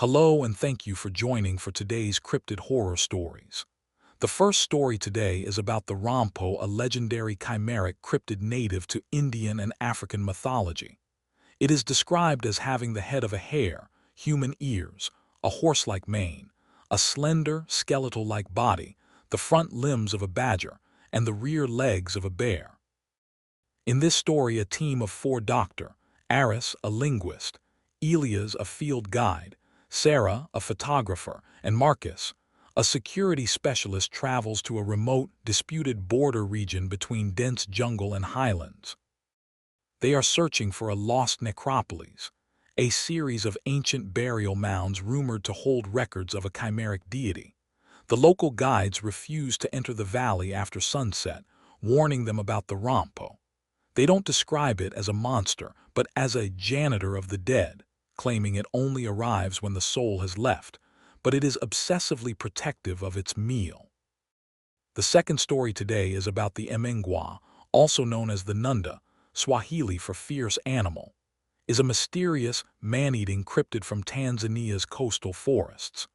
Hello and thank you for joining for today's cryptid horror stories. The first story today is about the Rompo, a legendary chimeric cryptid native to Indian and African mythology. It is described as having the head of a hare, human ears, a horse-like mane, a slender, skeletal-like body, the front limbs of a badger, and the rear legs of a bear. In this story, a team of four Dr.Aris, a linguist, Elias, a field guide, Sarah, a photographer, and Marcus, a security specialist, travels to a remote, disputed border region between dense jungle and highlands. They are searching for a lost necropolis, a series of ancient burial mounds rumored to hold records of a chimeric deity. The local guides refuse to enter the valley after sunset, warning them about the Rompo. They don't describe it as a monster, but as a janitor of the dead, claiming it only arrives when the soul has left, but it is obsessively protective of its meal. The second story today is about the Mngwa, also known as the Nunda, Swahili for fierce animal, is a mysterious, man-eating cryptid from Tanzania's coastal forests.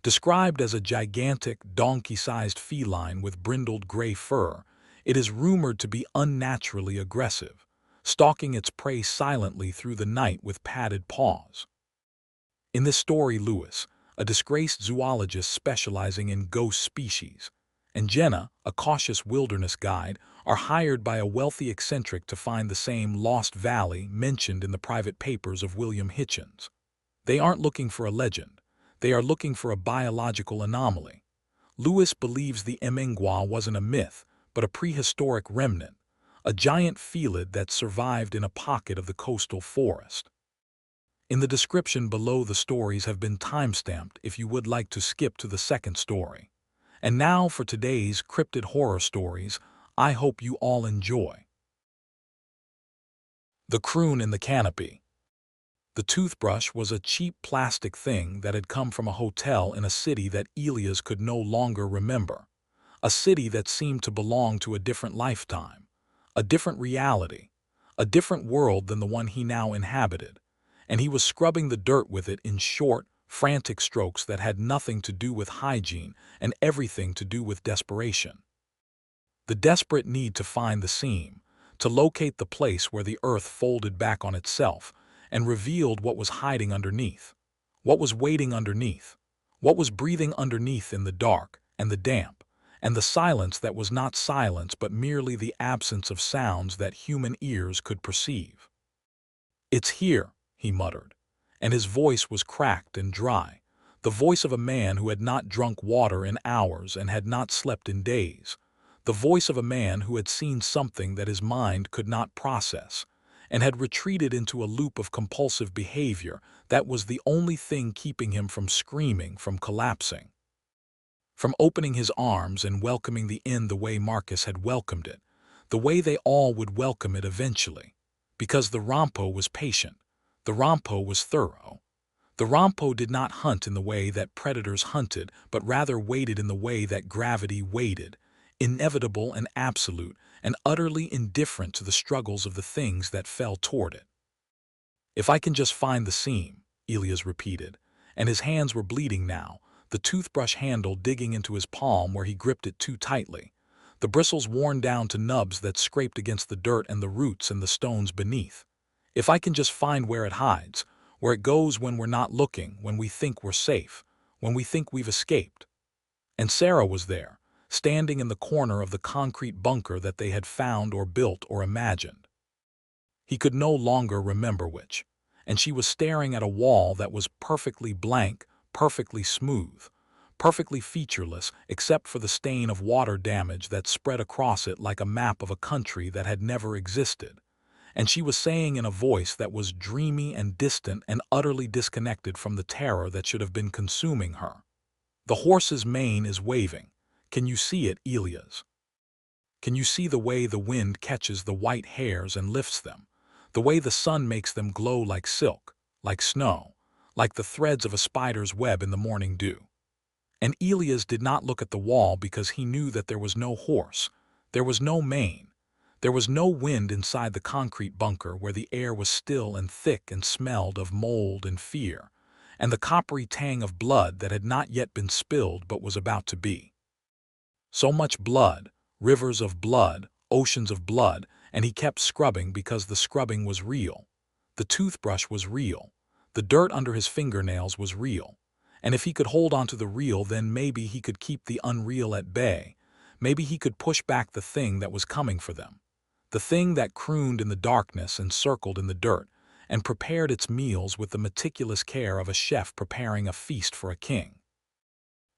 Described as a gigantic, donkey-sized feline with brindled gray fur, it is rumored to be unnaturally aggressive, stalking its prey silently through the night with padded paws. In this story, Lewis, a disgraced zoologist specializing in ghost species, and Jenna, a cautious wilderness guide, are hired by a wealthy eccentric to find the same lost valley mentioned in the private papers of William Hitchens. They aren't looking for a legend. They are looking for a biological anomaly. Lewis believes the Mngwa wasn't a myth, but a prehistoric remnant, a giant felid that survived in a pocket of the coastal forest. In the description below, the stories have been timestamped if you would like to skip to the second story. And now for today's cryptid horror stories, I hope you all enjoy. The Croon in the Canopy. The toothbrush was a cheap plastic thing that had come from a hotel in a city that Elias could no longer remember. A city that seemed to belong to a different lifetime, a different reality, a different world than the one he now inhabited, and he was scrubbing the dirt with it in short, frantic strokes that had nothing to do with hygiene and everything to do with desperation. The desperate need to find the seam, to locate the place where the earth folded back on itself and revealed what was hiding underneath, what was waiting underneath, what was breathing underneath in the dark and the damp, and the silence that was not silence but merely the absence of sounds that human ears could perceive. "It's here," he muttered, and his voice was cracked and dry, the voice of a man who had not drunk water in hours and had not slept in days, the voice of a man who had seen something that his mind could not process, and had retreated into a loop of compulsive behavior that was the only thing keeping him from screaming, from collapsing, from opening his arms and welcoming the end the way Marcus had welcomed it, the way they all would welcome it eventually. Because the Rompo was patient. The Rompo was thorough. The Rompo did not hunt in the way that predators hunted, but rather waited in the way that gravity waited, inevitable and absolute, and utterly indifferent to the struggles of the things that fell toward it. "If I can just find the seam," Elias repeated, and his hands were bleeding now, the toothbrush handle digging into his palm where he gripped it too tightly, the bristles worn down to nubs that scraped against the dirt and the roots and the stones beneath. "If I can just find where it hides, where it goes when we're not looking, when we think we're safe, when we think we've escaped." And Sarah was there, standing in the corner of the concrete bunker that they had found or built or imagined. He could no longer remember which, and she was staring at a wall that was perfectly blank, perfectly smooth, perfectly featureless except for the stain of water damage that spread across it like a map of a country that had never existed. And she was saying in a voice that was dreamy and distant and utterly disconnected from the terror that should have been consuming her. "The horse's mane is waving. Can you see it, Elias? Can you see the way the wind catches the white hairs and lifts them, the way the sun makes them glow like silk, like snow, like the threads of a spider's web in the morning dew?" And Elias did not look at the wall because he knew that there was no horse, there was no mane, there was no wind inside the concrete bunker where the air was still and thick and smelled of mold and fear, and the coppery tang of blood that had not yet been spilled but was about to be. So much blood, rivers of blood, oceans of blood, and he kept scrubbing because the scrubbing was real. The toothbrush was real. The dirt under his fingernails was real. And if he could hold on to the real, then maybe he could keep the unreal at bay. Maybe he could push back the thing that was coming for them. The thing that crooned in the darkness and circled in the dirt, and prepared its meals with the meticulous care of a chef preparing a feast for a king.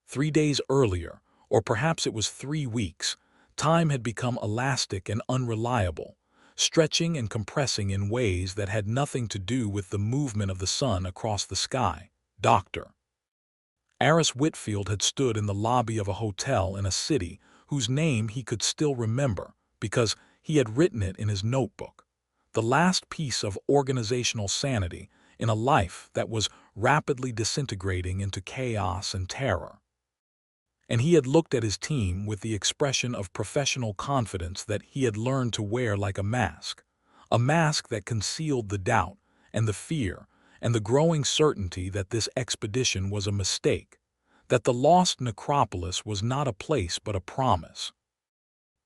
3 days earlier, or perhaps it was 3 weeks, time had become elastic and unreliable, stretching and compressing in ways that had nothing to do with the movement of the sun across the sky. Dr.Aris Whitfield had stood in the lobby of a hotel in a city whose name he could still remember because he had written it in his notebook, the last piece of organizational sanity in a life that was rapidly disintegrating into chaos and terror. And he had looked at his team with the expression of professional confidence that he had learned to wear like a mask that concealed the doubt and the fear and the growing certainty that this expedition was a mistake, that the lost Necropolis was not a place but a promise,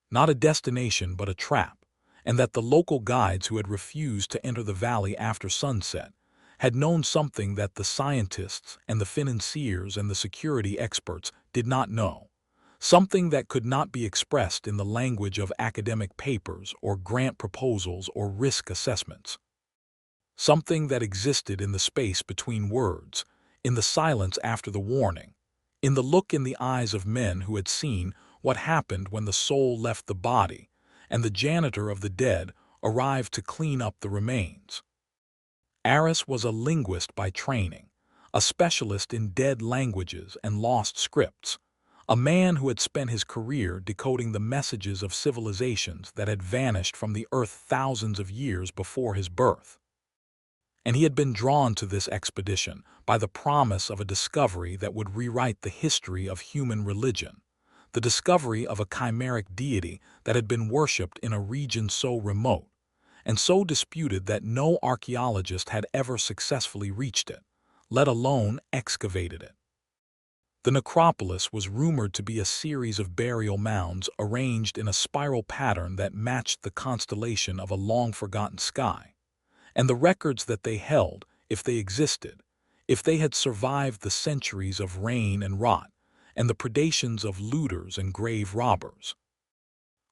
not a destination but a trap, and that the local guides who had refused to enter the valley after sunset had known something that the scientists and the financiers and the security experts did not know, something that could not be expressed in the language of academic papers or grant proposals or risk assessments, something that existed in the space between words, in the silence after the warning, in the look in the eyes of men who had seen what happened when the soul left the body and the janitor of the dead arrived to clean up the remains. Aris was a linguist by training, a specialist in dead languages and lost scripts, a man who had spent his career decoding the messages of civilizations that had vanished from the earth thousands of years before his birth. And he had been drawn to this expedition by the promise of a discovery that would rewrite the history of human religion, the discovery of a chimeric deity that had been worshipped in a region so remote and so disputed that no archaeologist had ever successfully reached it, let alone excavated it. The necropolis was rumored to be a series of burial mounds arranged in a spiral pattern that matched the constellation of a long-forgotten sky, and the records that they held, if they existed, if they had survived the centuries of rain and rot, and the predations of looters and grave robbers,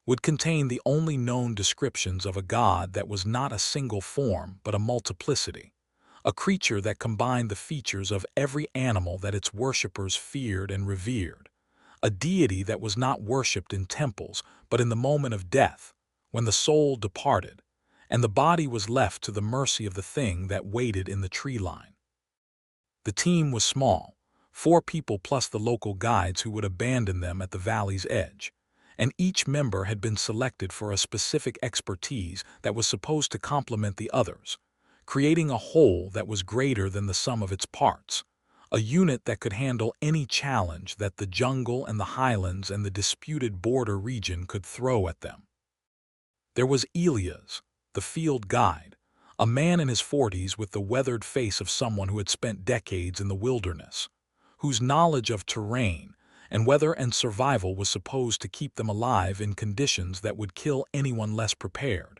would contain the only known descriptions of a god that was not a single form but a multiplicity, a creature that combined the features of every animal that its worshippers feared and revered, a deity that was not worshipped in temples but in the moment of death, when the soul departed, and the body was left to the mercy of the thing that waited in the tree line. The team was small, 4 people plus the local guides who would abandon them at the valley's edge, and each member had been selected for a specific expertise that was supposed to complement the others, creating a whole that was greater than the sum of its parts, a unit that could handle any challenge that the jungle and the highlands and the disputed border region could throw at them. There was Elias, the field guide, a man in his 40s with the weathered face of someone who had spent decades in the wilderness, whose knowledge of terrain and weather and survival was supposed to keep them alive in conditions that would kill anyone less prepared,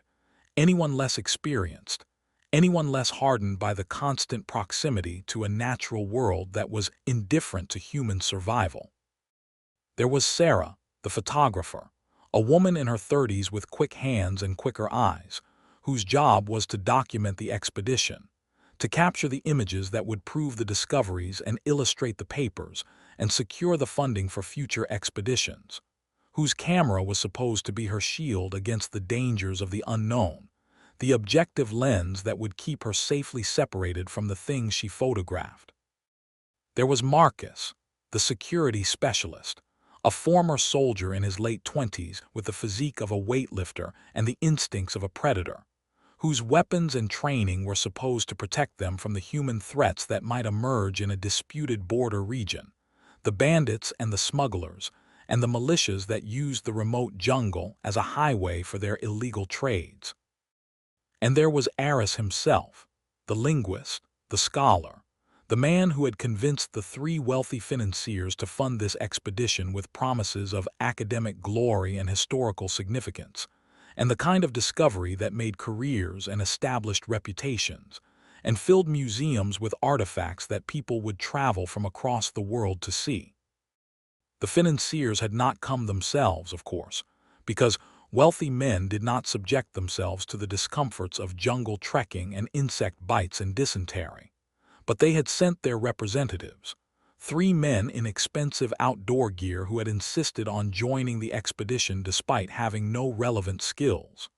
anyone less experienced, anyone less hardened by the constant proximity to a natural world that was indifferent to human survival. There was Sarah, the photographer, a woman in her 30s with quick hands and quicker eyes, whose job was to document the expedition, to capture the images that would prove the discoveries and illustrate the papers and secure the funding for future expeditions, whose camera was supposed to be her shield against the dangers of the unknown, the objective lens that would keep her safely separated from the things she photographed. There was Marcus, the security specialist, a former soldier in his late 20s with the physique of a weightlifter and the instincts of a predator, whose weapons and training were supposed to protect them from the human threats that might emerge in a disputed border region, the bandits and the smugglers, and the militias that used the remote jungle as a highway for their illegal trades. And there was Aris himself, the linguist, the scholar, The man who had convinced the three wealthy financiers to fund this expedition with promises of academic glory and historical significance, and the kind of discovery that made careers and established reputations, and filled museums with artifacts that people would travel from across the world to see. The financiers had not come themselves, of course, because wealthy men did not subject themselves to the discomforts of jungle trekking and insect bites and dysentery. But they had sent their representatives, three men in expensive outdoor gear who had insisted on joining the expedition despite having no relevant skills,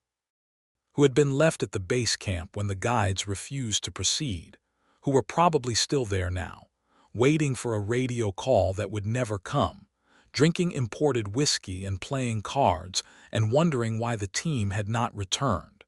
who had been left at the base camp when the guides refused to proceed, who were probably still there now, waiting for a radio call that would never come, drinking imported whiskey and playing cards and wondering why the team had not returned.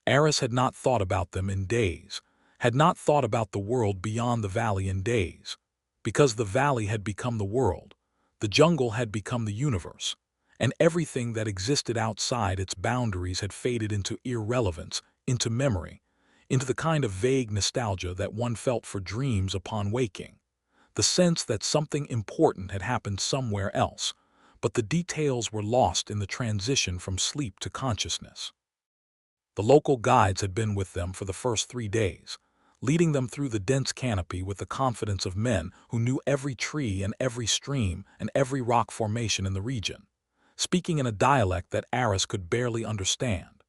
Aris had not thought about them in days, had not thought about the world beyond the valley in days, because the valley had become the world, the jungle had become the universe, and everything that existed outside its boundaries had faded into irrelevance, into memory, into the kind of vague nostalgia that one felt for dreams upon waking, the sense that something important had happened somewhere else, but the details were lost in the transition from sleep to consciousness. The local guides had been with them for the first 3 days, leading them through the dense canopy with the confidence of men who knew every tree and every stream and every rock formation in the region, speaking in a dialect that Aris could barely understand,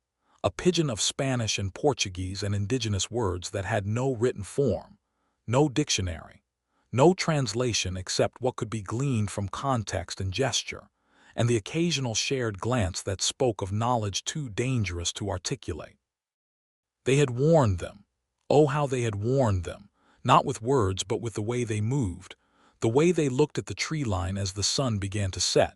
a pidgin of Spanish and Portuguese and indigenous words that had no written form, no dictionary, no translation except what could be gleaned from context and gesture, and the occasional shared glance that spoke of knowledge too dangerous to articulate. They had warned them. Oh, how they had warned them, not with words but with the way they moved, the way they looked at the tree line as the sun began to set,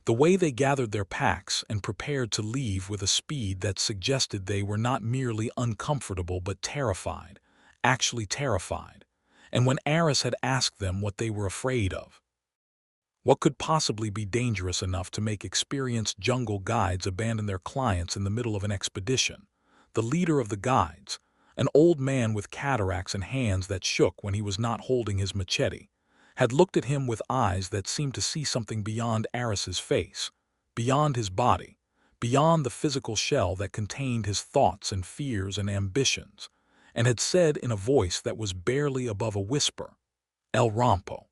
the way they gathered their packs and prepared to leave with a speed that suggested they were not merely uncomfortable but terrified, actually terrified. And when Aris had asked them what they were afraid of, what could possibly be dangerous enough to make experienced jungle guides abandon their clients in the middle of an expedition, the leader of the guides, an old man with cataracts and hands that shook when he was not holding his machete, had looked at him with eyes that seemed to see something beyond Aris's face, beyond his body, beyond the physical shell that contained his thoughts and fears and ambitions, and had said in a voice that was barely above a whisper, "El Rompo.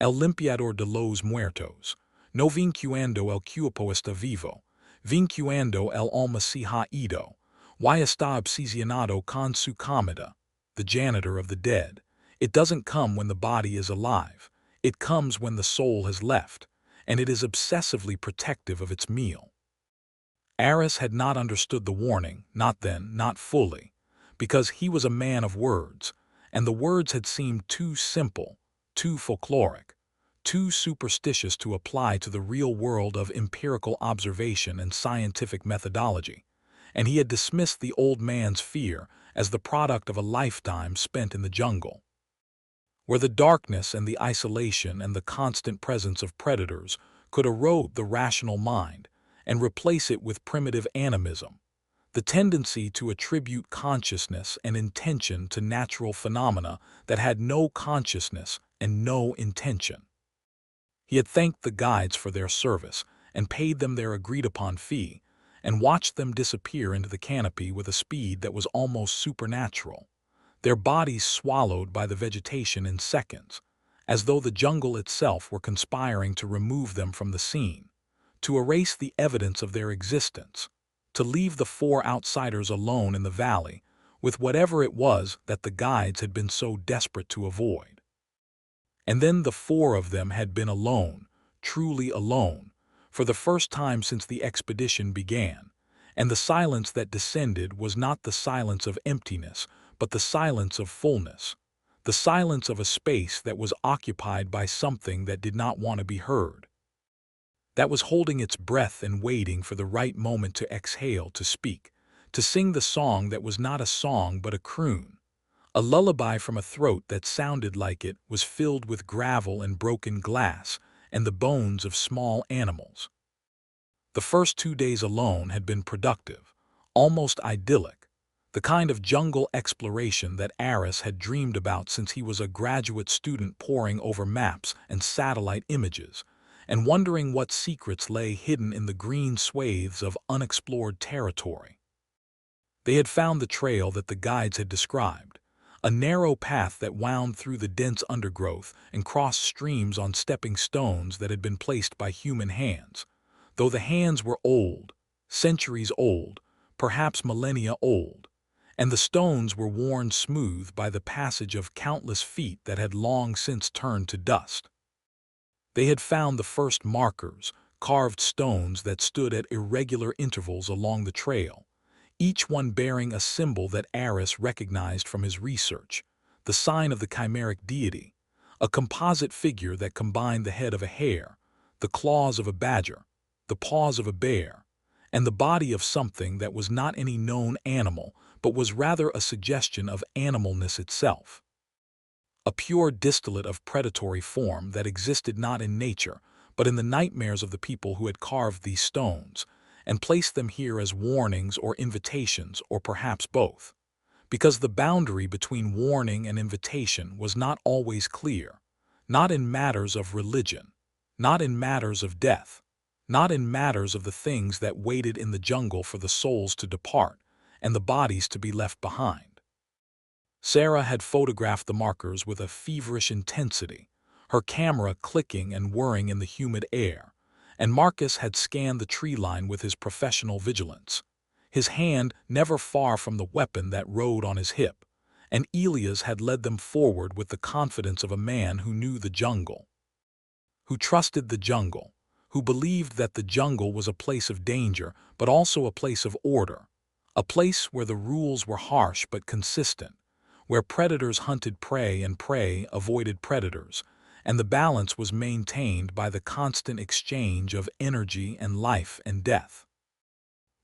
El limpiador de los muertos, no vincuando el cuerpo está vivo, vincuando el alma se ha ido, y está obsesionado con su comida," the janitor of the dead. It doesn't come when the body is alive, it comes when the soul has left, and it is obsessively protective of its meal. Aris had not understood the warning, not then, not fully, because he was a man of words, and the words had seemed too simple, too folkloric, too superstitious to apply to the real world of empirical observation and scientific methodology, and he had dismissed the old man's fear as the product of a lifetime spent in the jungle, where the darkness and the isolation and the constant presence of predators could erode the rational mind and replace it with primitive animism, the tendency to attribute consciousness and intention to natural phenomena that had no consciousness and no intention. He had thanked the guides for their service and paid them their agreed-upon fee, and watched them disappear into the canopy with a speed that was almost supernatural, their bodies swallowed by the vegetation in seconds, as though the jungle itself were conspiring to remove them from the scene, to erase the evidence of their existence, to leave the 4 outsiders alone in the valley with whatever it was that the guides had been so desperate to avoid. And then the 4 of them had been alone, truly alone, for the first time since the expedition began, and the silence that descended was not the silence of emptiness, but the silence of fullness, the silence of a space that was occupied by something that did not want to be heard, that was holding its breath and waiting for the right moment to exhale, to speak, to sing the song that was not a song but a croon, a lullaby from a throat that sounded like it was filled with gravel and broken glass and the bones of small animals. The first 2 days alone had been productive, almost idyllic. the kind of jungle exploration that Aris had dreamed about since he was a graduate student poring over maps and satellite images, and wondering what secrets lay hidden in the green swathes of unexplored territory. They had found the trail that the guides had described, a narrow path that wound through the dense undergrowth and crossed streams on stepping stones that had been placed by human hands, though the hands were old, centuries old, perhaps millennia old, and the stones were worn smooth by the passage of countless feet that had long since turned to dust. They had found the first markers, carved stones that stood at irregular intervals along the trail, each one bearing a symbol that Aris recognized from his research, the sign of the chimeric deity, a composite figure that combined the head of a hare, the claws of a badger, the paws of a bear, and the body of something that was not any known animal, but was rather a suggestion of animalness itself. A pure distillate of predatory form that existed not in nature, but in the nightmares of the people who had carved these stones, and placed them here as warnings or invitations, or perhaps both, because the boundary between warning and invitation was not always clear, not in matters of religion, not in matters of death, not in matters of the things that waited in the jungle for the souls to depart and the bodies to be left behind. Sarah had photographed the markers with a feverish intensity, her camera clicking and whirring in the humid air, and Marcus had scanned the tree line with his professional vigilance, his hand never far from the weapon that rode on his hip, and Elias had led them forward with the confidence of a man who knew the jungle, who trusted the jungle, who believed that the jungle was a place of danger but also a place of order, a place where the rules were harsh but consistent, where predators hunted prey and prey avoided predators, and the balance was maintained by the constant exchange of energy and life and death.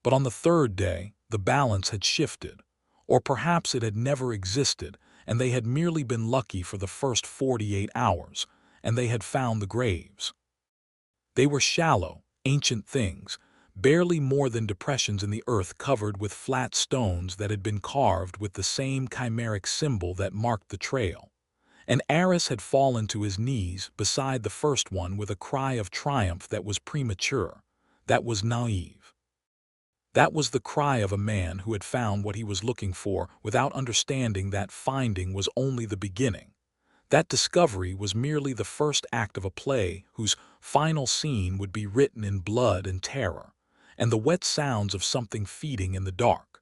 But on the third day, the balance had shifted, or perhaps it had never existed, and they had merely been lucky for the first 48 hours, and they had found the graves. They were shallow, ancient things, barely more than depressions in the earth covered with flat stones that had been carved with the same chimeric symbol that marked the trail. And Aris had fallen to his knees beside the first one with a cry of triumph that was premature, that was naive. That was the cry of a man who had found what he was looking for without understanding that finding was only the beginning. That discovery was merely the first act of a play whose final scene would be written in blood and terror, and the wet sounds of something feeding in the dark.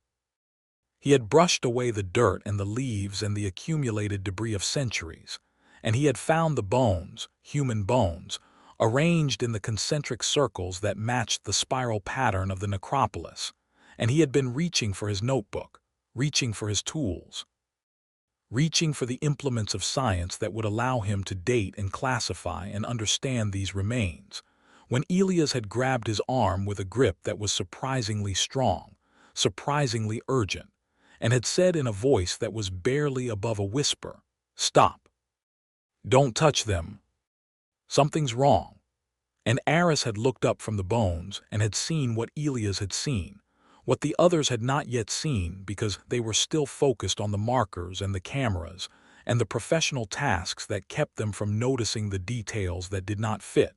He had brushed away the dirt and the leaves and the accumulated debris of centuries, and he had found the bones, human bones, arranged in the concentric circles that matched the spiral pattern of the necropolis, and he had been reaching for his notebook, reaching for his tools, reaching for the implements of science that would allow him to date and classify and understand these remains, when Elias had grabbed his arm with a grip that was surprisingly strong, surprisingly urgent, and had said in a voice that was barely above a whisper, "Stop. Don't touch them. Something's wrong." And Aris had looked up from the bones and had seen what Elias had seen, what the others had not yet seen because they were still focused on the markers and the cameras and the professional tasks that kept them from noticing the details that did not fit.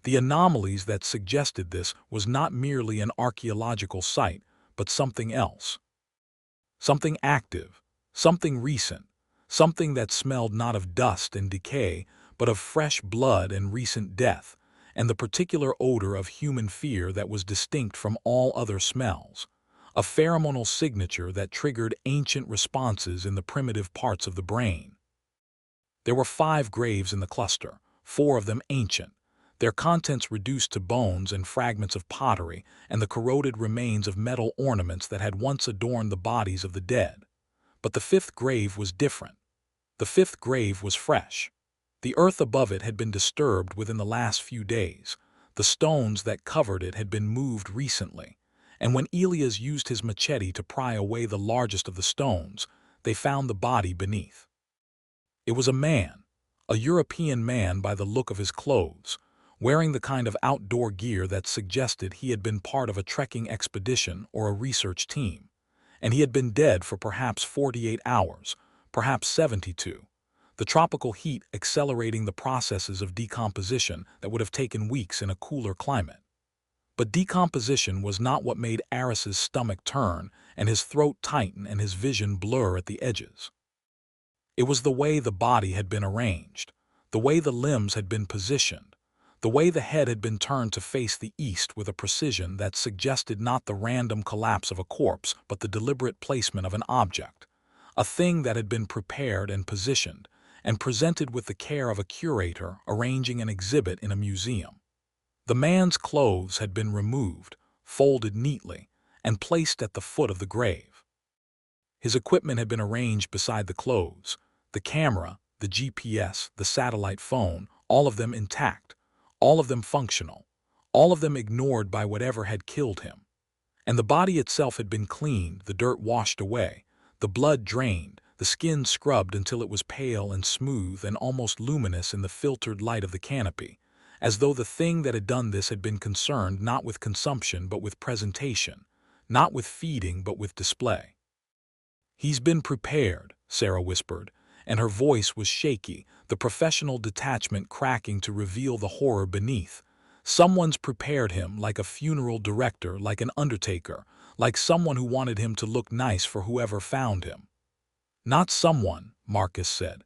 The anomalies that suggested this was not merely an archaeological site, but something else. Something active, something recent, something that smelled not of dust and decay, but of fresh blood and recent death, and the particular odor of human fear that was distinct from all other smells, a pheromonal signature that triggered ancient responses in the primitive parts of the brain. There were 5 graves in the cluster, 4 of them ancient, their contents reduced to bones and fragments of pottery and the corroded remains of metal ornaments that had once adorned the bodies of the dead. But the 5th grave was different. The 5th grave was fresh. The earth above it had been disturbed within the last few days. The stones that covered it had been moved recently, and when Elias used his machete to pry away the largest of the stones, they found the body beneath. It was a man, a European man by the look of his clothes, wearing the kind of outdoor gear that suggested he had been part of a trekking expedition or a research team, and he had been dead for perhaps 48 hours, perhaps 72, the tropical heat accelerating the processes of decomposition that would have taken weeks in a cooler climate. But decomposition was not what made Aris's stomach turn and his throat tighten and his vision blur at the edges. It was the way the body had been arranged, the way the limbs had been positioned, the way the head had been turned to face the east with a precision that suggested not the random collapse of a corpse but the deliberate placement of an object, a thing that had been prepared and positioned, and presented with the care of a curator arranging an exhibit in a museum. The man's clothes had been removed, folded neatly, and placed at the foot of the grave. His equipment had been arranged beside the clothes, the camera, the GPS, the satellite phone, all of them intact, all of them functional, all of them ignored by whatever had killed him. And the body itself had been cleaned, the dirt washed away, the blood drained, the skin scrubbed until it was pale and smooth and almost luminous in the filtered light of the canopy, as though the thing that had done this had been concerned not with consumption but with presentation, not with feeding but with display. "He's been prepared," Sarah whispered, and her voice was shaky, the professional detachment cracking to reveal the horror beneath. "Someone's prepared him, like a funeral director, like an undertaker, like someone who wanted him to look nice for whoever found him." "Not someone," Marcus said.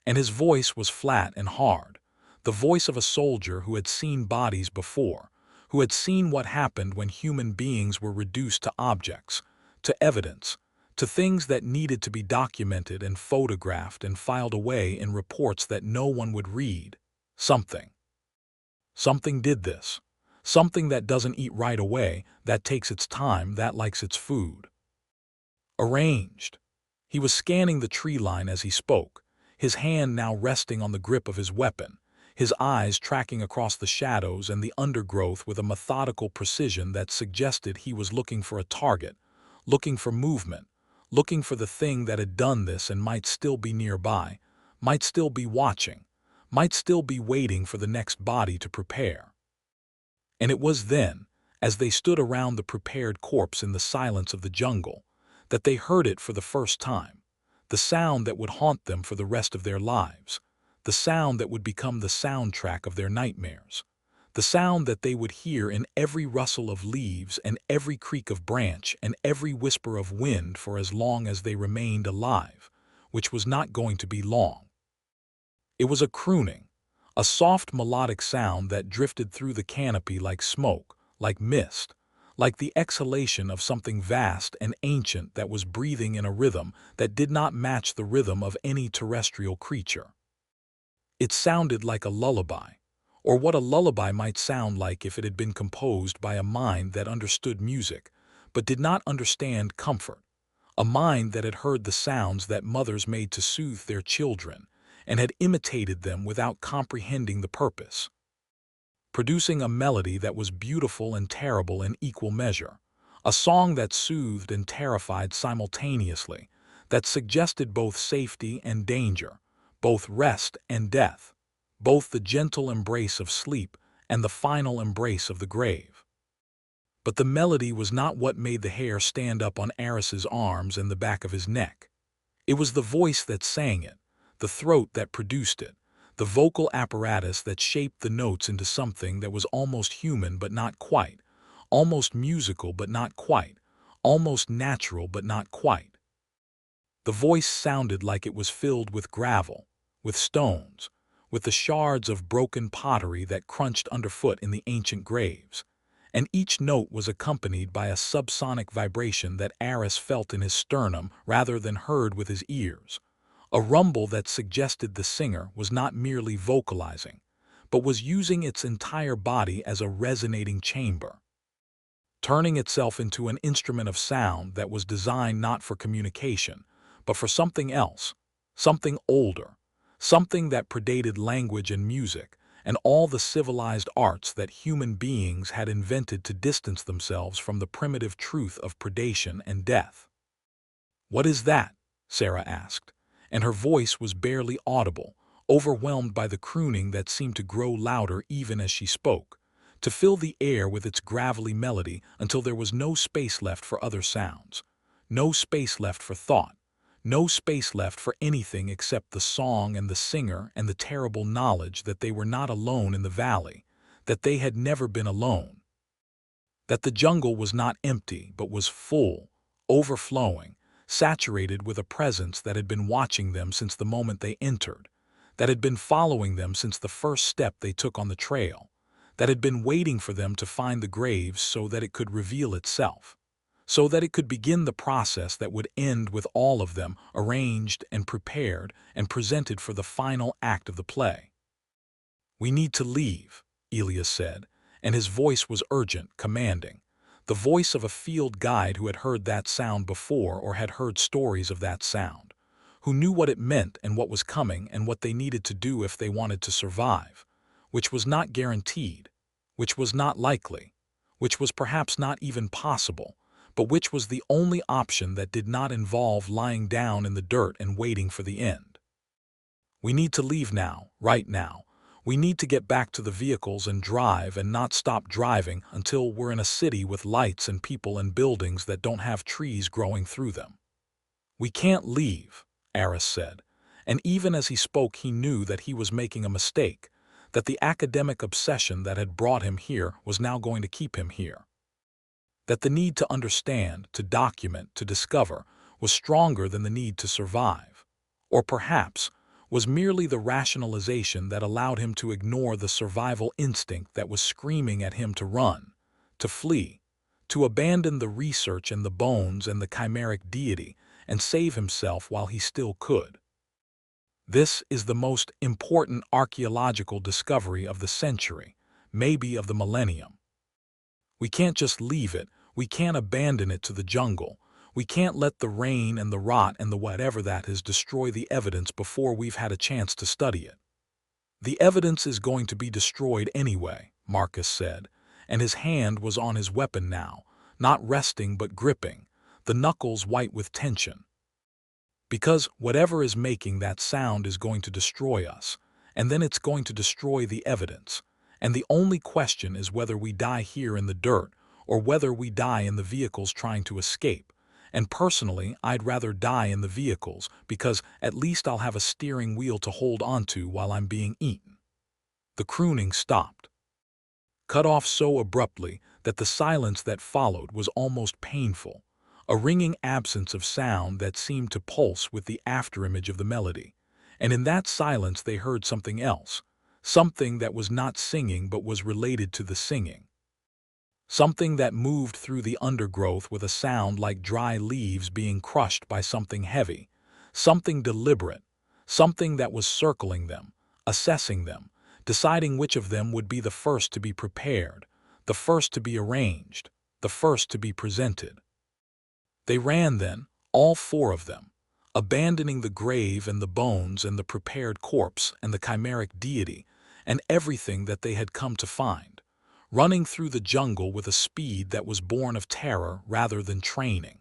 And his voice was flat and hard, the voice of a soldier who had seen bodies before, who had seen what happened when human beings were reduced to objects, to evidence, to things that needed to be documented and photographed and filed away in reports that no one would read. Something did this. Something that doesn't eat right away, that takes its time, that likes its food. Arranged. He was scanning the tree line as he spoke, his hand now resting on the grip of his weapon, his eyes tracking across the shadows and the undergrowth with a methodical precision that suggested he was looking for a target, looking for movement, looking for the thing that had done this and might still be nearby, might still be watching, might still be waiting for the next body to prepare. And it was then, as they stood around the prepared corpse in the silence of the jungle, that they heard it for the first time, the sound that would haunt them for the rest of their lives, the sound that would become the soundtrack of their nightmares, the sound that they would hear in every rustle of leaves and every creak of branch and every whisper of wind for as long as they remained alive, which was not going to be long. It was a crooning, a soft melodic sound that drifted through the canopy like smoke, like mist, like the exhalation of something vast and ancient that was breathing in a rhythm that did not match the rhythm of any terrestrial creature. It sounded like a lullaby, or what a lullaby might sound like if it had been composed by a mind that understood music, but did not understand comfort, a mind that had heard the sounds that mothers made to soothe their children, and had imitated them without comprehending the purpose, producing a melody that was beautiful and terrible in equal measure, a song that soothed and terrified simultaneously, that suggested both safety and danger, both rest and death, both the gentle embrace of sleep and the final embrace of the grave. But the melody was not what made the hair stand up on Aris's arms and the back of his neck. It was the voice that sang it, the throat that produced it, the vocal apparatus that shaped the notes into something that was almost human but not quite, almost musical but not quite, almost natural but not quite. The voice sounded like it was filled with gravel, with stones, with the shards of broken pottery that crunched underfoot in the ancient graves, and each note was accompanied by a subsonic vibration that Aris felt in his sternum rather than heard with his ears, a rumble that suggested the singer was not merely vocalizing, but was using its entire body as a resonating chamber, turning itself into an instrument of sound that was designed not for communication, but for something else, something older, something that predated language and music, and all the civilized arts that human beings had invented to distance themselves from the primitive truth of predation and death. "What is that?" Sarah asked, and her voice was barely audible, overwhelmed by the crooning that seemed to grow louder even as she spoke, to fill the air with its gravelly melody until there was no space left for other sounds. No space left for thought. No space left for anything except the song and the singer and the terrible knowledge that they were not alone in the valley, that they had never been alone. That the jungle was not empty but was full, overflowing, saturated with a presence that had been watching them since the moment they entered, that had been following them since the first step they took on the trail, that had been waiting for them to find the graves so that it could reveal itself, so that it could begin the process that would end with all of them arranged and prepared and presented for the final act of the play. "We need to leave," Elias said, and his voice was urgent, commanding, the voice of a field guide who had heard that sound before or had heard stories of that sound, who knew what it meant and what was coming and what they needed to do if they wanted to survive, which was not guaranteed, which was not likely, which was perhaps not even possible, but which was the only option that did not involve lying down in the dirt and waiting for the end. "We need to leave now, right now. We need to get back to the vehicles and drive and not stop driving until we're in a city with lights and people and buildings that don't have trees growing through them." "We can't leave," Aris said, and even as he spoke he knew that he was making a mistake, that the academic obsession that had brought him here was now going to keep him here. That the need to understand, to document, to discover, was stronger than the need to survive, or perhaps was merely the rationalization that allowed him to ignore the survival instinct that was screaming at him to run, to flee, to abandon the research and the bones and the chimeric deity and save himself while he still could. This is the most important archaeological discovery of the century, maybe of the millennium. We can't just leave it, we can't abandon it to the jungle. We can't let the rain and the rot and the whatever that is destroy the evidence before we've had a chance to study it. "The evidence is going to be destroyed anyway," Marcus said, and his hand was on his weapon now, not resting but gripping, the knuckles white with tension. "Because whatever is making that sound is going to destroy us, and then it's going to destroy the evidence, and the only question is whether we die here in the dirt or whether we die in the vehicles trying to escape. And personally, I'd rather die in the vehicles because at least I'll have a steering wheel to hold onto while I'm being eaten." The crooning stopped, cut off so abruptly that the silence that followed was almost painful, a ringing absence of sound that seemed to pulse with the afterimage of the melody. And in that silence they heard something else, something that was not singing but was related to the singing. Something that moved through the undergrowth with a sound like dry leaves being crushed by something heavy, something deliberate, something that was circling them, assessing them, deciding which of them would be the first to be prepared, the first to be arranged, the first to be presented. They ran then, all four of them, abandoning the grave and the bones and the prepared corpse and the chimeric deity and everything that they had come to find, running through the jungle with a speed that was born of terror rather than training,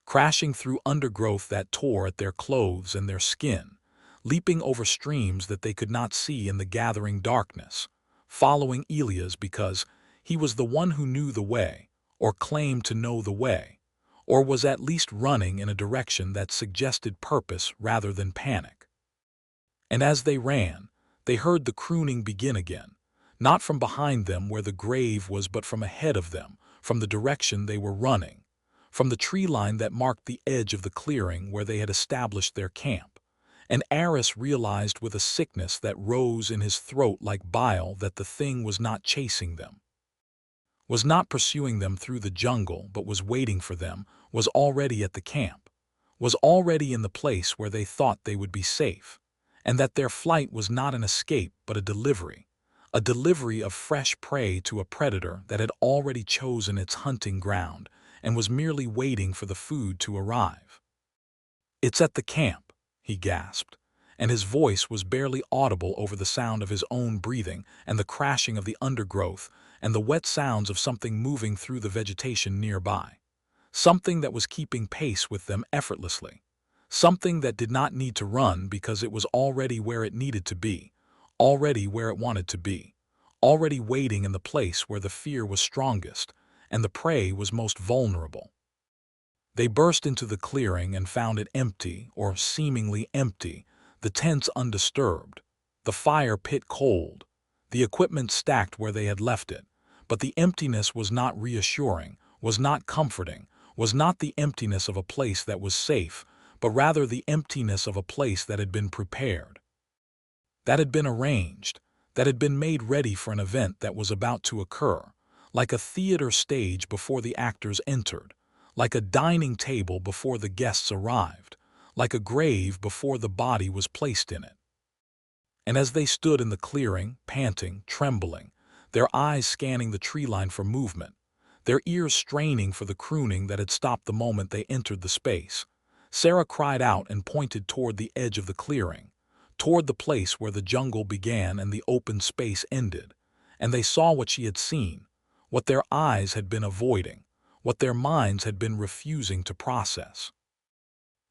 crashing through undergrowth that tore at their clothes and their skin, leaping over streams that they could not see in the gathering darkness, following Elias because he was the one who knew the way, or claimed to know the way, or was at least running in a direction that suggested purpose rather than panic. And as they ran, they heard the crooning begin again, not from behind them where the grave was but from ahead of them, from the direction they were running, from the tree line that marked the edge of the clearing where they had established their camp. And Aris realized with a sickness that rose in his throat like bile that the thing was not chasing them, was not pursuing them through the jungle but was waiting for them, was already at the camp, was already in the place where they thought they would be safe, and that their flight was not an escape but a delivery of fresh prey to a predator that had already chosen its hunting ground and was merely waiting for the food to arrive. "It's at the camp," he gasped, and his voice was barely audible over the sound of his own breathing and the crashing of the undergrowth and the wet sounds of something moving through the vegetation nearby, something that was keeping pace with them effortlessly, something that did not need to run because it was already where it needed to be, already where it wanted to be, already waiting in the place where the fear was strongest and the prey was most vulnerable. They burst into the clearing and found it empty, or seemingly empty, the tents undisturbed, the fire pit cold, the equipment stacked where they had left it. But the emptiness was not reassuring, was not comforting, was not the emptiness of a place that was safe, but rather the emptiness of a place that had been prepared, that had been arranged, that had been made ready for an event that was about to occur, like a theater stage before the actors entered, like a dining table before the guests arrived, like a grave before the body was placed in it. And as they stood in the clearing, panting, trembling, their eyes scanning the tree line for movement, their ears straining for the crooning that had stopped the moment they entered the space, Sarah cried out and pointed toward the edge of the clearing, toward the place where the jungle began and the open space ended, and they saw what she had seen, what their eyes had been avoiding, what their minds had been refusing to process.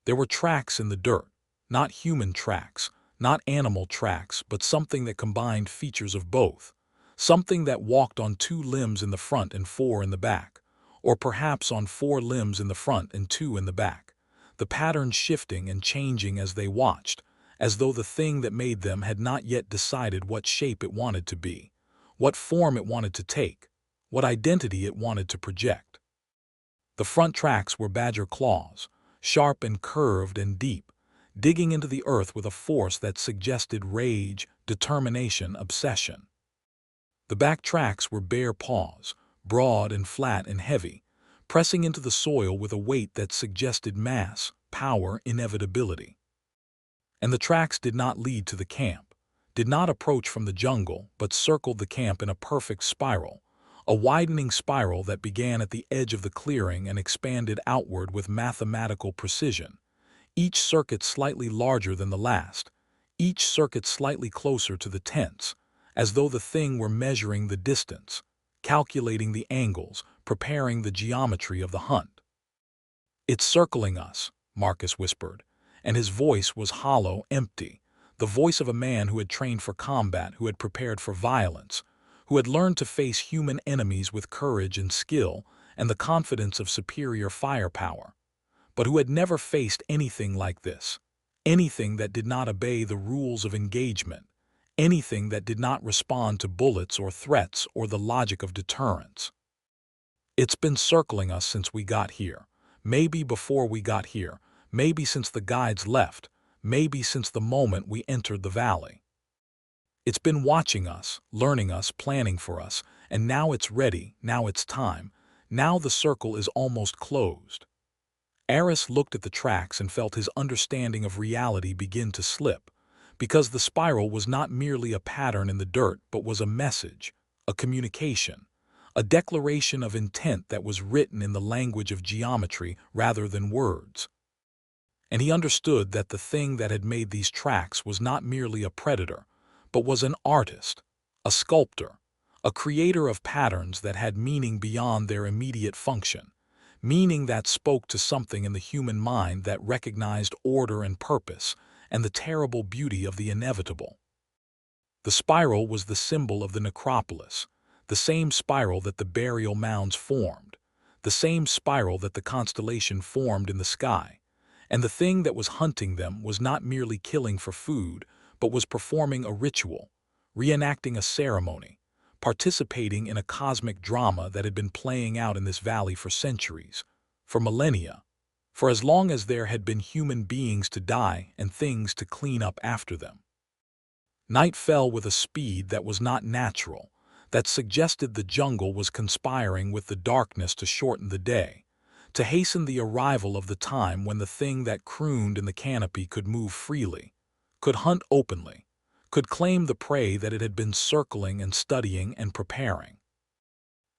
There were tracks in the dirt, not human tracks, not animal tracks, but something that combined features of both, something that walked on 2 limbs in the front and 4 in the back, or perhaps on 4 limbs in the front and 2 in the back, the pattern shifting and changing as they watched, as though the thing that made them had not yet decided what shape it wanted to be, what form it wanted to take, what identity it wanted to project. The front tracks were badger claws, sharp and curved and deep, digging into the earth with a force that suggested rage, determination, obsession. The back tracks were bare paws, broad and flat and heavy, pressing into the soil with a weight that suggested mass, power, inevitability. And the tracks did not lead to the camp, did not approach from the jungle, but circled the camp in a perfect spiral, a widening spiral that began at the edge of the clearing and expanded outward with mathematical precision, each circuit slightly larger than the last, each circuit slightly closer to the tents, as though the thing were measuring the distance, calculating the angles, preparing the geometry of the hunt. "It's circling us," Marcus whispered, and his voice was hollow, empty, the voice of a man who had trained for combat, who had prepared for violence, who had learned to face human enemies with courage and skill and the confidence of superior firepower, but who had never faced anything like this, anything that did not obey the rules of engagement, anything that did not respond to bullets or threats or the logic of deterrence. "It's been circling us since we got here, maybe before we got here, maybe since the guides left, maybe since the moment we entered the valley. It's been watching us, learning us, planning for us, and now it's ready, now it's time, now the circle is almost closed." Aris looked at the tracks and felt his understanding of reality begin to slip, because the spiral was not merely a pattern in the dirt but was a message, a communication, a declaration of intent that was written in the language of geometry rather than words. And he understood that the thing that had made these tracks was not merely a predator, but was an artist, a sculptor, a creator of patterns that had meaning beyond their immediate function, meaning that spoke to something in the human mind that recognized order and purpose and the terrible beauty of the inevitable. The spiral was the symbol of the necropolis, the same spiral that the burial mounds formed, the same spiral that the constellation formed in the sky, and the thing that was hunting them was not merely killing for food, but was performing a ritual, reenacting a ceremony, participating in a cosmic drama that had been playing out in this valley for centuries, for millennia, for as long as there had been human beings to die and things to clean up after them. Night fell with a speed that was not natural, that suggested the jungle was conspiring with the darkness to shorten the day, to hasten the arrival of the time when the thing that crooned in the canopy could move freely, could hunt openly, could claim the prey that it had been circling and studying and preparing.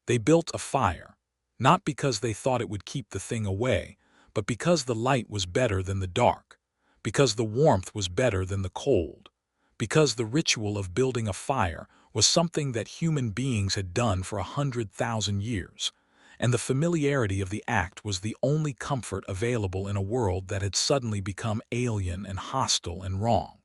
They built a fire, not because they thought it would keep the thing away, but because the light was better than the dark, because the warmth was better than the cold, because the ritual of building a fire was something that human beings had done for 100,000 years, and the familiarity of the act was the only comfort available in a world that had suddenly become alien and hostile and wrong.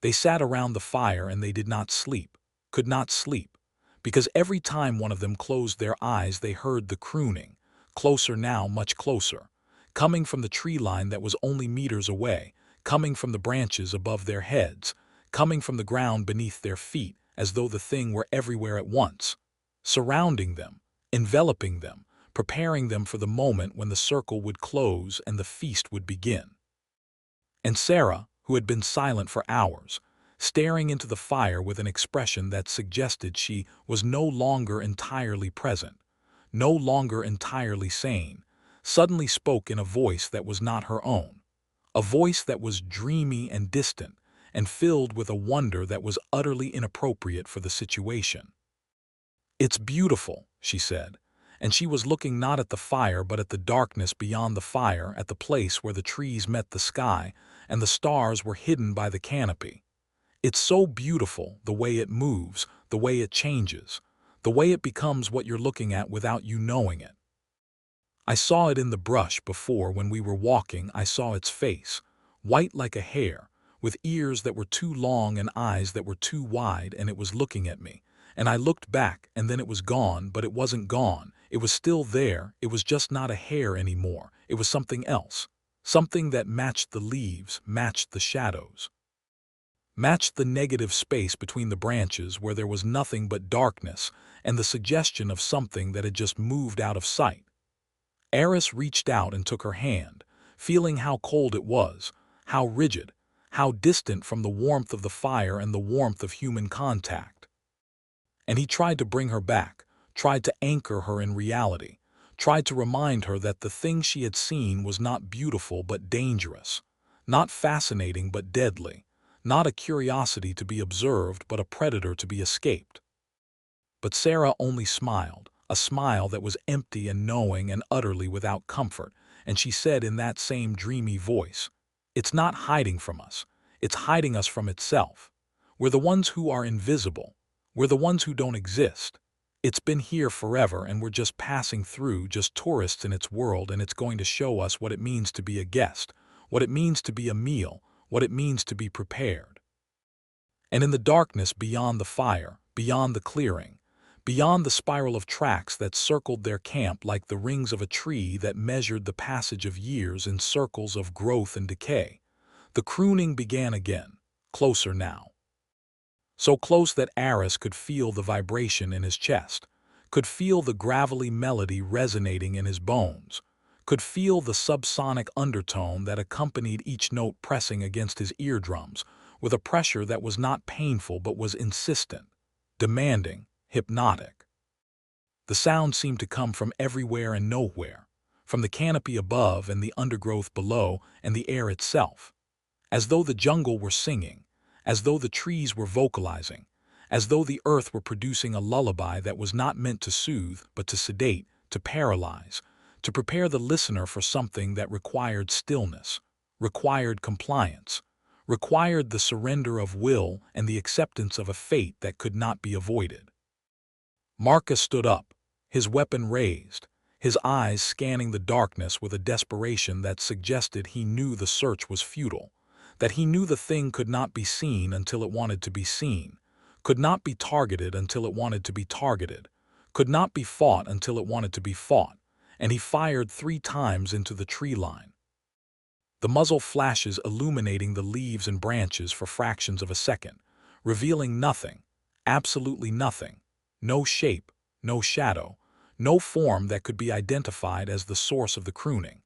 They sat around the fire and they did not sleep, could not sleep, because every time one of them closed their eyes they heard the crooning, closer now, much closer, coming from the tree line that was only meters away, coming from the branches above their heads, coming from the ground beneath their feet, as though the thing were everywhere at once, surrounding them, enveloping them, preparing them for the moment when the circle would close and the feast would begin. And Sarah, who had been silent for hours, staring into the fire with an expression that suggested she was no longer entirely present, no longer entirely sane, suddenly spoke in a voice that was not her own, a voice that was dreamy and distant and filled with a wonder that was utterly inappropriate for the situation. "It's beautiful," she said, and she was looking not at the fire but at the darkness beyond the fire, at the place where the trees met the sky and the stars were hidden by the canopy. "It's so beautiful, the way it moves, the way it changes, the way it becomes what you're looking at without you knowing it. I saw it in the brush before when we were walking. I saw its face, white like a hare, with ears that were too long and eyes that were too wide, and it was looking at me. And I looked back, and then it was gone, but it wasn't gone. It was still there. It was just not a hare anymore. It was something else. Something that matched the leaves, matched the shadows, matched the negative space between the branches where there was nothing but darkness and the suggestion of something that had just moved out of sight." Aris reached out and took her hand, feeling how cold it was, how rigid, how distant from the warmth of the fire and the warmth of human contact. And he tried to bring her back, tried to anchor her in reality, tried to remind her that the thing she had seen was not beautiful but dangerous, not fascinating but deadly, not a curiosity to be observed but a predator to be escaped. But Sarah only smiled, a smile that was empty and knowing and utterly without comfort, and she said in that same dreamy voice, "It's not hiding from us, it's hiding us from itself. We're the ones who are invisible, we're the ones who don't exist. It's been here forever and we're just passing through, just tourists in its world, and it's going to show us what it means to be a guest, what it means to be a meal, what it means to be prepared." And in the darkness beyond the fire, beyond the clearing, beyond the spiral of tracks that circled their camp like the rings of a tree that measured the passage of years in circles of growth and decay, the crooning began again, closer now. So close that Aris could feel the vibration in his chest, could feel the gravelly melody resonating in his bones, could feel the subsonic undertone that accompanied each note pressing against his eardrums with a pressure that was not painful but was insistent, demanding, hypnotic. The sound seemed to come from everywhere and nowhere, from the canopy above and the undergrowth below and the air itself, as though the jungle were singing, as though the trees were vocalizing, as though the earth were producing a lullaby that was not meant to soothe but to sedate, to paralyze, to prepare the listener for something that required stillness, required compliance, required the surrender of will and the acceptance of a fate that could not be avoided. Marcus stood up, his weapon raised, his eyes scanning the darkness with a desperation that suggested he knew the search was futile, that he knew the thing could not be seen until it wanted to be seen, could not be targeted until it wanted to be targeted, could not be fought until it wanted to be fought, and he fired 3 times into the tree line. The muzzle flashes illuminating the leaves and branches for fractions of a second, revealing nothing, absolutely nothing, no shape, no shadow, no form that could be identified as the source of the crooning.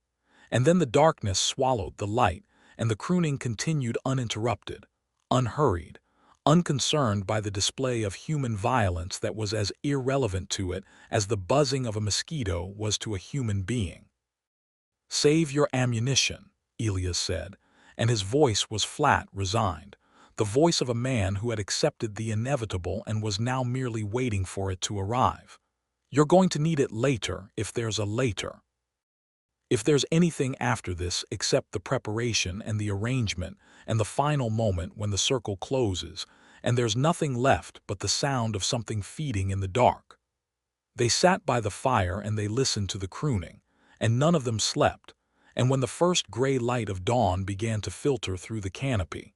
And then the darkness swallowed the light, and the crooning continued uninterrupted, unhurried, unconcerned by the display of human violence that was as irrelevant to it as the buzzing of a mosquito was to a human being. "Save your ammunition," Elias said, and his voice was flat, resigned, the voice of a man who had accepted the inevitable and was now merely waiting for it to arrive. "You're going to need it later, if there's a later. If there's anything after this except the preparation and the arrangement and the final moment when the circle closes, and there's nothing left but the sound of something feeding in the dark." They sat by the fire and they listened to the crooning, and none of them slept, and when the first gray light of dawn began to filter through the canopy,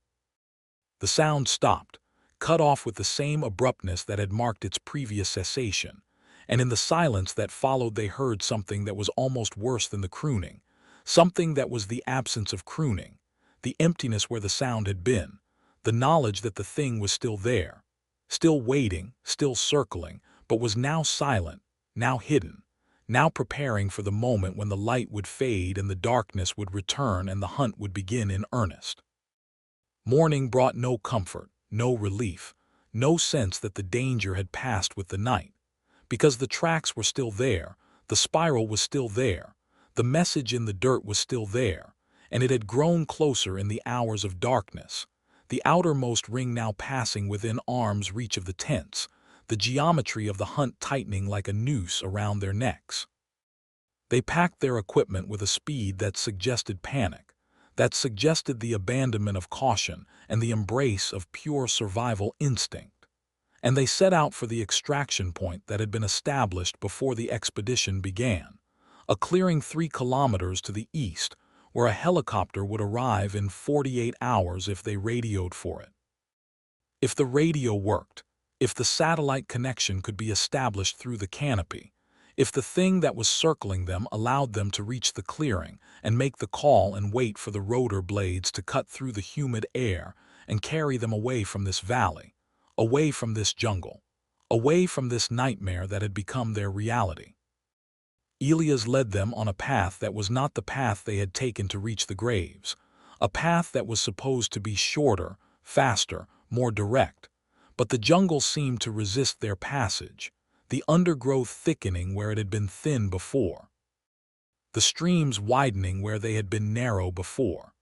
the sound stopped, cut off with the same abruptness that had marked its previous cessation, and in the silence that followed they heard something that was almost worse than the crooning, something that was the absence of crooning, the emptiness where the sound had been, the knowledge that the thing was still there, still waiting, still circling, but was now silent, now hidden, now preparing for the moment when the light would fade and the darkness would return and the hunt would begin in earnest. Morning brought no comfort, no relief, no sense that the danger had passed with the night, because the tracks were still there, the spiral was still there, the message in the dirt was still there, and it had grown closer in the hours of darkness, the outermost ring now passing within arm's reach of the tents, the geometry of the hunt tightening like a noose around their necks. They packed their equipment with a speed that suggested panic, that suggested the abandonment of caution and the embrace of pure survival instinct. And they set out for the extraction point that had been established before the expedition began, a clearing 3 kilometers to the east, where a helicopter would arrive in 48 hours if they radioed for it. If the radio worked, if the satellite connection could be established through the canopy, if the thing that was circling them allowed them to reach the clearing and make the call and wait for the rotor blades to cut through the humid air and carry them away from this valley, away from this jungle, away from this nightmare that had become their reality. Elias led them on a path that was not the path they had taken to reach the graves, a path that was supposed to be shorter, faster, more direct, but the jungle seemed to resist their passage, the undergrowth thickening where it had been thin before, the streams widening where they had been narrow before,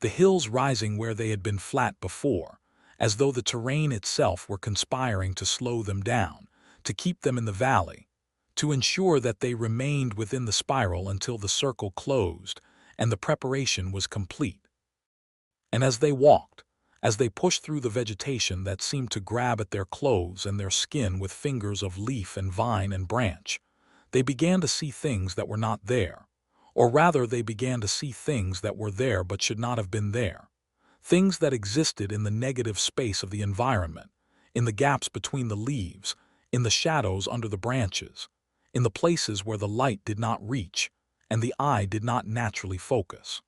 the hills rising where they had been flat before, as though the terrain itself were conspiring to slow them down, to keep them in the valley, to ensure that they remained within the spiral until the circle closed and the preparation was complete. And as they walked, as they pushed through the vegetation that seemed to grab at their clothes and their skin with fingers of leaf and vine and branch, they began to see things that were not there, or rather they began to see things that were there but should not have been there, things that existed in the negative space of the environment, in the gaps between the leaves, in the shadows under the branches, in the places where the light did not reach and the eye did not naturally focus.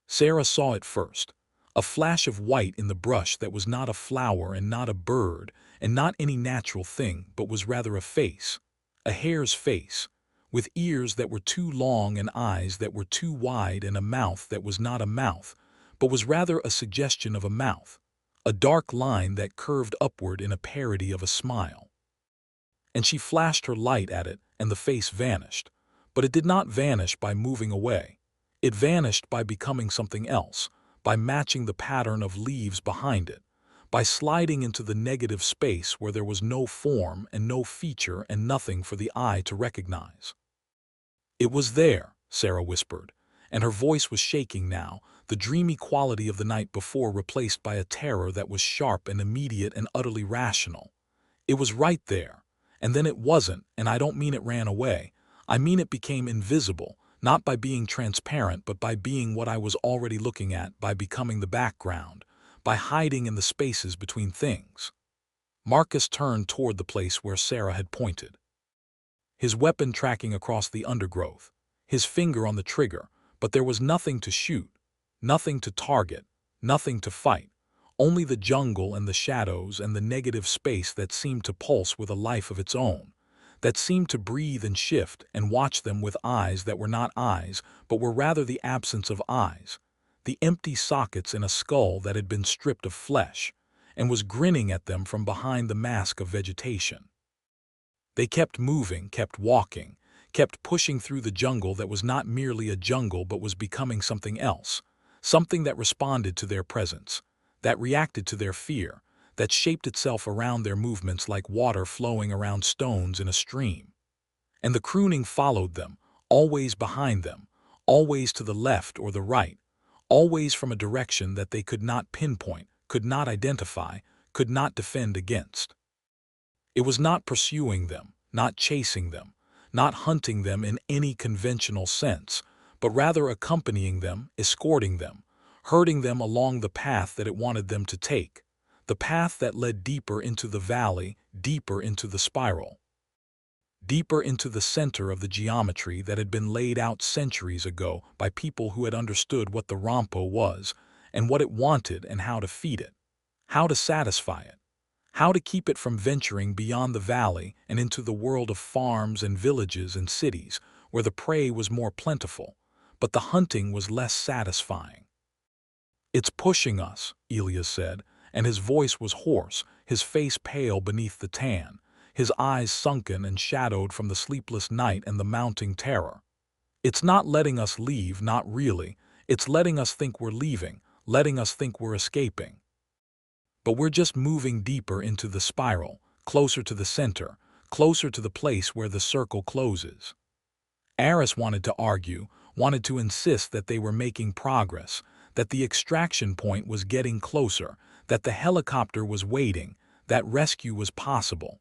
Sarah saw it first, a flash of white in the brush that was not a flower and not a bird and not any natural thing but was rather a face, a hare's face, with ears that were too long and eyes that were too wide and a mouth that was not a mouth but was rather a suggestion of a mouth, a dark line that curved upward in a parody of a smile. And she flashed her light at it and the face vanished, but it did not vanish by moving away. It vanished by becoming something else, by matching the pattern of leaves behind it, by sliding into the negative space where there was no form and no feature and nothing for the eye to recognize. "It was there," Sarah whispered, and her voice was shaking now, the dreamy quality of the night before replaced by a terror that was sharp and immediate and utterly rational. "It was right there, and then it wasn't, and I don't mean it ran away. I mean it became invisible, not by being transparent but by being what I was already looking at, by becoming the background, by hiding in the spaces between things." Marcus turned toward the place where Sarah had pointed, his weapon tracking across the undergrowth, his finger on the trigger, but there was nothing to shoot, nothing to target, nothing to fight, only the jungle and the shadows and the negative space that seemed to pulse with a life of its own, that seemed to breathe and shift and watch them with eyes that were not eyes but were rather the absence of eyes, the empty sockets in a skull that had been stripped of flesh, and was grinning at them from behind the mask of vegetation. They kept moving, kept walking, kept pushing through the jungle that was not merely a jungle but was becoming something else, something that responded to their presence, that reacted to their fear, that shaped itself around their movements like water flowing around stones in a stream. And the crooning followed them, always behind them, always to the left or the right, always from a direction that they could not pinpoint, could not identify, could not defend against. It was not pursuing them, not chasing them, not hunting them in any conventional sense, but rather accompanying them, escorting them, herding them along the path that it wanted them to take, the path that led deeper into the valley, deeper into the spiral. deeper into the center of the geometry that had been laid out centuries ago by people who had understood what the Rompo was, and what it wanted and how to feed it, how to satisfy it, how to keep it from venturing beyond the valley and into the world of farms and villages and cities, where the prey was more plentiful, but the hunting was less satisfying. "It's pushing us," Elias said, and his voice was hoarse, his face pale beneath the tan, his eyes sunken and shadowed from the sleepless night and the mounting terror. "It's not letting us leave, not really. It's letting us think we're leaving, letting us think we're escaping. But we're just moving deeper into the spiral, closer to the center, closer to the place where the circle closes." Aris wanted to argue, wanted to insist that they were making progress, that the extraction point was getting closer, that the helicopter was waiting, that rescue was possible.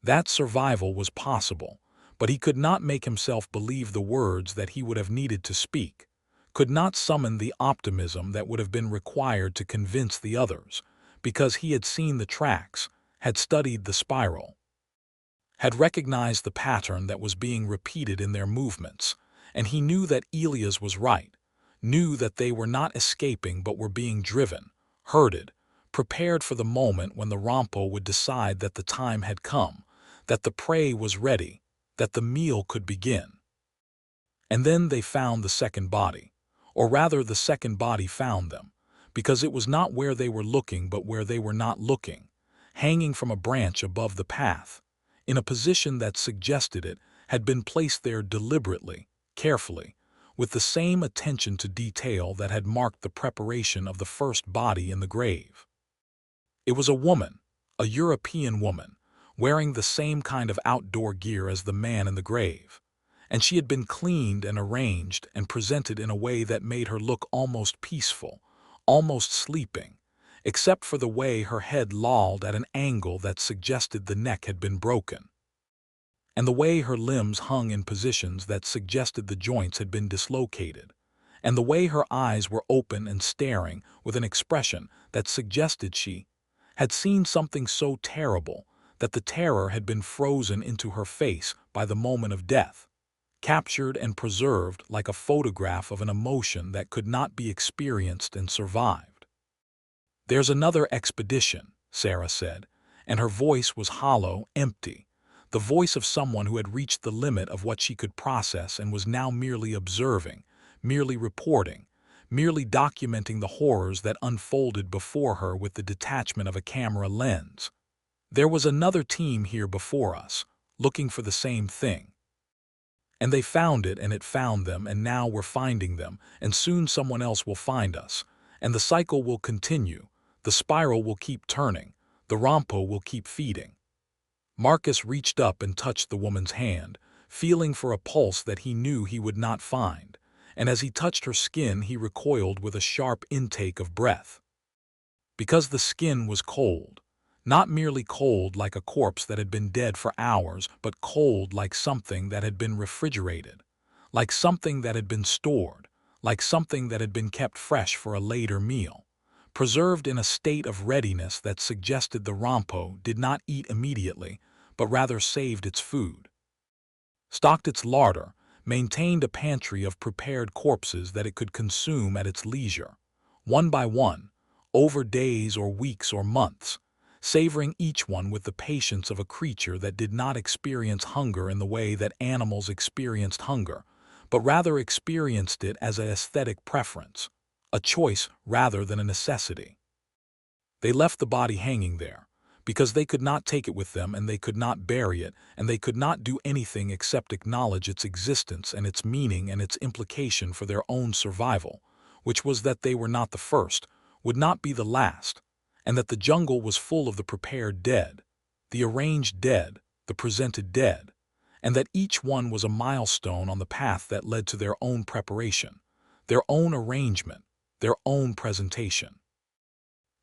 That survival was possible, but he could not make himself believe the words that he would have needed to speak, could not summon the optimism that would have been required to convince the others, because he had seen the tracks, had studied the spiral, had recognized the pattern that was being repeated in their movements, and he knew that Elias was right, knew that they were not escaping but were being driven, herded, prepared for the moment when the Rompo would decide that the time had come, that the prey was ready, that the meal could begin. And then they found the second body, or rather the second body found them, because it was not where they were looking but where they were not looking, hanging from a branch above the path, in a position that suggested it had been placed there deliberately, carefully, with the same attention to detail that had marked the preparation of the first body in the grave. It was a woman, a European woman, wearing the same kind of outdoor gear as the man in the grave, and she had been cleaned and arranged and presented in a way that made her look almost peaceful, almost sleeping, except for the way her head lolled at an angle that suggested the neck had been broken, and the way her limbs hung in positions that suggested the joints had been dislocated, and the way her eyes were open and staring with an expression that suggested she had seen something so terrible that the terror had been frozen into her face by the moment of death, captured and preserved like a photograph of an emotion that could not be experienced and survived. "There's another expedition," Sarah said, and her voice was hollow, empty, the voice of someone who had reached the limit of what she could process and was now merely observing, merely reporting, merely documenting the horrors that unfolded before her with the detachment of a camera lens. "There was another team here before us, looking for the same thing. And they found it and it found them, and now we're finding them, and soon someone else will find us, and the cycle will continue, the spiral will keep turning, the Rompo will keep feeding." Marcus reached up and touched the woman's hand, feeling for a pulse that he knew he would not find, and as he touched her skin he recoiled with a sharp intake of breath. Because the skin was cold, not merely cold like a corpse that had been dead for hours, but cold like something that had been refrigerated, like something that had been stored, like something that had been kept fresh for a later meal, preserved in a state of readiness that suggested the Rompo did not eat immediately, but rather saved its food, stocked its larder, maintained a pantry of prepared corpses that it could consume at its leisure, one by one, over days or weeks or months, savoring each one with the patience of a creature that did not experience hunger in the way that animals experienced hunger, but rather experienced it as an aesthetic preference, a choice rather than a necessity. They left the body hanging there, because they could not take it with them and they could not bury it and they could not do anything except acknowledge its existence and its meaning and its implication for their own survival, which was that they were not the first, would not be the last, and that the jungle was full of the prepared dead, the arranged dead, the presented dead, and that each one was a milestone on the path that led to their own preparation, their own arrangement, their own presentation.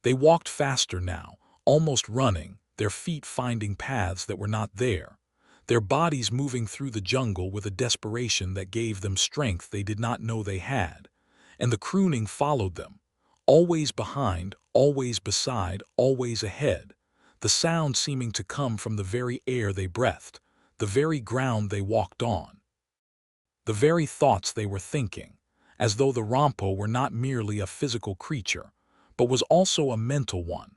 They walked faster now, almost running, their feet finding paths that were not there, their bodies moving through the jungle with a desperation that gave them strength they did not know they had, and the crooning followed them, always behind, always beside, always ahead, the sound seeming to come from the very air they breathed, the very ground they walked on, the very thoughts they were thinking, as though the Rompo were not merely a physical creature, but was also a mental one,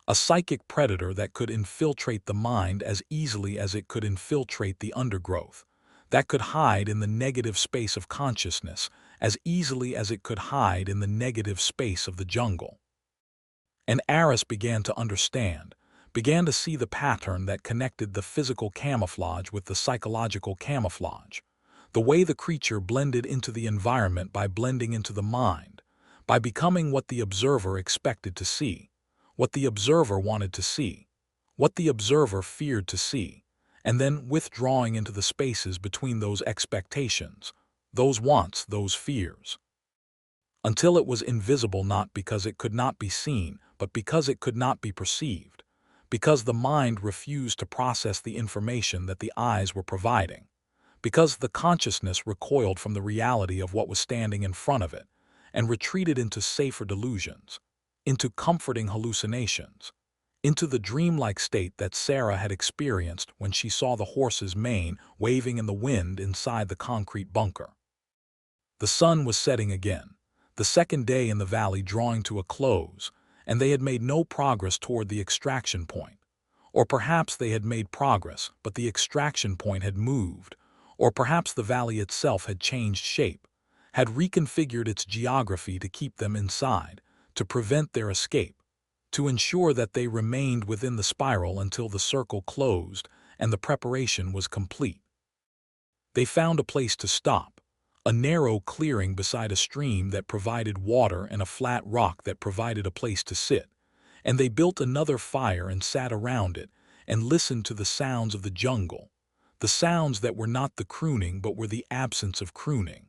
a psychic predator that could infiltrate the mind as easily as it could infiltrate the undergrowth, that could hide in the negative space of consciousness as easily as it could hide in the negative space of the jungle. And Aris began to understand, began to see the pattern that connected the physical camouflage with the psychological camouflage, the way the creature blended into the environment by blending into the mind, by becoming what the observer expected to see, what the observer wanted to see, what the observer feared to see, and then withdrawing into the spaces between those expectations, those wants, those fears, until it was invisible not because it could not be seen, but because it could not be perceived, because the mind refused to process the information that the eyes were providing, because the consciousness recoiled from the reality of what was standing in front of it and retreated into safer delusions, into comforting hallucinations, into the dreamlike state that Sarah had experienced when she saw the horse's mane waving in the wind inside the concrete bunker. The sun was setting again, the second day in the valley drawing to a close, and they had made no progress toward the extraction point. Or perhaps they had made progress, but the extraction point had moved, or perhaps the valley itself had changed shape, had reconfigured its geography to keep them inside, to prevent their escape, to ensure that they remained within the spiral until the circle closed and the preparation was complete. They found a place to stop, a narrow clearing beside a stream that provided water and a flat rock that provided a place to sit, and they built another fire and sat around it and listened to the sounds of the jungle, the sounds that were not the crooning but were the absence of crooning.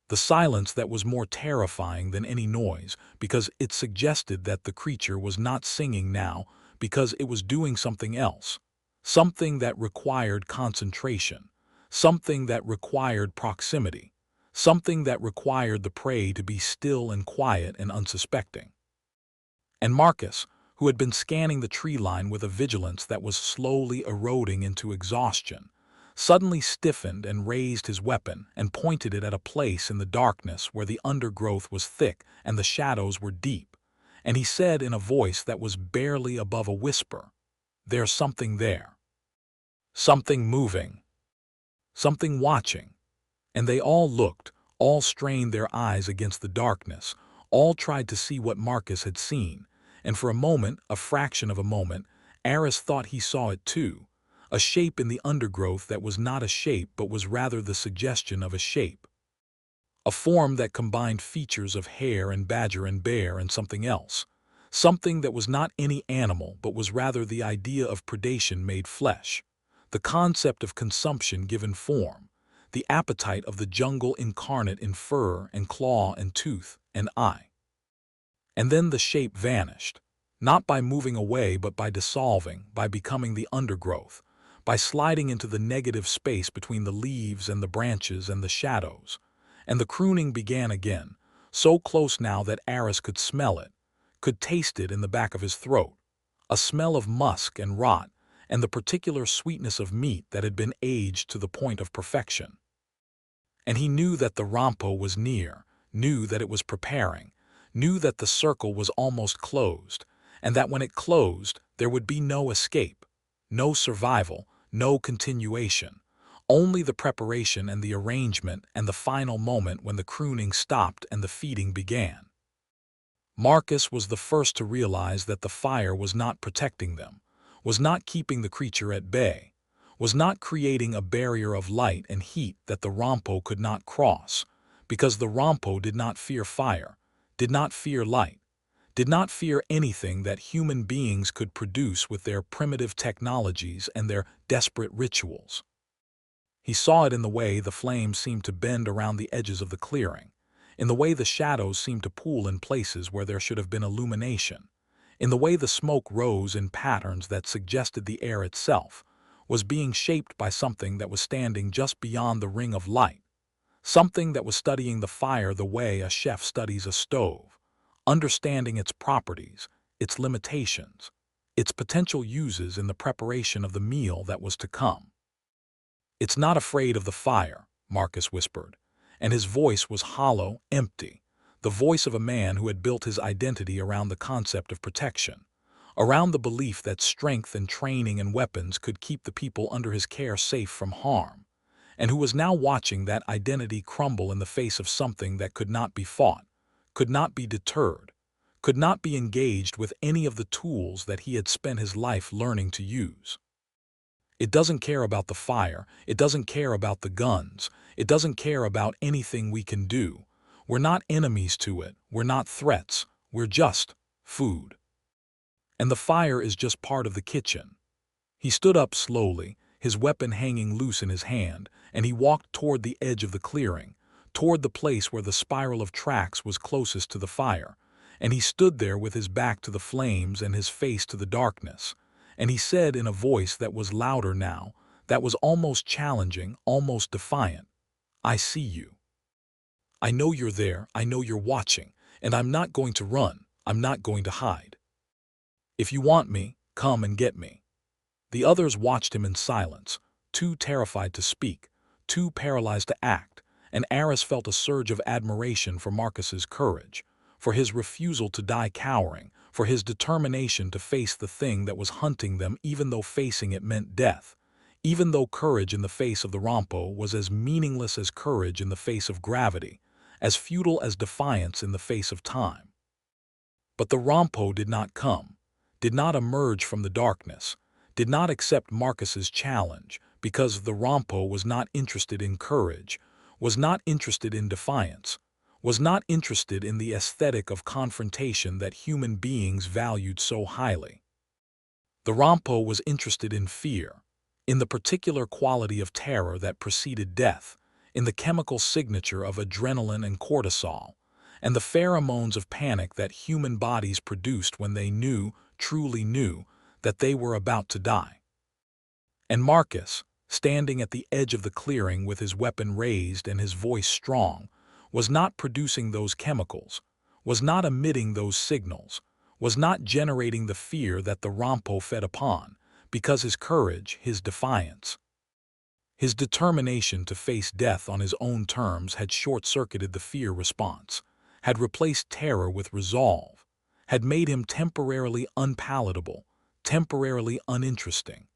The silence that was more terrifying than any noise because it suggested that the creature was not singing now because it was doing something else, something that required concentration, something that required proximity, something that required the prey to be still and quiet and unsuspecting. And Marcus, who had been scanning the tree line with a vigilance that was slowly eroding into exhaustion, suddenly stiffened and raised his weapon and pointed it at a place in the darkness where the undergrowth was thick and the shadows were deep, and he said in a voice that was barely above a whisper, "There's something there. Something moving. Something watching." And they all looked, all strained their eyes against the darkness, all tried to see what Marcus had seen, and for a moment, a fraction of a moment, Aris thought he saw it too, a shape in the undergrowth that was not a shape but was rather the suggestion of a shape. A form that combined features of hare and badger and bear and something else, something that was not any animal but was rather the idea of predation made flesh, the concept of consumption given form, the appetite of the jungle incarnate in fur and claw and tooth and eye. And then the shape vanished, not by moving away but by dissolving, by becoming the undergrowth, by sliding into the negative space between the leaves and the branches and the shadows. And the crooning began again, so close now that Aris could smell it, could taste it in the back of his throat, a smell of musk and rot and the particular sweetness of meat that had been aged to the point of perfection. And he knew that the Rompo was near, knew that it was preparing, knew that the circle was almost closed, and that when it closed, there would be no escape, no survival, no continuation, only the preparation and the arrangement and the final moment when the crooning stopped and the feeding began. Marcus was the first to realize that the fire was not protecting them, was not keeping the creature at bay, was not creating a barrier of light and heat that the Rompo could not cross, because the Rompo did not fear fire, did not fear light, did not fear anything that human beings could produce with their primitive technologies and their desperate rituals. He saw it in the way the flames seemed to bend around the edges of the clearing, in the way the shadows seemed to pool in places where there should have been illumination, in the way the smoke rose in patterns that suggested the air itself was being shaped by something that was standing just beyond the ring of light, something that was studying the fire the way a chef studies a stove, understanding its properties, its limitations, its potential uses in the preparation of the meal that was to come. "It's not afraid of the fire," Marcus whispered, and his voice was hollow, empty, the voice of a man who had built his identity around the concept of protection, around the belief that strength and training and weapons could keep the people under his care safe from harm, and who was now watching that identity crumble in the face of something that could not be fought, could not be deterred, could not be engaged with any of the tools that he had spent his life learning to use. It doesn't care about the fire, it doesn't care about the guns, it doesn't care about anything we can do. We're not enemies to it, we're not threats, we're just food. And the fire is just part of the kitchen. He stood up slowly, his weapon hanging loose in his hand, and he walked toward the edge of the clearing, toward the place where the spiral of tracks was closest to the fire, and he stood there with his back to the flames and his face to the darkness, and he said in a voice that was louder now, that was almost challenging, almost defiant, "I see you. I know you're there, I know you're watching, and I'm not going to run, I'm not going to hide. If you want me, come and get me." The others watched him in silence, too terrified to speak, too paralyzed to act, and Aris felt a surge of admiration for Marcus's courage, for his refusal to die cowering, for his determination to face the thing that was hunting them even though facing it meant death, even though courage in the face of the Rompo was as meaningless as courage in the face of gravity, as futile as defiance in the face of time. But the Rompo did not come, did not emerge from the darkness, did not accept Marcus's challenge, because the Rompo was not interested in courage, was not interested in defiance, was not interested in the aesthetic of confrontation that human beings valued so highly. The Rompo was interested in fear, in the particular quality of terror that preceded death, in the chemical signature of adrenaline and cortisol, and the pheromones of panic that human bodies produced when they knew, truly knew, that they were about to die. And Marcus, standing at the edge of the clearing with his weapon raised and his voice strong, was not producing those chemicals, was not emitting those signals, was not generating the fear that the Rompo fed upon, because his courage, his defiance, his determination to face death on his own terms had short-circuited the fear response, had replaced terror with resolve, had made him temporarily unpalatable, temporarily uninteresting,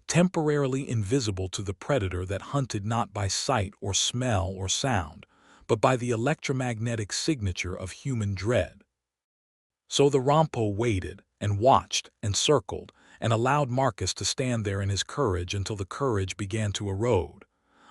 temporarily invisible to the predator that hunted not by sight or smell or sound, but by the electromagnetic signature of human dread. So the Rompo waited and watched and circled and allowed Marcus to stand there in his courage until the courage began to erode,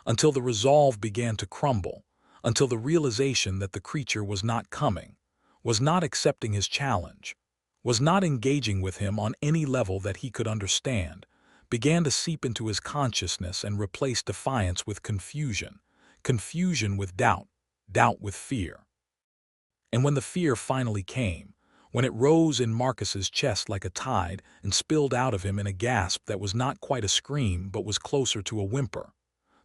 until the resolve began to crumble, until the realization that the creature was not coming, was not accepting his challenge, was not engaging with him on any level that he could understand, began to seep into his consciousness and replace defiance with confusion, confusion with doubt, doubt with fear. And when the fear finally came, when it rose in Marcus's chest like a tide and spilled out of him in a gasp that was not quite a scream but was closer to a whimper,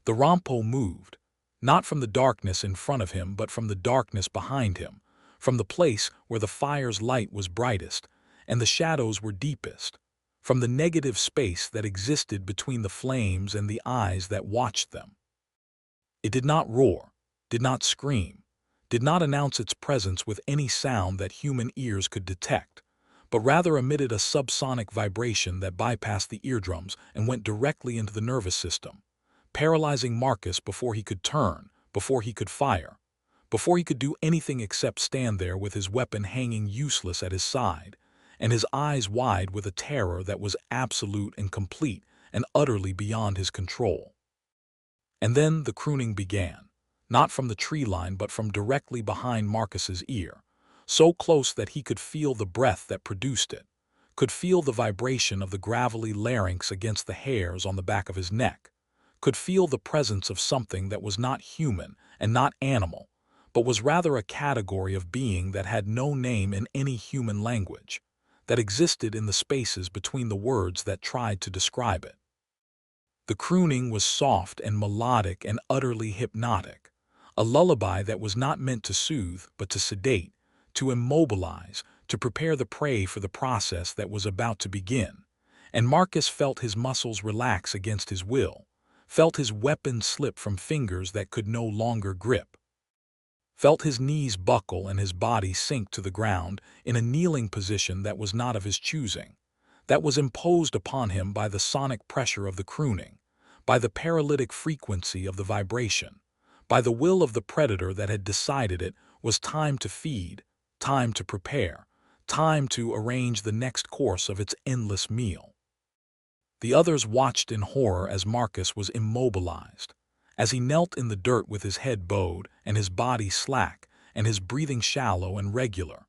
the Rompo moved, not from the darkness in front of him but from the darkness behind him, from the place where the fire's light was brightest and the shadows were deepest, from the negative space that existed between the flames and the eyes that watched them. It did not roar, did not scream, did not announce its presence with any sound that human ears could detect, but rather emitted a subsonic vibration that bypassed the eardrums and went directly into the nervous system, paralyzing Marcus before he could turn, before he could fire, before he could do anything except stand there with his weapon hanging useless at his side, and his eyes wide with a terror that was absolute and complete and utterly beyond his control. And then the crooning began, not from the tree line but from directly behind Marcus's ear, so close that he could feel the breath that produced it, could feel the vibration of the gravelly larynx against the hairs on the back of his neck, could feel the presence of something that was not human and not animal, but was rather a category of being that had no name in any human language, that existed in the spaces between the words that tried to describe it. The crooning was soft and melodic and utterly hypnotic, a lullaby that was not meant to soothe but to sedate, to immobilize, to prepare the prey for the process that was about to begin, and Marcus felt his muscles relax against his will, felt his weapon slip from fingers that could no longer grip, felt his knees buckle and his body sink to the ground in a kneeling position that was not of his choosing, that was imposed upon him by the sonic pressure of the crooning, by the paralytic frequency of the vibration, by the will of the predator that had decided it was time to feed, time to prepare, time to arrange the next course of its endless meal. The others watched in horror as Marcus was immobilized, as he knelt in the dirt with his head bowed and his body slack and his breathing shallow and regular,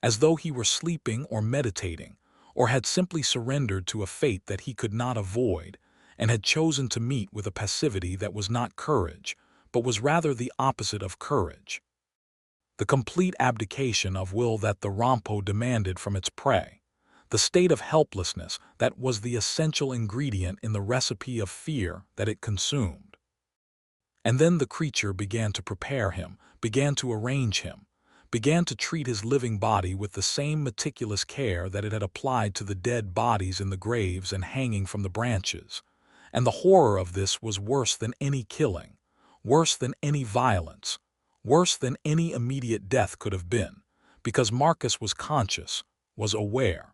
as though he were sleeping or meditating, or had simply surrendered to a fate that he could not avoid and had chosen to meet with a passivity that was not courage, but was rather the opposite of courage. The complete abdication of will that the Rompo demanded from its prey, the state of helplessness that was the essential ingredient in the recipe of fear that it consumed. And then the creature began to prepare him, began to arrange him, began to treat his living body with the same meticulous care that it had applied to the dead bodies in the graves and hanging from the branches. And the horror of this was worse than any killing, worse than any violence, worse than any immediate death could have been, because Marcus was conscious, was aware,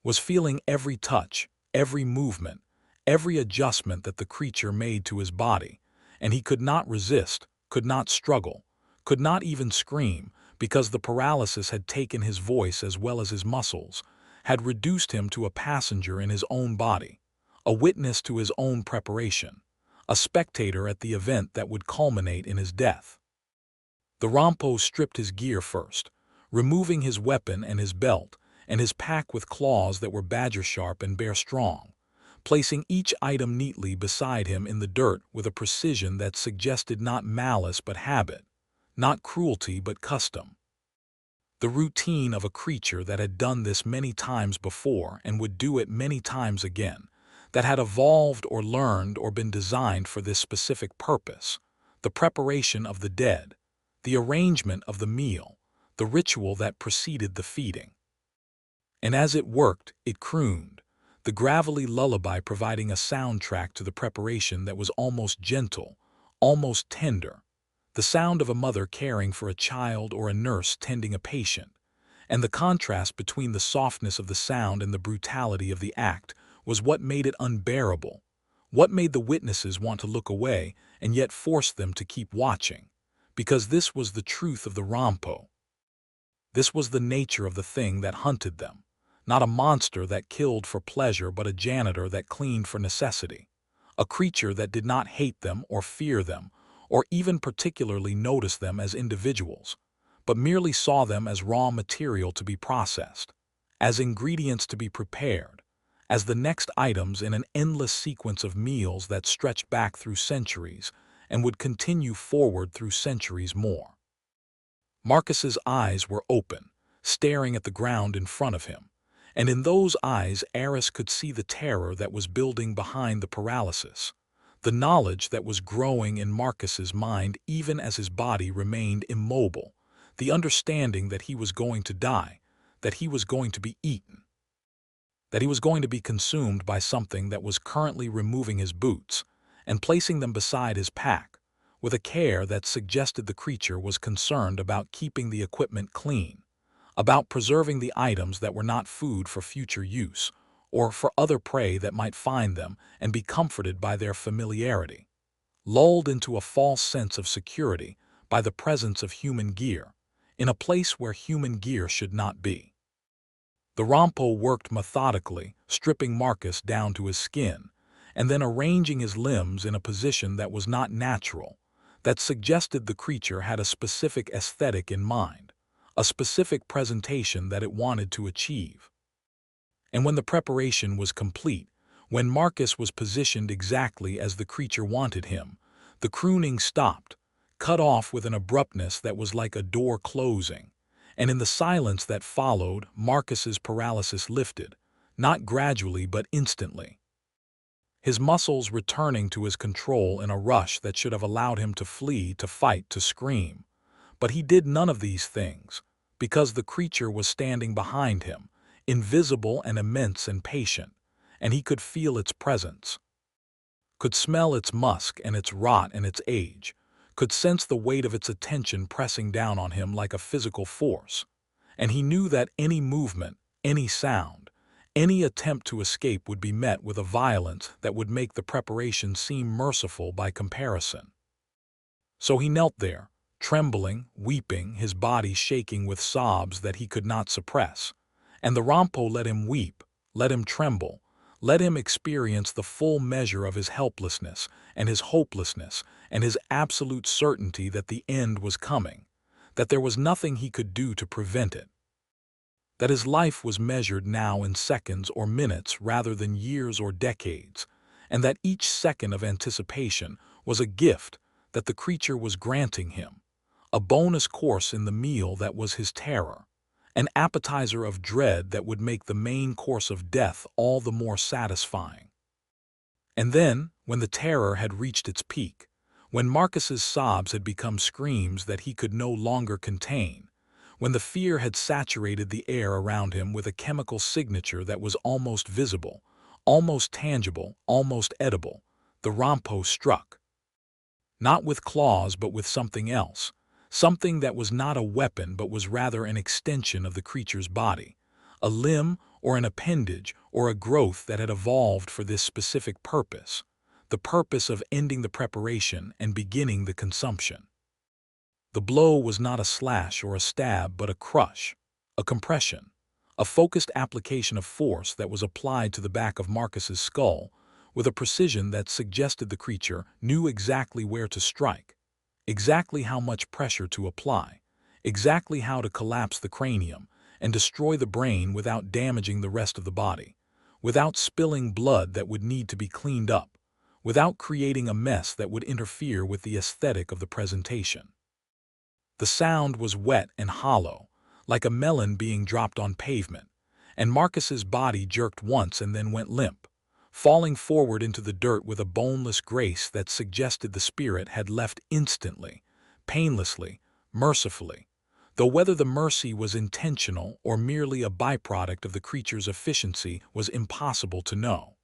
was feeling every touch, every movement, every adjustment that the creature made to his body, and he could not resist, could not struggle, could not even scream, because the paralysis had taken his voice as well as his muscles, had reduced him to a passenger in his own body, a witness to his own preparation, a spectator at the event that would culminate in his death. The Rompo stripped his gear first, removing his weapon and his belt, and his pack with claws that were badger-sharp and bear-strong, placing each item neatly beside him in the dirt with a precision that suggested not malice but habit, not cruelty but custom. The routine of a creature that had done this many times before and would do it many times again, that had evolved or learned or been designed for this specific purpose, the preparation of the dead, the arrangement of the meal, the ritual that preceded the feeding. And as it worked, it crooned, the gravelly lullaby providing a soundtrack to the preparation that was almost gentle, almost tender, the sound of a mother caring for a child or a nurse tending a patient, and the contrast between the softness of the sound and the brutality of the act was what made it unbearable, what made the witnesses want to look away and yet forced them to keep watching, because this was the truth of the Rompo. This was the nature of the thing that hunted them. Not a monster that killed for pleasure but a janitor that cleaned for necessity, a creature that did not hate them or fear them or even particularly notice them as individuals, but merely saw them as raw material to be processed, as ingredients to be prepared, as the next items in an endless sequence of meals that stretched back through centuries and would continue forward through centuries more. Marcus's eyes were open, staring at the ground in front of him, and in those eyes Aris could see the terror that was building behind the paralysis, the knowledge that was growing in Marcus's mind even as his body remained immobile, the understanding that he was going to die, that he was going to be eaten, that he was going to be consumed by something that was currently removing his boots and placing them beside his pack, with a care that suggested the creature was concerned about keeping the equipment clean, about preserving the items that were not food for future use, or for other prey that might find them and be comforted by their familiarity, lulled into a false sense of security by the presence of human gear, in a place where human gear should not be. The Rompo worked methodically, stripping Marcus down to his skin, and then arranging his limbs in a position that was not natural, that suggested the creature had a specific aesthetic in mind, a specific presentation that it wanted to achieve. And when the preparation was complete, when Marcus was positioned exactly as the creature wanted him, the crooning stopped, cut off with an abruptness that was like a door closing, and in the silence that followed, Marcus's paralysis lifted, not gradually but instantly. His muscles returning to his control in a rush that should have allowed him to flee, to fight, to scream. But he did none of these things, because the creature was standing behind him, invisible and immense and patient, and he could feel its presence, could smell its musk and its rot and its age, could sense the weight of its attention pressing down on him like a physical force. And he knew that any movement, any sound, any attempt to escape would be met with a violence that would make the preparation seem merciful by comparison. So he knelt there, trembling, weeping, his body shaking with sobs that he could not suppress. And the Rompo let him weep, let him tremble, let him experience the full measure of his helplessness and his hopelessness and his absolute certainty that the end was coming, that there was nothing he could do to prevent it, that his life was measured now in seconds or minutes rather than years or decades, and that each second of anticipation was a gift that the creature was granting him, a bonus course in the meal that was his terror, an appetizer of dread that would make the main course of death all the more satisfying. And then, when the terror had reached its peak, when Marcus's sobs had become screams that he could no longer contain, when the fear had saturated the air around him with a chemical signature that was almost visible, almost tangible, almost edible, the Rompo struck. Not with claws but with something else, something that was not a weapon but was rather an extension of the creature's body, a limb or an appendage or a growth that had evolved for this specific purpose, the purpose of ending the preparation and beginning the consumption. The blow was not a slash or a stab but a crush, a compression, a focused application of force that was applied to the back of Marcus's skull with a precision that suggested the creature knew exactly where to strike, exactly how much pressure to apply, exactly how to collapse the cranium and destroy the brain without damaging the rest of the body, without spilling blood that would need to be cleaned up, without creating a mess that would interfere with the aesthetic of the presentation. The sound was wet and hollow, like a melon being dropped on pavement, and Marcus's body jerked once and then went limp, falling forward into the dirt with a boneless grace that suggested the spirit had left instantly, painlessly, mercifully, though whether the mercy was intentional or merely a byproduct of the creature's efficiency was impossible to know.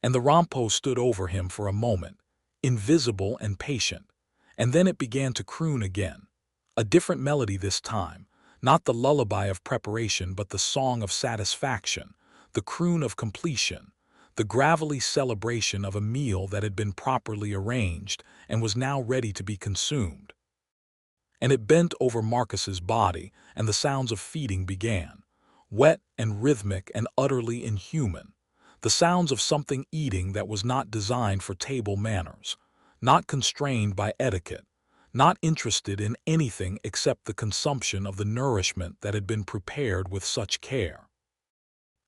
And the Rompo stood over him for a moment, invisible and patient, and then it began to croon again, a different melody this time, not the lullaby of preparation but the song of satisfaction, the croon of completion, the gravelly celebration of a meal that had been properly arranged and was now ready to be consumed. And it bent over Marcus's body, and the sounds of feeding began, wet and rhythmic and utterly inhuman, the sounds of something eating that was not designed for table manners, not constrained by etiquette, not interested in anything except the consumption of the nourishment that had been prepared with such care.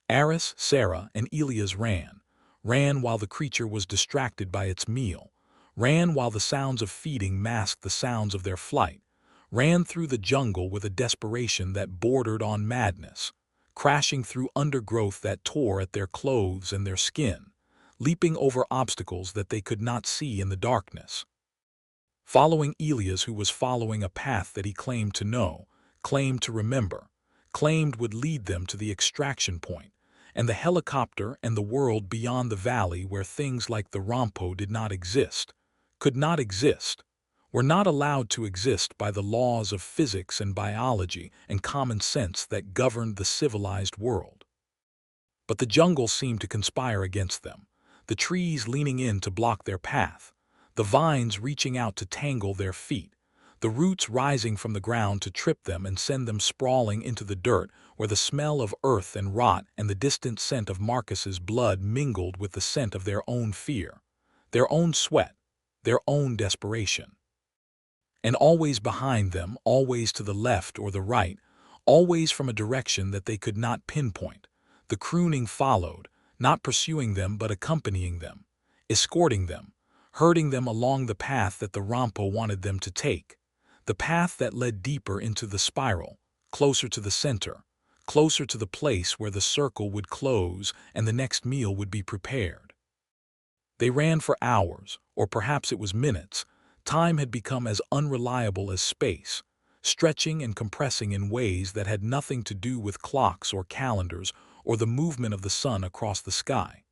Aris, Sarah, and Elias ran while the creature was distracted by its meal, ran while the sounds of feeding masked the sounds of their flight, ran through the jungle with a desperation that bordered on madness, crashing through undergrowth that tore at their clothes and their skin, leaping over obstacles that they could not see in the darkness. Following Elias, who was following a path that he claimed to know, claimed to remember, claimed would lead them to the extraction point, and the helicopter and the world beyond the valley where things like the Rompo did not exist, could not exist, were not allowed to exist by the laws of physics and biology and common sense that governed the civilized world. But the jungle seemed to conspire against them, the trees leaning in to block their path, the vines reaching out to tangle their feet, the roots rising from the ground to trip them and send them sprawling into the dirt where the smell of earth and rot and the distant scent of Marcus's blood mingled with the scent of their own fear, their own sweat, their own desperation. And always behind them, always to the left or the right, always from a direction that they could not pinpoint, the crooning followed, not pursuing them but accompanying them, escorting them, herding them along the path that the Rompo wanted them to take, the path that led deeper into the spiral, closer to the center, closer to the place where the circle would close and the next meal would be prepared. They ran for hours, or perhaps it was minutes. Time had become as unreliable as space, stretching and compressing in ways that had nothing to do with clocks or calendars or the movement of the sun across the sky.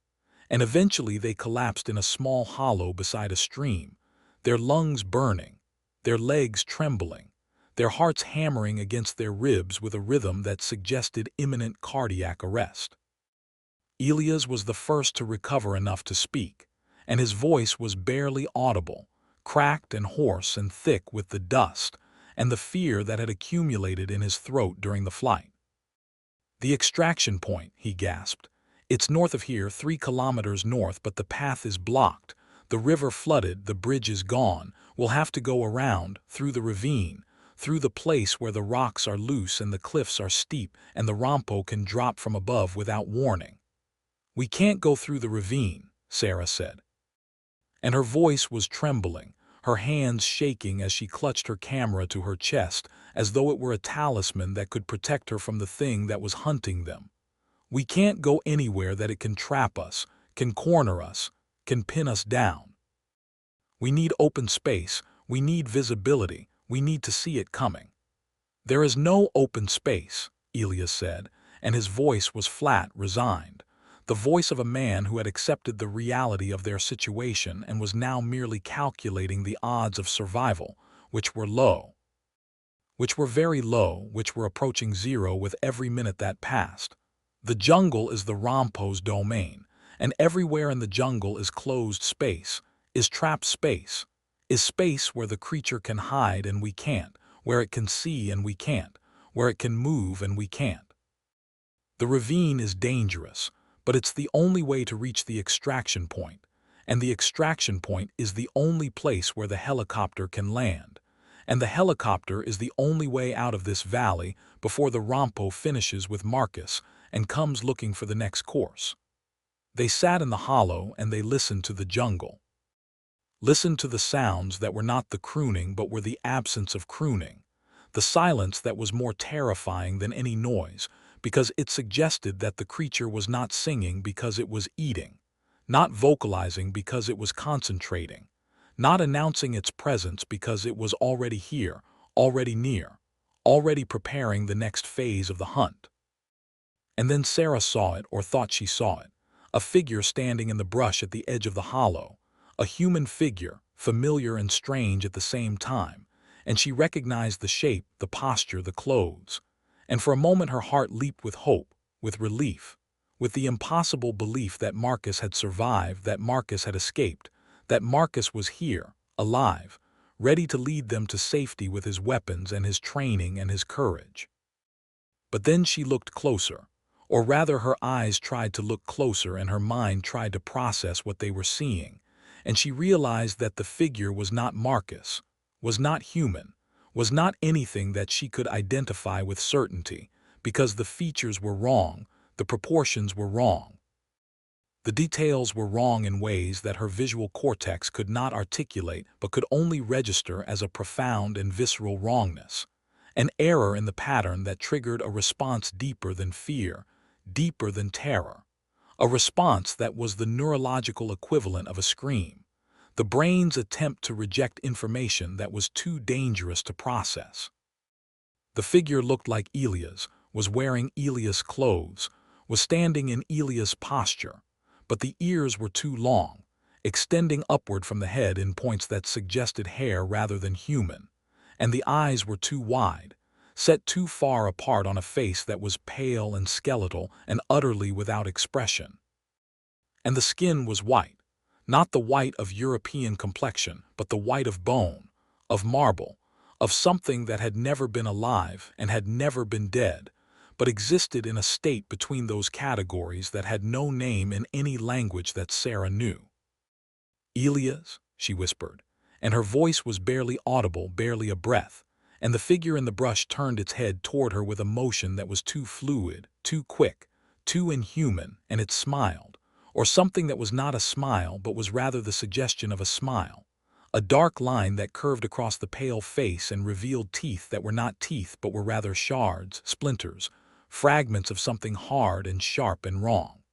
and eventually they collapsed in a small hollow beside a stream, their lungs burning, their legs trembling, their hearts hammering against their ribs with a rhythm that suggested imminent cardiac arrest. Elias was the first to recover enough to speak, and his voice was barely audible, cracked and hoarse and thick with the dust and the fear that had accumulated in his throat during the flight. "The extraction point," he gasped. "It's north of here, 3 kilometers north, but the path is blocked. The river flooded, the bridge is gone. We'll have to go around, through the ravine, through the place where the rocks are loose and the cliffs are steep and the Rompo can drop from above without warning." "We can't go through the ravine," Sarah said. And her voice was trembling, her hands shaking as she clutched her camera to her chest, as though it were a talisman that could protect her from the thing that was hunting them. "We can't go anywhere that it can trap us, can corner us, can pin us down. We need open space, we need visibility, we need to see it coming." "There is no open space," Elias said, and his voice was flat, resigned, the voice of a man who had accepted the reality of their situation and was now merely calculating the odds of survival, which were low. Which were very low, which were approaching zero with every minute that passed. "The jungle is the Rompo's domain, and everywhere in the jungle is closed space, is trapped space, is space where the creature can hide and we can't, where it can see and we can't, where it can move and we can't. The ravine is dangerous, but it's the only way to reach the extraction point, and the extraction point is the only place where the helicopter can land, and the helicopter is the only way out of this valley before the Rompo finishes with Marcus and comes looking for the next course." They sat in the hollow and they listened to the jungle. Listened to the sounds that were not the crooning but were the absence of crooning, the silence that was more terrifying than any noise, because it suggested that the creature was not singing because it was eating, not vocalizing because it was concentrating, not announcing its presence because it was already here, already near, already preparing the next phase of the hunt. And then Sarah saw it, or thought she saw it, a figure standing in the brush at the edge of the hollow, a human figure, familiar and strange at the same time, and she recognized the shape, the posture, the clothes. And for a moment her heart leaped with hope, with relief, with the impossible belief that Marcus had survived, that Marcus had escaped, that Marcus was here, alive, ready to lead them to safety with his weapons and his training and his courage. But then she looked closer, or rather her eyes tried to look closer and her mind tried to process what they were seeing, and she realized that the figure was not Marcus, was not human, was not anything that she could identify with certainty, because the features were wrong, the proportions were wrong. The details were wrong in ways that her visual cortex could not articulate but could only register as a profound and visceral wrongness, an error in the pattern that triggered a response deeper than fear, deeper than terror, a response that was the neurological equivalent of a scream, the brain's attempt to reject information that was too dangerous to process. The figure looked like Elias, was wearing Elias clothes, was standing in Elias posture, but the ears were too long, extending upward from the head in points that suggested hare rather than human, and the eyes were too wide, set too far apart on a face that was pale and skeletal and utterly without expression. And the skin was white, not the white of European complexion, but the white of bone, of marble, of something that had never been alive and had never been dead, but existed in a state between those categories that had no name in any language that Sarah knew. "Elias," she whispered, and her voice was barely audible, barely a breath, and the figure in the brush turned its head toward her with a motion that was too fluid, too quick, too inhuman, and it smiled, or something that was not a smile but was rather the suggestion of a smile, a dark line that curved across the pale face and revealed teeth that were not teeth but were rather shards, splinters, fragments of something hard and sharp and wrong.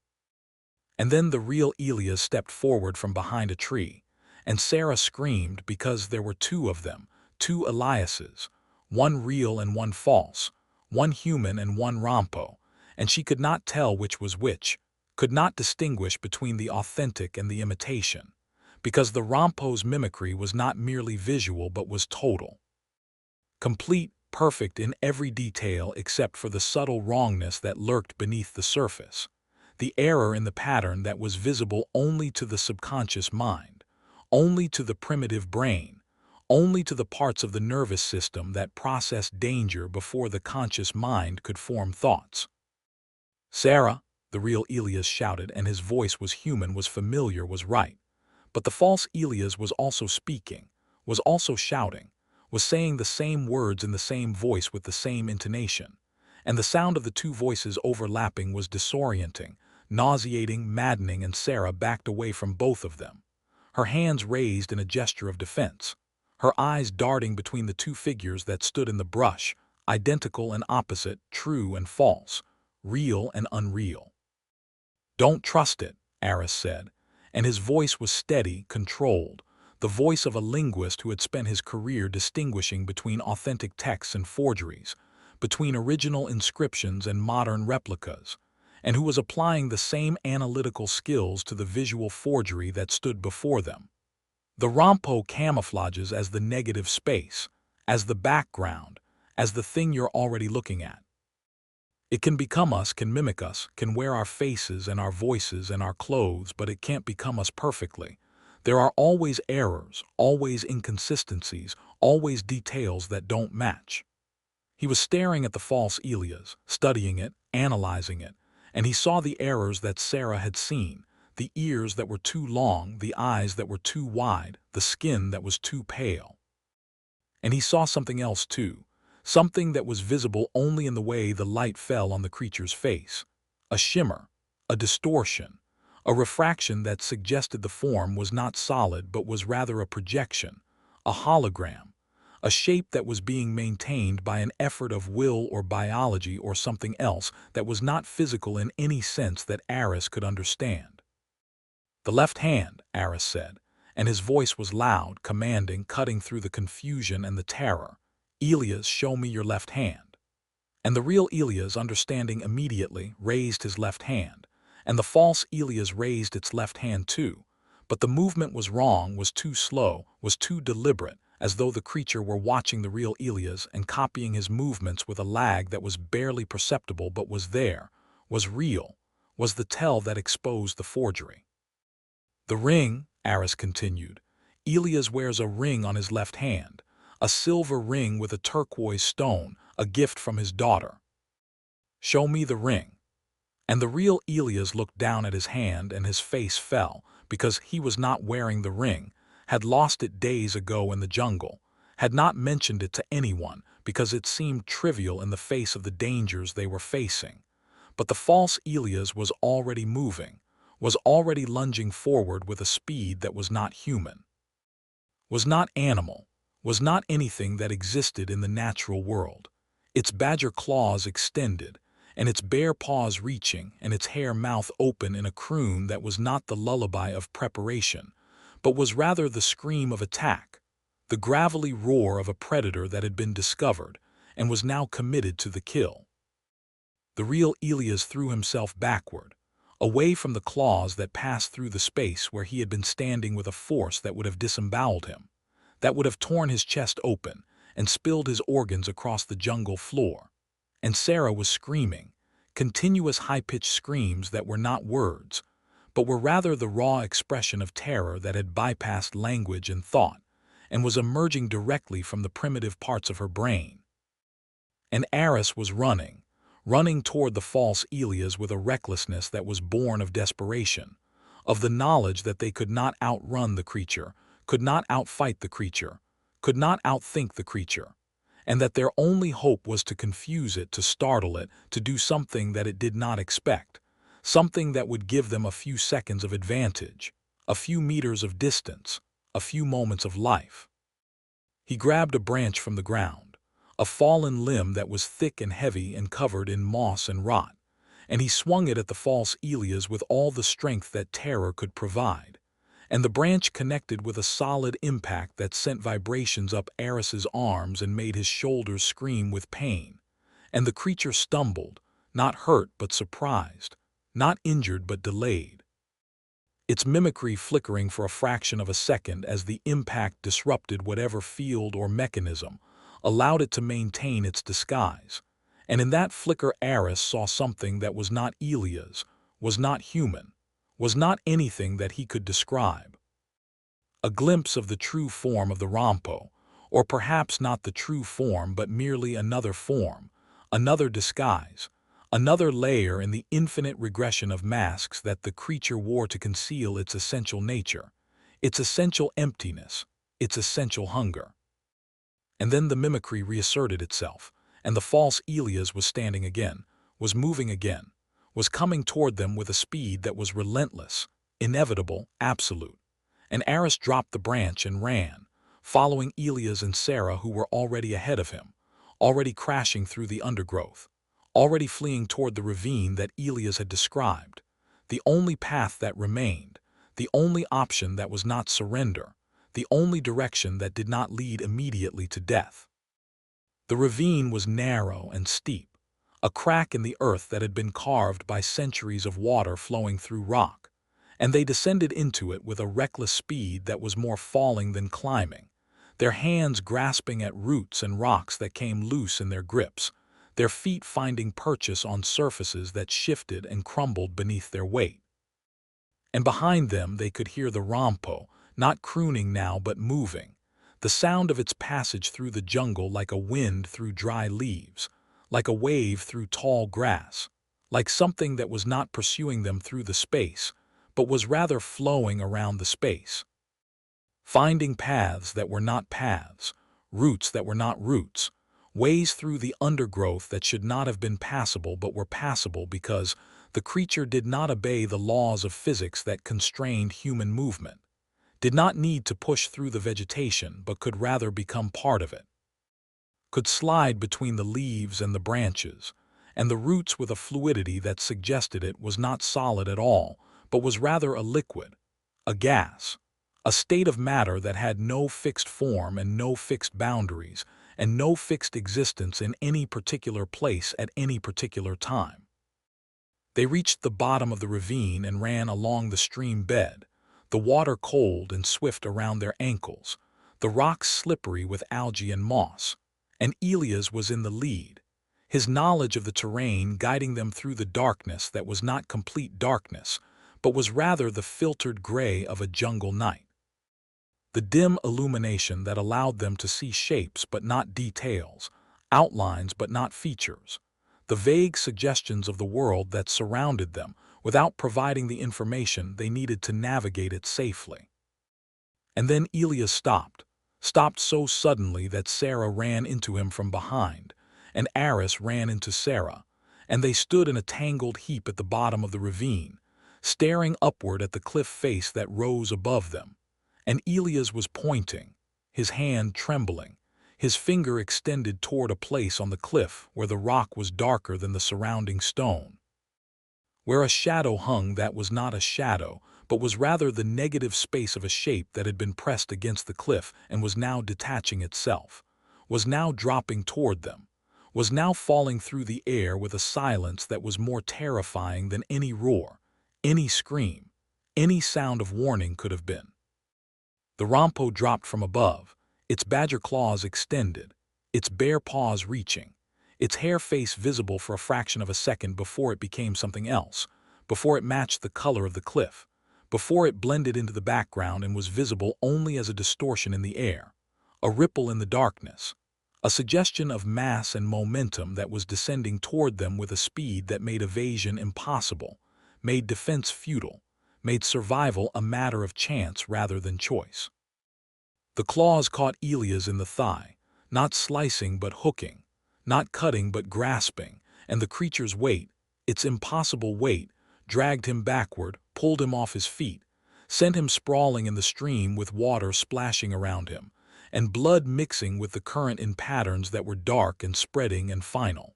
And then the real Elias stepped forward from behind a tree, and Sarah screamed because there were two of them, two Eliases, one real and one false, one human and one Rompo, and she could not tell which was which, could not distinguish between the authentic and the imitation, because the Rompo's mimicry was not merely visual but was total. Complete, perfect in every detail except for the subtle wrongness that lurked beneath the surface, the error in the pattern that was visible only to the subconscious mind, only to the primitive brain, only to the parts of the nervous system that processed danger before the conscious mind could form thoughts. "Sarah," the real Elias shouted, and his voice was human, was familiar, was right. But the false Elias was also speaking, was also shouting, was saying the same words in the same voice with the same intonation, and the sound of the two voices overlapping was disorienting, nauseating, maddening, and Sarah backed away from both of them, her hands raised in a gesture of defense, her eyes darting between the two figures that stood in the brush, identical and opposite, true and false, real and unreal. "Don't trust it," Aris said, and his voice was steady, controlled, the voice of a linguist who had spent his career distinguishing between authentic texts and forgeries, between original inscriptions and modern replicas, and who was applying the same analytical skills to the visual forgery that stood before them. The Rompo camouflages as the negative space, as the background, as the thing you're already looking at. It can become us, can mimic us, can wear our faces and our voices and our clothes, but it can't become us perfectly. There are always errors, always inconsistencies, always details that don't match. He was staring at the false Elias, studying it, analyzing it, and he saw the errors that Sarah had seen, the ears that were too long, the eyes that were too wide, the skin that was too pale. And he saw something else too, something that was visible only in the way the light fell on the creature's face, a shimmer, a distortion, a refraction that suggested the form was not solid but was rather a projection, a hologram, a shape that was being maintained by an effort of will or biology or something else that was not physical in any sense that Aris could understand. "The left hand," Aris said, and his voice was loud, commanding, cutting through the confusion and the terror. "Elias, show me your left hand." And the real Elias, understanding immediately, raised his left hand, and the false Elias raised its left hand too, but the movement was wrong, was too slow, was too deliberate, as though the creature were watching the real Elias and copying his movements with a lag that was barely perceptible but was there, was real, was the tell that exposed the forgery. "The ring," Aris continued. "Elias wears a ring on his left hand, a silver ring with a turquoise stone, a gift from his daughter. Show me the ring." And the real Elias looked down at his hand and his face fell, because he was not wearing the ring, had lost it days ago in the jungle, had not mentioned it to anyone because it seemed trivial in the face of the dangers they were facing. But the false Elias was already moving, was already lunging forward with a speed that was not human, was not animal, was not anything that existed in the natural world, its badger claws extended, and its bare paws reaching, and its hare mouth open in a croon that was not the lullaby of preparation, but was rather the scream of attack, the gravelly roar of a predator that had been discovered and was now committed to the kill. The real Elias threw himself backward, away from the claws that passed through the space where he had been standing with a force that would have disemboweled him, that would have torn his chest open and spilled his organs across the jungle floor. And Sarah was screaming, continuous high-pitched screams that were not words, but were rather the raw expression of terror that had bypassed language and thought, and was emerging directly from the primitive parts of her brain. And Aris was running toward the false Elias with a recklessness that was born of desperation, of the knowledge that they could not outrun the creature, could not outfight the creature, could not outthink the creature, and that their only hope was to confuse it, to startle it, to do something that it did not expect, something that would give them a few seconds of advantage, a few meters of distance, a few moments of life. He grabbed a branch from the ground, a fallen limb that was thick and heavy and covered in moss and rot, and he swung it at the false Elias with all the strength that terror could provide. And the branch connected with a solid impact that sent vibrations up Aris's arms and made his shoulders scream with pain. And the creature stumbled, not hurt but surprised, not injured but delayed, its mimicry flickering for a fraction of a second as the impact disrupted whatever field or mechanism allowed it to maintain its disguise. And in that flicker Aris saw something that was not Elias, was not human, was not anything that he could describe. A glimpse of the true form of the Rompo, or perhaps not the true form but merely another form, another disguise, another layer in the infinite regression of masks that the creature wore to conceal its essential nature, its essential emptiness, its essential hunger. And then the mimicry reasserted itself, and the false Elias was standing again, was moving again, was coming toward them with a speed that was relentless, inevitable, absolute. And Aris dropped the branch and ran, following Elias and Sarah who were already ahead of him, already crashing through the undergrowth, already fleeing toward the ravine that Elias had described, the only path that remained, the only option that was not surrender, the only direction that did not lead immediately to death. The ravine was narrow and steep, a crack in the earth that had been carved by centuries of water flowing through rock, and they descended into it with a reckless speed that was more falling than climbing, their hands grasping at roots and rocks that came loose in their grips, their feet finding purchase on surfaces that shifted and crumbled beneath their weight. And behind them they could hear the Rompo, not crooning now but moving, the sound of its passage through the jungle like a wind through dry leaves, like a wave through tall grass, like something that was not pursuing them through the space, but was rather flowing around the space, finding paths that were not paths, roots that were not roots, ways through the undergrowth that should not have been passable but were passable because the creature did not obey the laws of physics that constrained human movement, did not need to push through the vegetation but could rather become part of it, could slide between the leaves and the branches, and the roots with a fluidity that suggested it was not solid at all, but was rather a liquid, a gas, a state of matter that had no fixed form and no fixed boundaries and no fixed existence in any particular place at any particular time. They reached the bottom of the ravine and ran along the stream bed, the water cold and swift around their ankles, the rocks slippery with algae and moss, and Elias was in the lead, his knowledge of the terrain guiding them through the darkness that was not complete darkness, but was rather the filtered gray of a jungle night. The dim illumination that allowed them to see shapes but not details, outlines but not features, the vague suggestions of the world that surrounded them without providing the information they needed to navigate it safely. And then Elias stopped so suddenly that Sarah ran into him from behind, and Aris ran into Sarah, and they stood in a tangled heap at the bottom of the ravine, staring upward at the cliff face that rose above them. And Elias was pointing, his hand trembling, his finger extended toward a place on the cliff where the rock was darker than the surrounding stone, where a shadow hung that was not a shadow, but was rather the negative space of a shape that had been pressed against the cliff and was now detaching itself, was now dropping toward them, was now falling through the air with a silence that was more terrifying than any roar, any scream, any sound of warning could have been. The Rompo dropped from above, its badger claws extended, its bare paws reaching, its hare face visible for a fraction of a second before it became something else, before it matched the color of the cliff, before it blended into the background and was visible only as a distortion in the air, a ripple in the darkness, a suggestion of mass and momentum that was descending toward them with a speed that made evasion impossible, made defense futile, made survival a matter of chance rather than choice. The claws caught Elias in the thigh, not slicing but hooking, not cutting but grasping, and the creature's weight, its impossible weight, dragged him backward, pulled him off his feet, sent him sprawling in the stream with water splashing around him, and blood mixing with the current in patterns that were dark and spreading and final.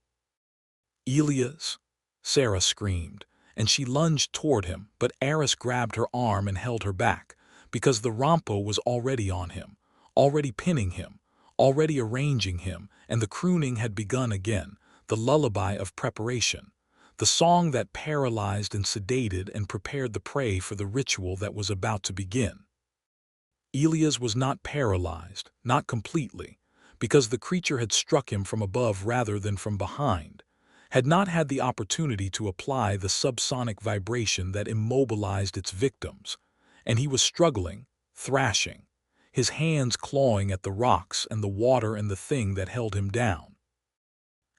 "Elias!" Sarah screamed, and she lunged toward him, but Aris grabbed her arm and held her back, because the Rompo was already on him, already pinning him, already arranging him, and the crooning had begun again, the lullaby of preparation, the song that paralyzed and sedated and prepared the prey for the ritual that was about to begin. Elias was not paralyzed, not completely, because the creature had struck him from above rather than from behind, had not had the opportunity to apply the subsonic vibration that immobilized its victims, and he was struggling, thrashing, his hands clawing at the rocks and the water and the thing that held him down.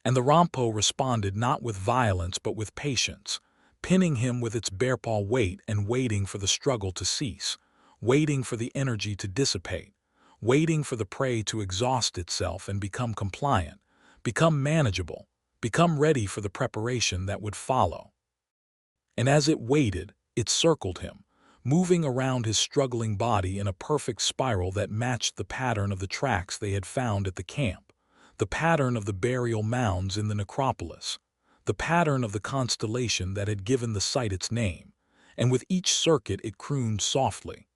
And the Rompo responded not with violence but with patience, pinning him with its bearpaw weight and waiting for the struggle to cease, waiting for the energy to dissipate, waiting for the prey to exhaust itself and become compliant, become manageable, become ready for the preparation that would follow. And as it waited, it circled him, moving around his struggling body in a perfect spiral that matched the pattern of the tracks they had found at the camp, the pattern of the burial mounds in the necropolis, the pattern of the constellation that had given the site its name, and with each circuit it crooned softly,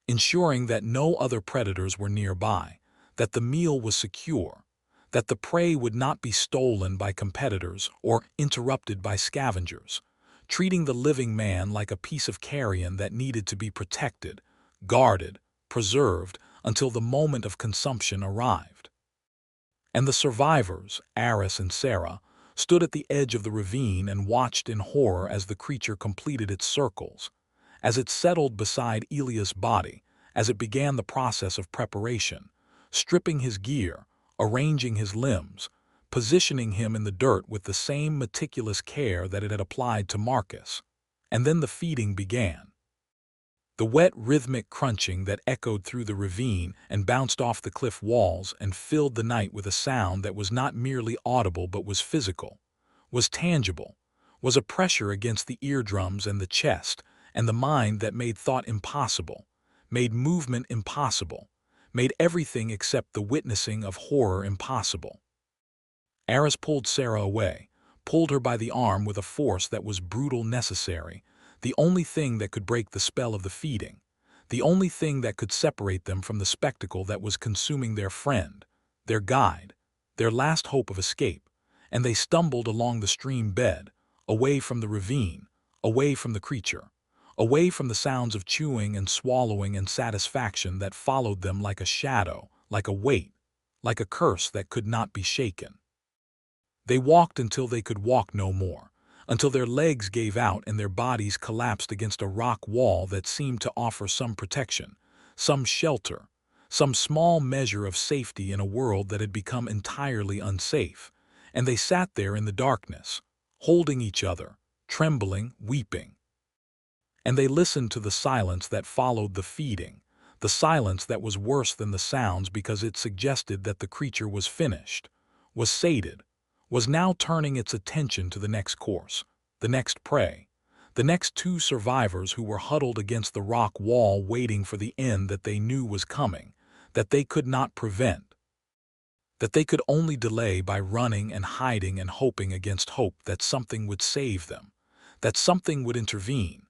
ensuring that no other predators were nearby, that the meal was secure, that the prey would not be stolen by competitors or interrupted by scavengers, treating the living man like a piece of carrion that needed to be protected, guarded, preserved until the moment of consumption arrived. And the survivors, Aris and Sarah, stood at the edge of the ravine and watched in horror as the creature completed its circles, as it settled beside Elias' body, as it began the process of preparation, stripping his gear, arranging his limbs, positioning him in the dirt with the same meticulous care that it had applied to Marcus. And then the feeding began. The wet, rhythmic crunching that echoed through the ravine and bounced off the cliff walls and filled the night with a sound that was not merely audible but was physical, was tangible, was a pressure against the eardrums and the chest and the mind that made thought impossible, made movement impossible, made everything except the witnessing of horror impossible. Aris pulled Sarah away, pulled her by the arm with a force that was brutal necessary, the only thing that could break the spell of the feeding, the only thing that could separate them from the spectacle that was consuming their friend, their guide, their last hope of escape, and they stumbled along the stream bed, away from the ravine, away from the creature, away from the sounds of chewing and swallowing and satisfaction that followed them like a shadow, like a weight, like a curse that could not be shaken. They walked until they could walk no more, until their legs gave out and their bodies collapsed against a rock wall that seemed to offer some protection, some shelter, some small measure of safety in a world that had become entirely unsafe, and they sat there in the darkness, holding each other, trembling, weeping. And they listened to the silence that followed the feeding, the silence that was worse than the sounds because it suggested that the creature was finished, was sated, was now turning its attention to the next course, the next prey, the next two survivors who were huddled against the rock wall waiting for the end that they knew was coming, that they could not prevent, that they could only delay by running and hiding and hoping against hope that something would save them, that something would intervene,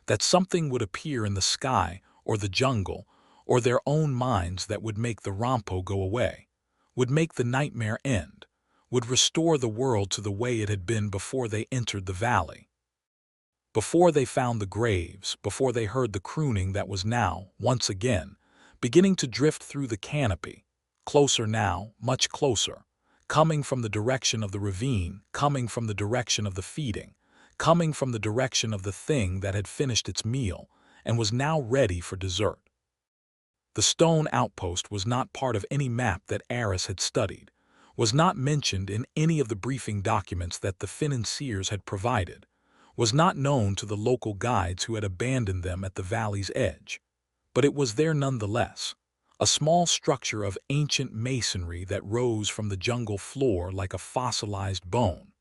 that something would appear in the sky or the jungle or their own minds that would make the Rompo go away, would make the nightmare end, would restore the world to the way it had been before they entered the valley. Before they found the graves, before they heard the crooning that was now, once again, beginning to drift through the canopy, closer now, much closer, coming from the direction of the ravine, coming from the direction of the feeding, coming from the direction of the thing that had finished its meal and was now ready for dessert. The stone outpost was not part of any map that Aris had studied, was not mentioned in any of the briefing documents that the financiers had provided, was not known to the local guides who had abandoned them at the valley's edge. But it was there nonetheless, a small structure of ancient masonry that rose from the jungle floor like a fossilized bone.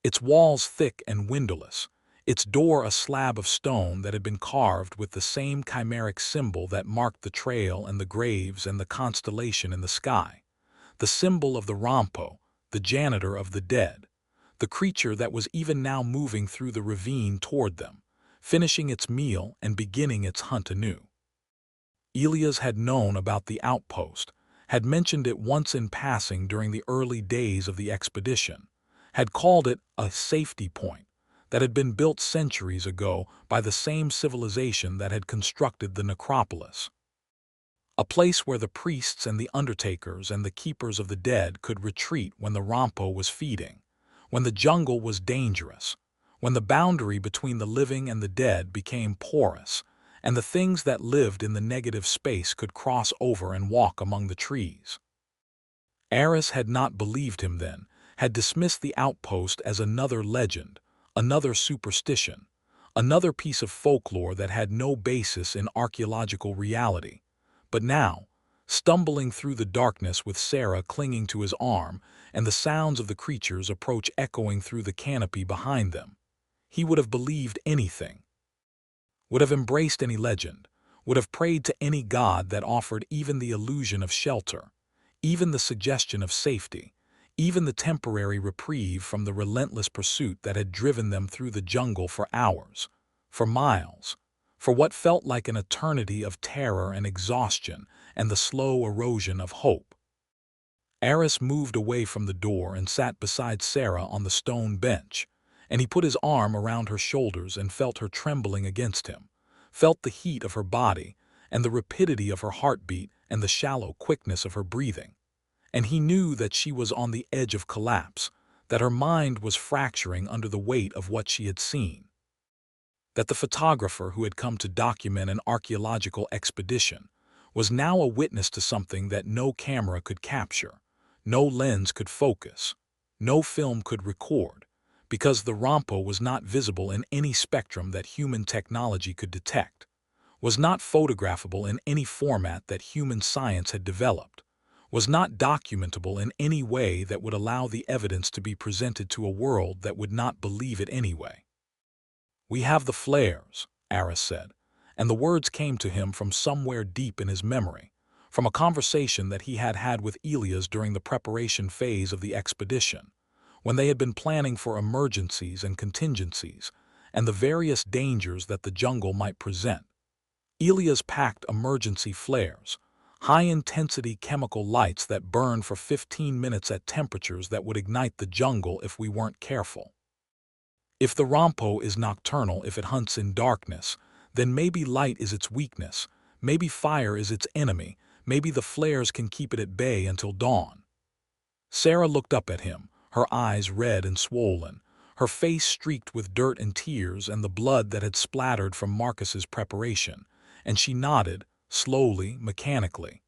Its walls thick and windowless, its door a slab of stone that had been carved with the same chimeric symbol that marked the trail and the graves and the constellation in the sky, the symbol of the Rompo, the janitor of the dead, the creature that was even now moving through the ravine toward them, finishing its meal and beginning its hunt anew. Elias had known about the outpost, had mentioned it once in passing during the early days of the expedition, had called it a safety point that had been built centuries ago by the same civilization that had constructed the Necropolis. A place where the priests and the undertakers and the keepers of the dead could retreat when the Rompo was feeding, when the jungle was dangerous, when the boundary between the living and the dead became porous, and the things that lived in the negative space could cross over and walk among the trees. Aris had not believed him then, had dismissed the outpost as another legend, another superstition, another piece of folklore that had no basis in archaeological reality. But now, stumbling through the darkness with Sarah clinging to his arm and the sounds of the creature's approach echoing through the canopy behind them, he would have believed anything, would have embraced any legend, would have prayed to any god that offered even the illusion of shelter, even the suggestion of safety, even the temporary reprieve from the relentless pursuit that had driven them through the jungle for hours, for miles, for what felt like an eternity of terror and exhaustion and the slow erosion of hope. Aris moved away from the door and sat beside Sarah on the stone bench, and he put his arm around her shoulders and felt her trembling against him, felt the heat of her body and the rapidity of her heartbeat and the shallow quickness of her breathing. And he knew that she was on the edge of collapse, that her mind was fracturing under the weight of what she had seen, that the photographer who had come to document an archaeological expedition was now a witness to something that no camera could capture, no lens could focus, no film could record, because the Rompo was not visible in any spectrum that human technology could detect, was not photographable in any format that human science had developed, was not documentable in any way that would allow the evidence to be presented to a world that would not believe it anyway. "We have the flares," Aris said, and the words came to him from somewhere deep in his memory, from a conversation that he had had with Elias during the preparation phase of the expedition, when they had been planning for emergencies and contingencies, and the various dangers that the jungle might present. Elias packed emergency flares, high-intensity chemical lights that burn for 15 minutes at temperatures that would ignite the jungle if we weren't careful. If the Rompo is nocturnal, if it hunts in darkness, then maybe light is its weakness, maybe fire is its enemy, maybe the flares can keep it at bay until dawn. Sarah looked up at him, her eyes red and swollen, her face streaked with dirt and tears and the blood that had splattered from Marcus's preparation, and she nodded, slowly, mechanically.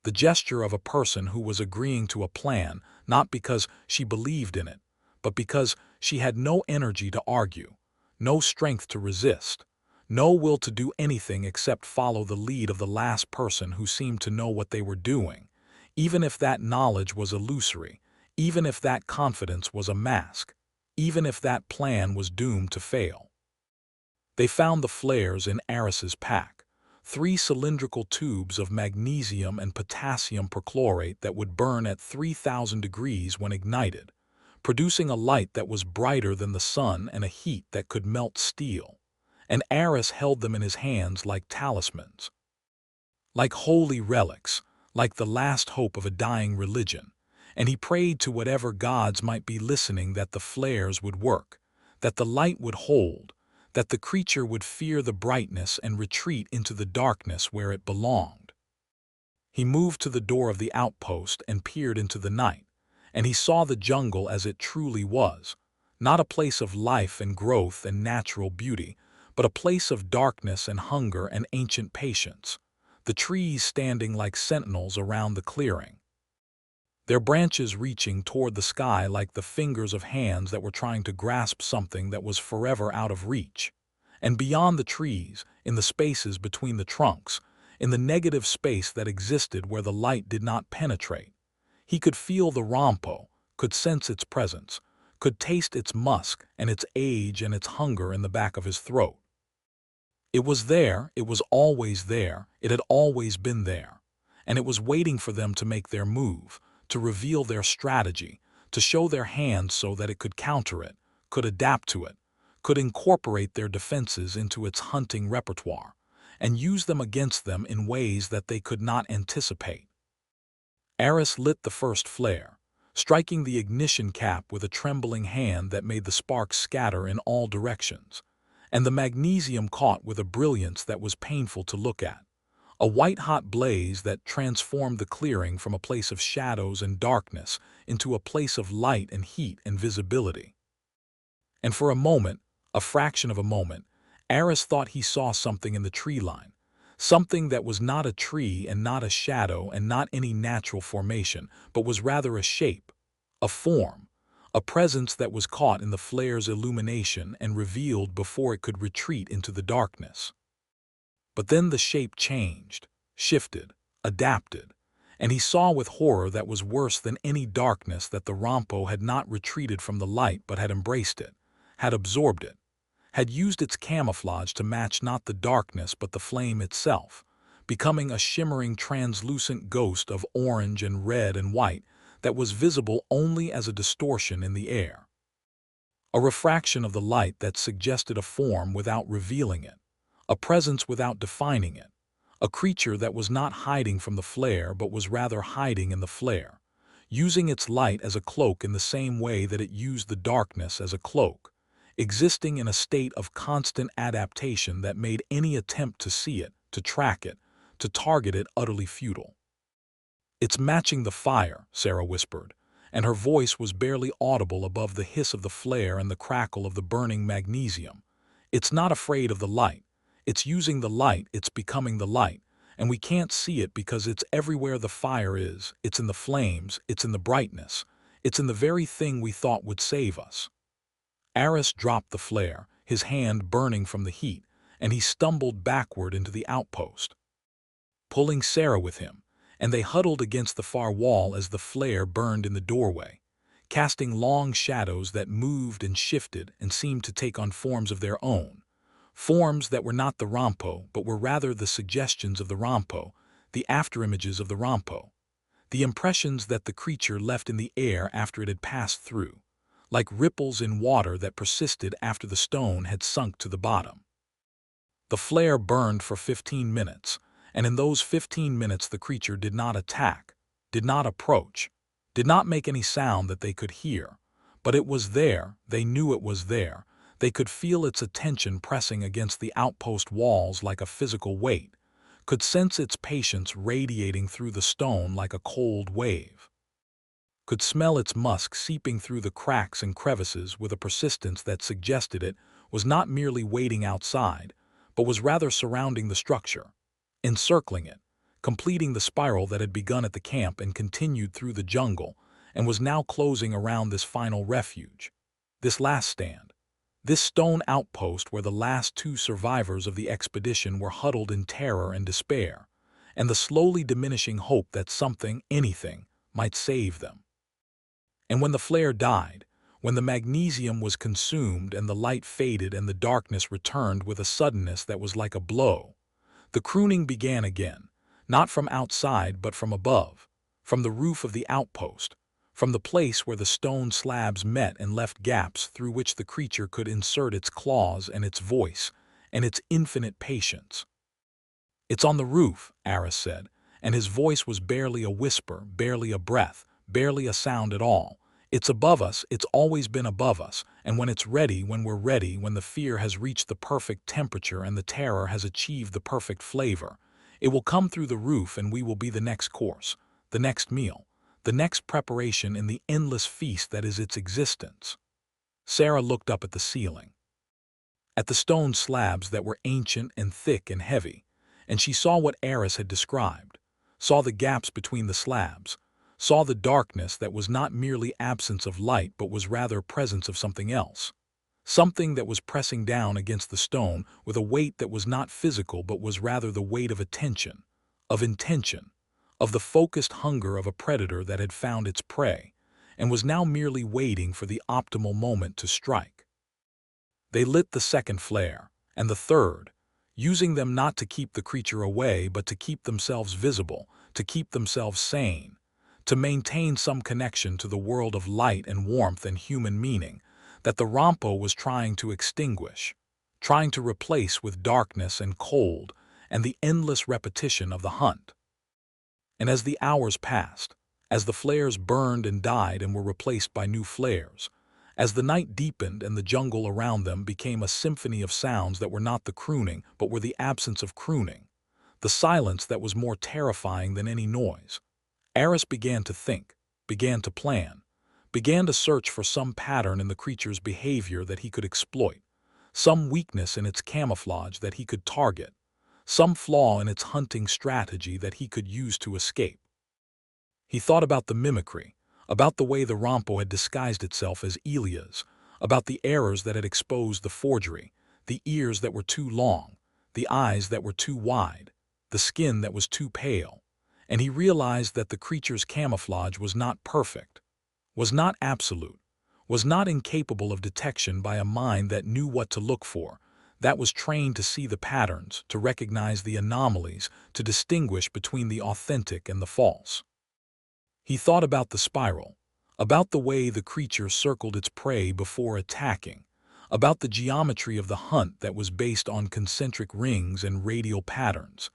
The gesture of a person who was agreeing to a plan, not because she believed in it, but because she had no energy to argue, no strength to resist, no will to do anything except follow the lead of the last person who seemed to know what they were doing, even if that knowledge was illusory, even if that confidence was a mask, even if that plan was doomed to fail. They found the flares in Aris's pack, 3 cylindrical tubes of magnesium and potassium perchlorate that would burn at 3,000 degrees when ignited, producing a light that was brighter than the sun and a heat that could melt steel. And Aris held them in his hands like talismans, like holy relics, like the last hope of a dying religion, and he prayed to whatever gods might be listening that the flares would work, that the light would hold, that the creature would fear the brightness and retreat into the darkness where it belonged. He moved to the door of the outpost and peered into the night, and he saw the jungle as it truly was, not a place of life and growth and natural beauty, but a place of darkness and hunger and ancient patience, the trees standing like sentinels around the clearing, their branches reaching toward the sky like the fingers of hands that were trying to grasp something that was forever out of reach. And beyond the trees, in the spaces between the trunks, in the negative space that existed where the light did not penetrate, he could feel the Rompo, could sense its presence, could taste its musk and its age and its hunger in the back of his throat. It was there, it was always there, it had always been there, and it was waiting for them to make their move, to reveal their strategy, to show their hand so that it could counter it, could adapt to it, could incorporate their defenses into its hunting repertoire, and use them against them in ways that they could not anticipate. Aris lit the first flare, striking the ignition cap with a trembling hand that made the sparks scatter in all directions, and the magnesium caught with a brilliance that was painful to look at, a white-hot blaze that transformed the clearing from a place of shadows and darkness into a place of light and heat and visibility. And for a moment, a fraction of a moment, Aris thought he saw something in the tree line, something that was not a tree and not a shadow and not any natural formation, but was rather a shape, a form, a presence that was caught in the flare's illumination and revealed before it could retreat into the darkness. But then the shape changed, shifted, adapted, and he saw with horror that was worse than any darkness that the Rompo had not retreated from the light but had embraced it, had absorbed it, had used its camouflage to match not the darkness but the flame itself, becoming a shimmering translucent ghost of orange and red and white that was visible only as a distortion in the air. A refraction of the light that suggested a form without revealing it, a presence without defining it, a creature that was not hiding from the flare but was rather hiding in the flare, using its light as a cloak in the same way that it used the darkness as a cloak, existing in a state of constant adaptation that made any attempt to see it, to track it, to target it utterly futile. "It's matching the fire," Sarah whispered, and her voice was barely audible above the hiss of the flare and the crackle of the burning magnesium. "It's not afraid of the light. It's using the light, it's becoming the light, and we can't see it because it's everywhere the fire is, it's in the flames, it's in the brightness, it's in the very thing we thought would save us." Aris dropped the flare, his hand burning from the heat, and he stumbled backward into the outpost, pulling Sarah with him, and they huddled against the far wall as the flare burned in the doorway, casting long shadows that moved and shifted and seemed to take on forms of their own, forms that were not the Rompo but were rather the suggestions of the Rompo, the afterimages of the Rompo, the impressions that the creature left in the air after it had passed through, like ripples in water that persisted after the stone had sunk to the bottom. The flare burned for 15 minutes, and in those 15 minutes the creature did not attack, did not approach, did not make any sound that they could hear, but it was there, they knew it was there, they could feel its attention pressing against the outpost walls like a physical weight, could sense its patience radiating through the stone like a cold wave, could smell its musk seeping through the cracks and crevices with a persistence that suggested it was not merely waiting outside, but was rather surrounding the structure, encircling it, completing the spiral that had begun at the camp and continued through the jungle, and was now closing around this final refuge, this last stand, this stone outpost where the last two survivors of the expedition were huddled in terror and despair, and the slowly diminishing hope that something, anything, might save them. And when the flare died, when the magnesium was consumed and the light faded and the darkness returned with a suddenness that was like a blow, the crooning began again, not from outside but from above, from the roof of the outpost, from the place where the stone slabs met and left gaps through which the creature could insert its claws and its voice and its infinite patience. "It's on the roof," Aris said, and his voice was barely a whisper, barely a breath, barely a sound at all. "It's above us, it's always been above us, and when it's ready, when we're ready, when the fear has reached the perfect temperature and the terror has achieved the perfect flavor, it will come through the roof and we will be the next course, the next meal, the next preparation in the endless feast that is its existence." Sarah looked up at the ceiling, at the stone slabs that were ancient and thick and heavy, and she saw what Aris had described, saw the gaps between the slabs, saw the darkness that was not merely absence of light but was rather presence of something else, something that was pressing down against the stone with a weight that was not physical but was rather the weight of attention, of intention, of the focused hunger of a predator that had found its prey and was now merely waiting for the optimal moment to strike. They lit the second flare, and the third, using them not to keep the creature away but to keep themselves visible, to keep themselves sane, to maintain some connection to the world of light and warmth and human meaning that the Rompo was trying to extinguish, trying to replace with darkness and cold and the endless repetition of the hunt. And as the hours passed, as the flares burned and died and were replaced by new flares, as the night deepened and the jungle around them became a symphony of sounds that were not the crooning but were the absence of crooning, the silence that was more terrifying than any noise. Aris began to think, began to plan, began to search for some pattern in the creature's behavior that he could exploit, some weakness in its camouflage that he could target, some flaw in its hunting strategy that he could use to escape. He thought about the mimicry, about the way the Rompo had disguised itself as Elias, about the errors that had exposed the forgery, the ears that were too long, the eyes that were too wide, the skin that was too pale, and he realized that the creature's camouflage was not perfect, was not absolute, was not incapable of detection by a mind that knew what to look for, that was trained to see the patterns, to recognize the anomalies, to distinguish between the authentic and the false. He thought about the spiral, about the way the creature circled its prey before attacking, about the geometry of the hunt that was based on concentric rings and radial patterns,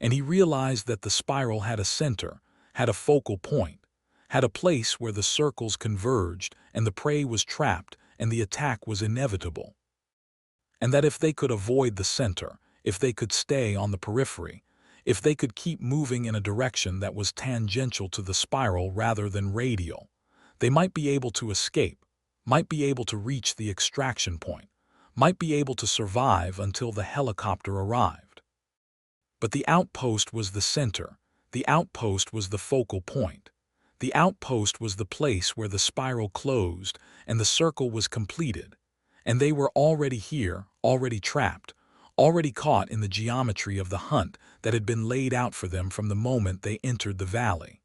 and he realized that the spiral had a center, had a focal point, had a place where the circles converged and the prey was trapped and the attack was inevitable. And that if they could avoid the center, if they could stay on the periphery, if they could keep moving in a direction that was tangential to the spiral rather than radial, they might be able to escape, might be able to reach the extraction point, might be able to survive until the helicopter arrived. But the outpost was the center, the outpost was the focal point. The outpost was the place where the spiral closed and the circle was completed, and they were already here, already trapped, already caught in the geometry of the hunt that had been laid out for them from the moment they entered the valley.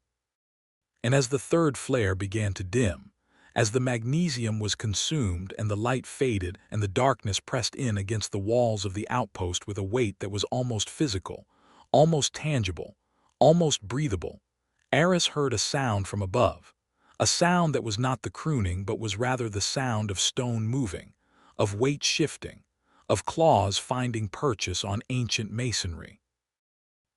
And as the third flare began to dim, as the magnesium was consumed and the light faded and the darkness pressed in against the walls of the outpost with a weight that was almost physical, almost tangible, almost breathable, Aris heard a sound from above, a sound that was not the crooning but was rather the sound of stone moving, of weight shifting, of claws finding purchase on ancient masonry.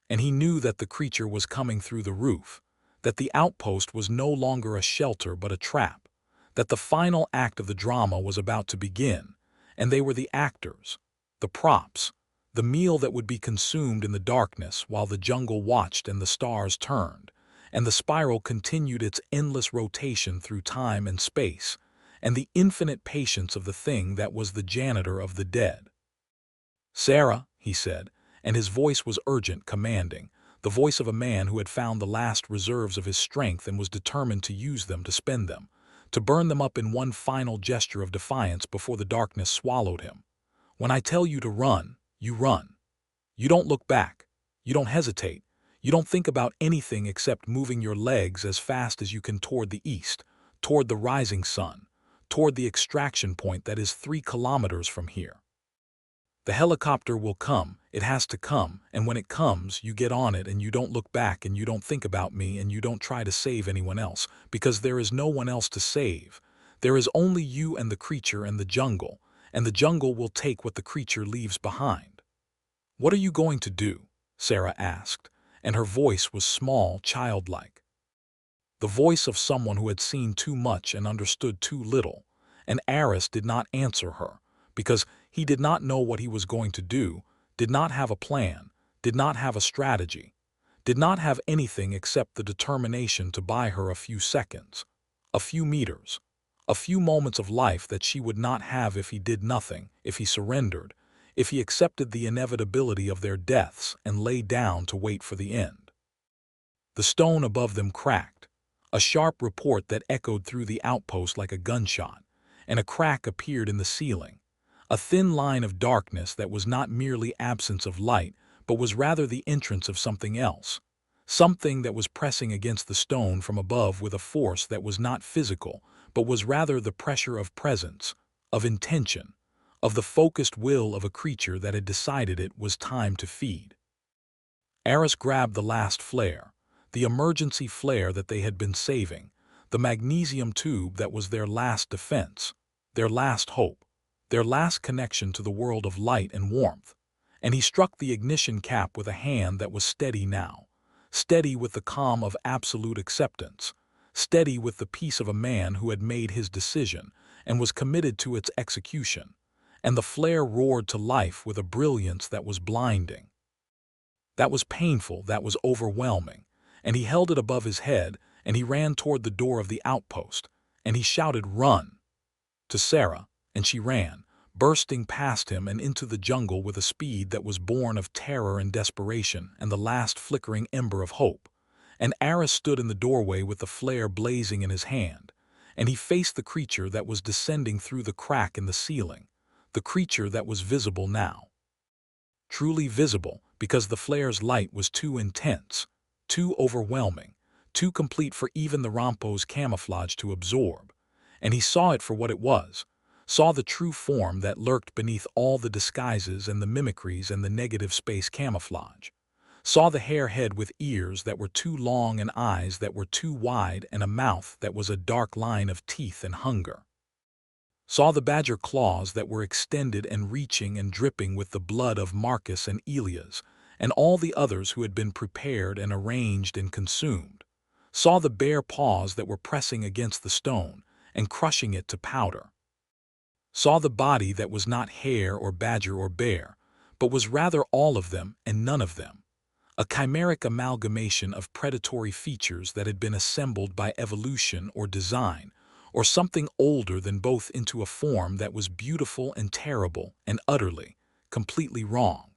And he knew that the creature was coming through the roof, that the outpost was no longer a shelter but a trap, that the final act of the drama was about to begin, and they were the actors, the props, the meal that would be consumed in the darkness while the jungle watched and the stars turned, and the spiral continued its endless rotation through time and space, and the infinite patience of the thing that was the janitor of the dead. "Sarah," he said, and his voice was urgent, commanding, the voice of a man who had found the last reserves of his strength and was determined to use them, to spend them, to burn them up in one final gesture of defiance before the darkness swallowed him. "When I tell you to run, you run. You don't look back. You don't hesitate. You don't think about anything except moving your legs as fast as you can toward the east, toward the rising sun, toward the extraction point that is 3 kilometers from here. The helicopter will come, it has to come, and when it comes, you get on it and you don't look back and you don't think about me and you don't try to save anyone else, because there is no one else to save. There is only you and the creature and the jungle will take what the creature leaves behind." "What are you going to do?" Sarah asked, and her voice was small, childlike. The voice of someone who had seen too much and understood too little, and Aris did not answer her, because he did not know what he was going to do, did not have a plan, did not have a strategy, did not have anything except the determination to buy her a few seconds, a few meters, a few moments of life that she would not have if he did nothing, if he surrendered, if he accepted the inevitability of their deaths and lay down to wait for the end. The stone above them cracked, a sharp report that echoed through the outpost like a gunshot, and a crack appeared in the ceiling, a thin line of darkness that was not merely absence of light, but was rather the entrance of something else, something that was pressing against the stone from above with a force that was not physical, but was rather the pressure of presence, of intention, of the focused will of a creature that had decided it was time to feed. Aris grabbed the last flare, the emergency flare that they had been saving, the magnesium tube that was their last defense, their last hope, their last connection to the world of light and warmth, and he struck the ignition cap with a hand that was steady now, steady with the calm of absolute acceptance, steady with the peace of a man who had made his decision and was committed to its execution, and the flare roared to life with a brilliance that was blinding. That was painful, that was overwhelming, and he held it above his head, and he ran toward the door of the outpost, and he shouted, "Run!" to Sarah, and she ran, bursting past him and into the jungle with a speed that was born of terror and desperation and the last flickering ember of hope. And Aris stood in the doorway with the flare blazing in his hand, and he faced the creature that was descending through the crack in the ceiling, the creature that was visible now. Truly visible, because the flare's light was too intense, too overwhelming, too complete for even the Rompo's camouflage to absorb. And he saw it for what it was, saw the true form that lurked beneath all the disguises and the mimicries and the negative space camouflage. Saw the hare head with ears that were too long and eyes that were too wide and a mouth that was a dark line of teeth and hunger. Saw the badger claws that were extended and reaching and dripping with the blood of Marcus and Elias and all the others who had been prepared and arranged and consumed. Saw the bare paws that were pressing against the stone and crushing it to powder. Saw the body that was not hare or badger or bear, but was rather all of them and none of them. A chimeric amalgamation of predatory features that had been assembled by evolution or design, or something older than both into a form that was beautiful and terrible and utterly, completely wrong.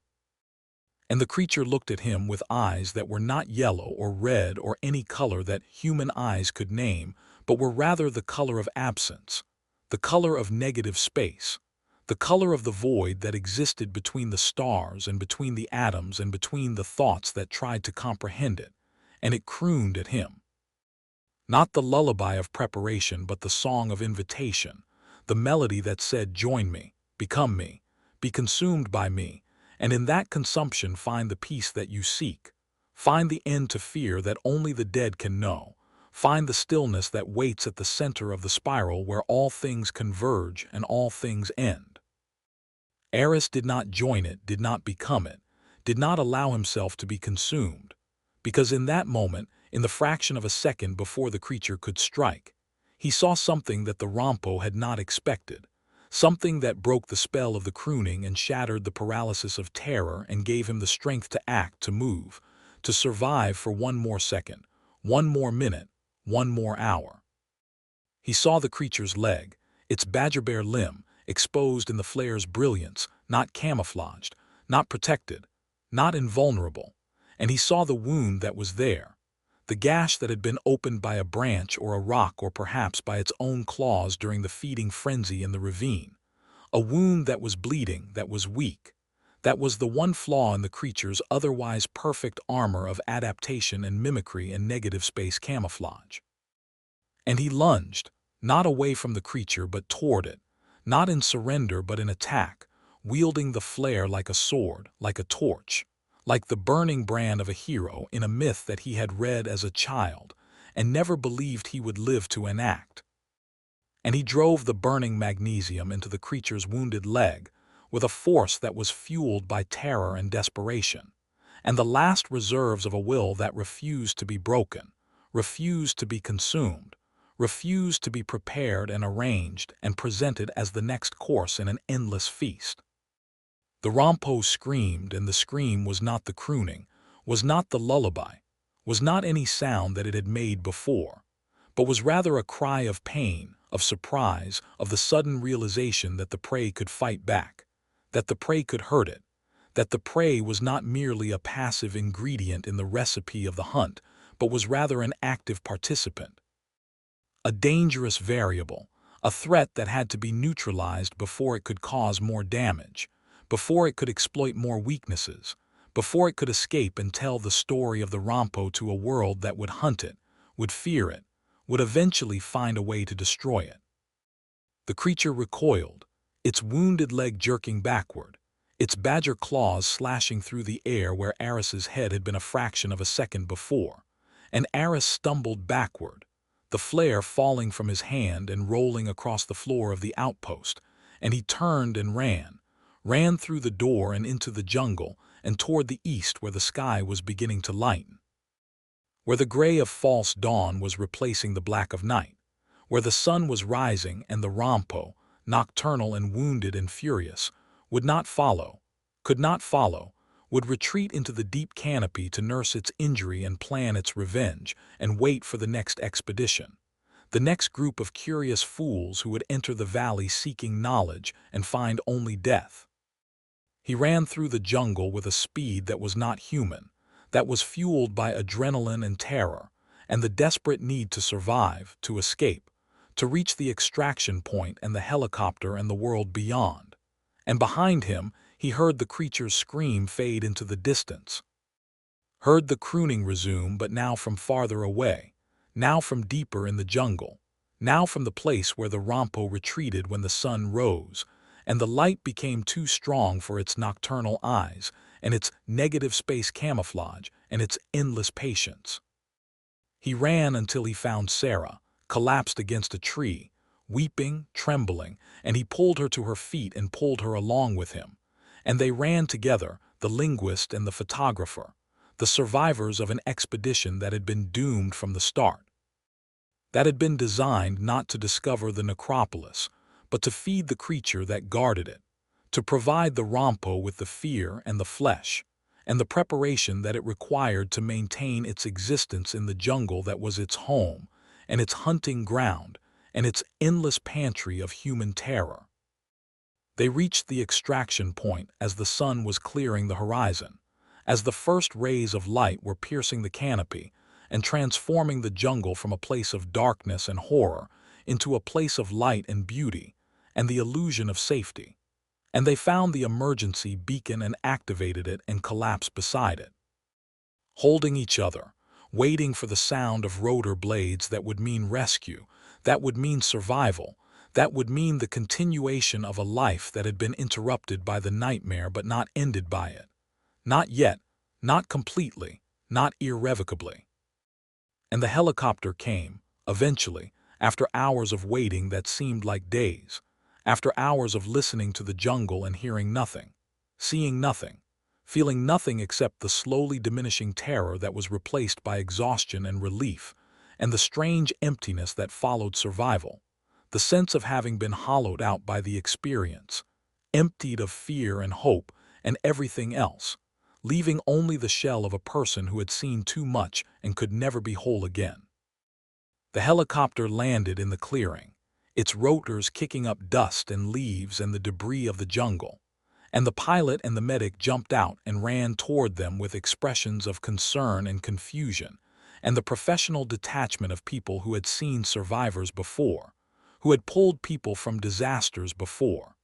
And the creature looked at him with eyes that were not yellow or red or any color that human eyes could name, but were rather the color of absence, the color of negative space, the color of the void that existed between the stars and between the atoms and between the thoughts that tried to comprehend it, and it crooned at him. Not the lullaby of preparation, but the song of invitation, the melody that said, "Join me, become me, be consumed by me, and in that consumption find the peace that you seek. Find the end to fear that only the dead can know. Find the stillness that waits at the center of the spiral where all things converge and all things end." Aris did not join it, did not become it, did not allow himself to be consumed, because in that moment, in the fraction of a second before the creature could strike, he saw something that the Rompo had not expected, something that broke the spell of the crooning and shattered the paralysis of terror and gave him the strength to act, to move, to survive for one more second, one more minute, one more hour. He saw the creature's leg, its badger-bear limb, exposed in the flare's brilliance, not camouflaged, not protected, not invulnerable, and he saw the wound that was there, the gash that had been opened by a branch or a rock or perhaps by its own claws during the feeding frenzy in the ravine, a wound that was bleeding, that was weak, that was the one flaw in the creature's otherwise perfect armor of adaptation and mimicry and negative space camouflage. And he lunged, not away from the creature but toward it, not in surrender but in attack, wielding the flare like a sword, like a torch, like the burning brand of a hero in a myth that he had read as a child and never believed he would live to enact. And he drove the burning magnesium into the creature's wounded leg with a force that was fueled by terror and desperation, and the last reserves of a will that refused to be broken, refused to be consumed, refused to be prepared and arranged and presented as the next course in an endless feast. The Rompo screamed, and the scream was not the crooning, was not the lullaby, was not any sound that it had made before, but was rather a cry of pain, of surprise, of the sudden realization that the prey could fight back, that the prey could hurt it, that the prey was not merely a passive ingredient in the recipe of the hunt, but was rather an active participant. A dangerous variable, a threat that had to be neutralized before it could cause more damage, before it could exploit more weaknesses, before it could escape and tell the story of the Rompo to a world that would hunt it, would fear it, would eventually find a way to destroy it. The creature recoiled, its wounded leg jerking backward, its badger claws slashing through the air where Aris's head had been a fraction of a second before, and Aris stumbled backward, the flare falling from his hand and rolling across the floor of the outpost, and he turned and ran through the door and into the jungle and toward the east where the sky was beginning to lighten. where the gray of false dawn was replacing the black of night, where the sun was rising and the Rompo, nocturnal and wounded and furious, would not follow, could not follow, would retreat into the deep canopy to nurse its injury and plan its revenge and wait for the next expedition, the next group of curious fools who would enter the valley seeking knowledge and find only death. He ran through the jungle with a speed that was not human, that was fueled by adrenaline and terror, and the desperate need to survive, to escape, to reach the extraction point and the helicopter and the world beyond. And behind him, he heard the creature's scream fade into the distance. Heard the crooning resume, but now from farther away, now from deeper in the jungle, now from the place where the Rompo retreated when the sun rose, and the light became too strong for its nocturnal eyes, and its negative space camouflage, and its endless patience. He ran until he found Sarah, collapsed against a tree, weeping, trembling, and he pulled her to her feet and pulled her along with him. And they ran together, the linguist and the photographer, the survivors of an expedition that had been doomed from the start, that had been designed not to discover the Necropolis, but to feed the creature that guarded it, to provide the Rompo with the fear and the flesh, and the preparation that it required to maintain its existence in the jungle that was its home, and its hunting ground, and its endless pantry of human terror. They reached the extraction point as the sun was clearing the horizon, as the first rays of light were piercing the canopy and transforming the jungle from a place of darkness and horror into a place of light and beauty, and the illusion of safety. And they found the emergency beacon and activated it and collapsed beside it. Holding each other, waiting for the sound of rotor blades that would mean rescue, that would mean survival, that would mean the continuation of a life that had been interrupted by the nightmare but not ended by it. Not yet, not completely, not irrevocably. And the helicopter came, eventually, after hours of waiting that seemed like days, after hours of listening to the jungle and hearing nothing, seeing nothing, feeling nothing except the slowly diminishing terror that was replaced by exhaustion and relief, and the strange emptiness that followed survival, the sense of having been hollowed out by the experience, emptied of fear and hope and everything else, leaving only the shell of a person who had seen too much and could never be whole again. The helicopter landed in the clearing, its rotors kicking up dust and leaves and the debris of the jungle, and the pilot and the medic jumped out and ran toward them with expressions of concern and confusion, and the professional detachment of people who had seen survivors before, who had pulled people from disasters before,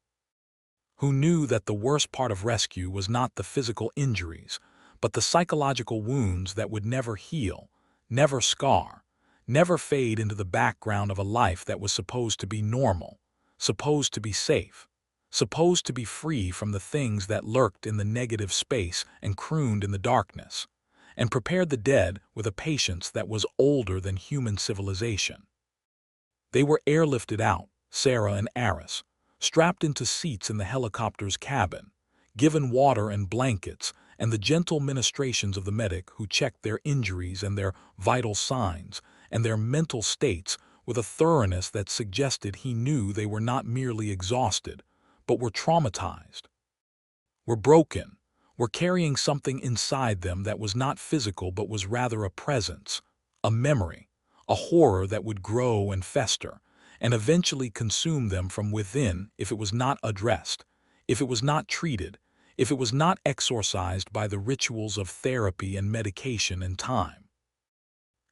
who knew that the worst part of rescue was not the physical injuries, but the psychological wounds that would never heal, never scar, never fade into the background of a life that was supposed to be normal, supposed to be safe, supposed to be free from the things that lurked in the negative space and crooned in the darkness, and prepared the dead with a patience that was older than human civilization. They were airlifted out, Sarah and Aris, strapped into seats in the helicopter's cabin, given water and blankets and the gentle ministrations of the medic who checked their injuries and their vital signs and their mental states with a thoroughness that suggested he knew they were not merely exhausted, but were traumatized, were broken, were carrying something inside them that was not physical but was rather a presence, a memory, a horror that would grow and fester, and eventually consume them from within if it was not addressed, if it was not treated, if it was not exorcised by the rituals of therapy and medication and time.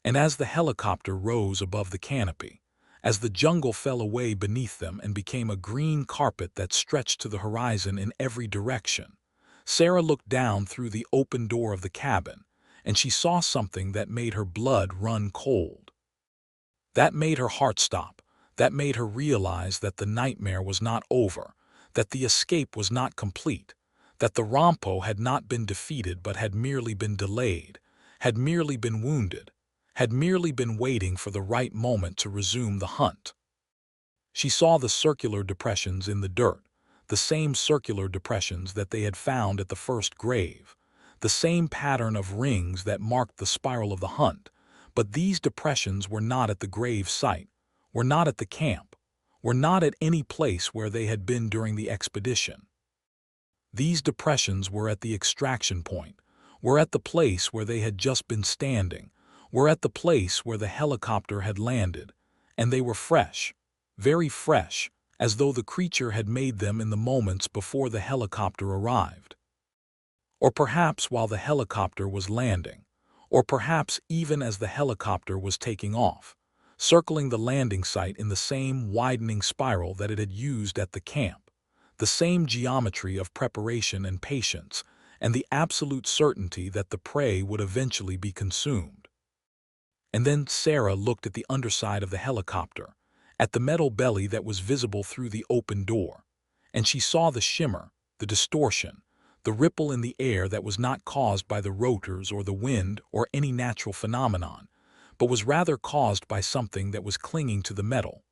And as the helicopter rose above the canopy, as the jungle fell away beneath them and became a green carpet that stretched to the horizon in every direction, Sarah looked down through the open door of the cabin, and she saw something that made her blood run cold. That made her heart stop, that made her realize that the nightmare was not over, that the escape was not complete, that the Rompo had not been defeated but had merely been delayed, had merely been wounded, had merely been waiting for the right moment to resume the hunt. She saw the circular depressions in the dirt, the same circular depressions that they had found at the first grave, the same pattern of rings that marked the spiral of the hunt, But these depressions were not at the grave site, were not at the camp, were not at any place where they had been during the expedition. These depressions were at the extraction point, were at the place where they had just been standing, were at the place where the helicopter had landed, and they were fresh, very fresh, as though the creature had made them in the moments before the helicopter arrived. Or perhaps while the helicopter was landing, or perhaps even as the helicopter was taking off, circling the landing site in the same widening spiral that it had used at the camp, the same geometry of preparation and patience, and the absolute certainty that the prey would eventually be consumed. And then Sarah looked at the underside of the helicopter, at the metal belly that was visible through the open door, and she saw the shimmer, the distortion, the ripple in the air that was not caused by the rotors or the wind or any natural phenomenon, but was rather caused by something that was clinging to the metal,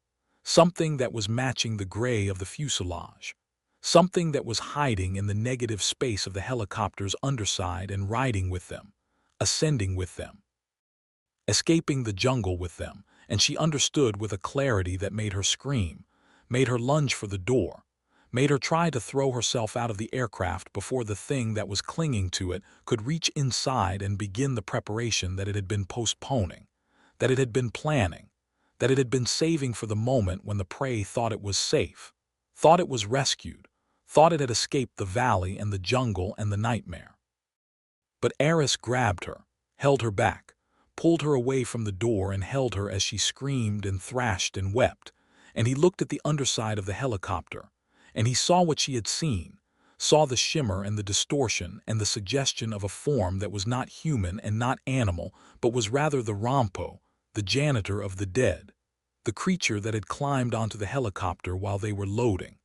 something that was matching the gray of the fuselage, something that was hiding in the negative space of the helicopter's underside and riding with them, ascending with them, escaping the jungle with them, and she understood with a clarity that made her scream, made her lunge for the door, made her try to throw herself out of the aircraft before the thing that was clinging to it could reach inside and begin the preparation that it had been postponing, that it had been planning, that it had been saving for the moment when the prey thought it was safe, thought it was rescued, thought it had escaped the valley and the jungle and the nightmare. But Aris grabbed her, held her back, pulled her away from the door and held her as she screamed and thrashed and wept, and he looked at the underside of the helicopter, and he saw what she had seen, saw the shimmer and the distortion and the suggestion of a form that was not human and not animal, but was rather the Rompo, the janitor of the dead, the creature that had climbed onto the helicopter while they were loading.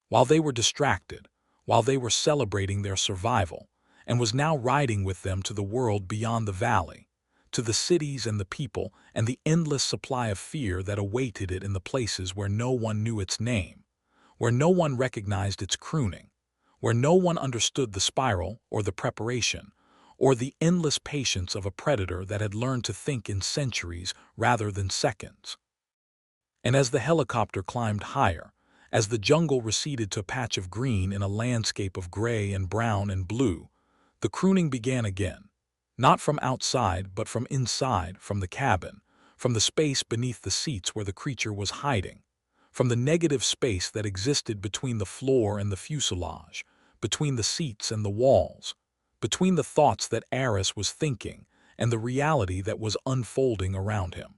While they were distracted, while they were celebrating their survival, and was now riding with them to the world beyond the valley, to the cities and the people and the endless supply of fear that awaited it in the places where no one knew its name, where no one recognized its crooning, where no one understood the spiral or the preparation, or the endless patience of a predator that had learned to think in centuries rather than seconds. And as the helicopter climbed higher, as the jungle receded to a patch of green in a landscape of gray and brown and blue, the crooning began again, not from outside but from inside, from the cabin, from the space beneath the seats where the creature was hiding, from the negative space that existed between the floor and the fuselage, between the seats and the walls, between the thoughts that Aris was thinking and the reality that was unfolding around him.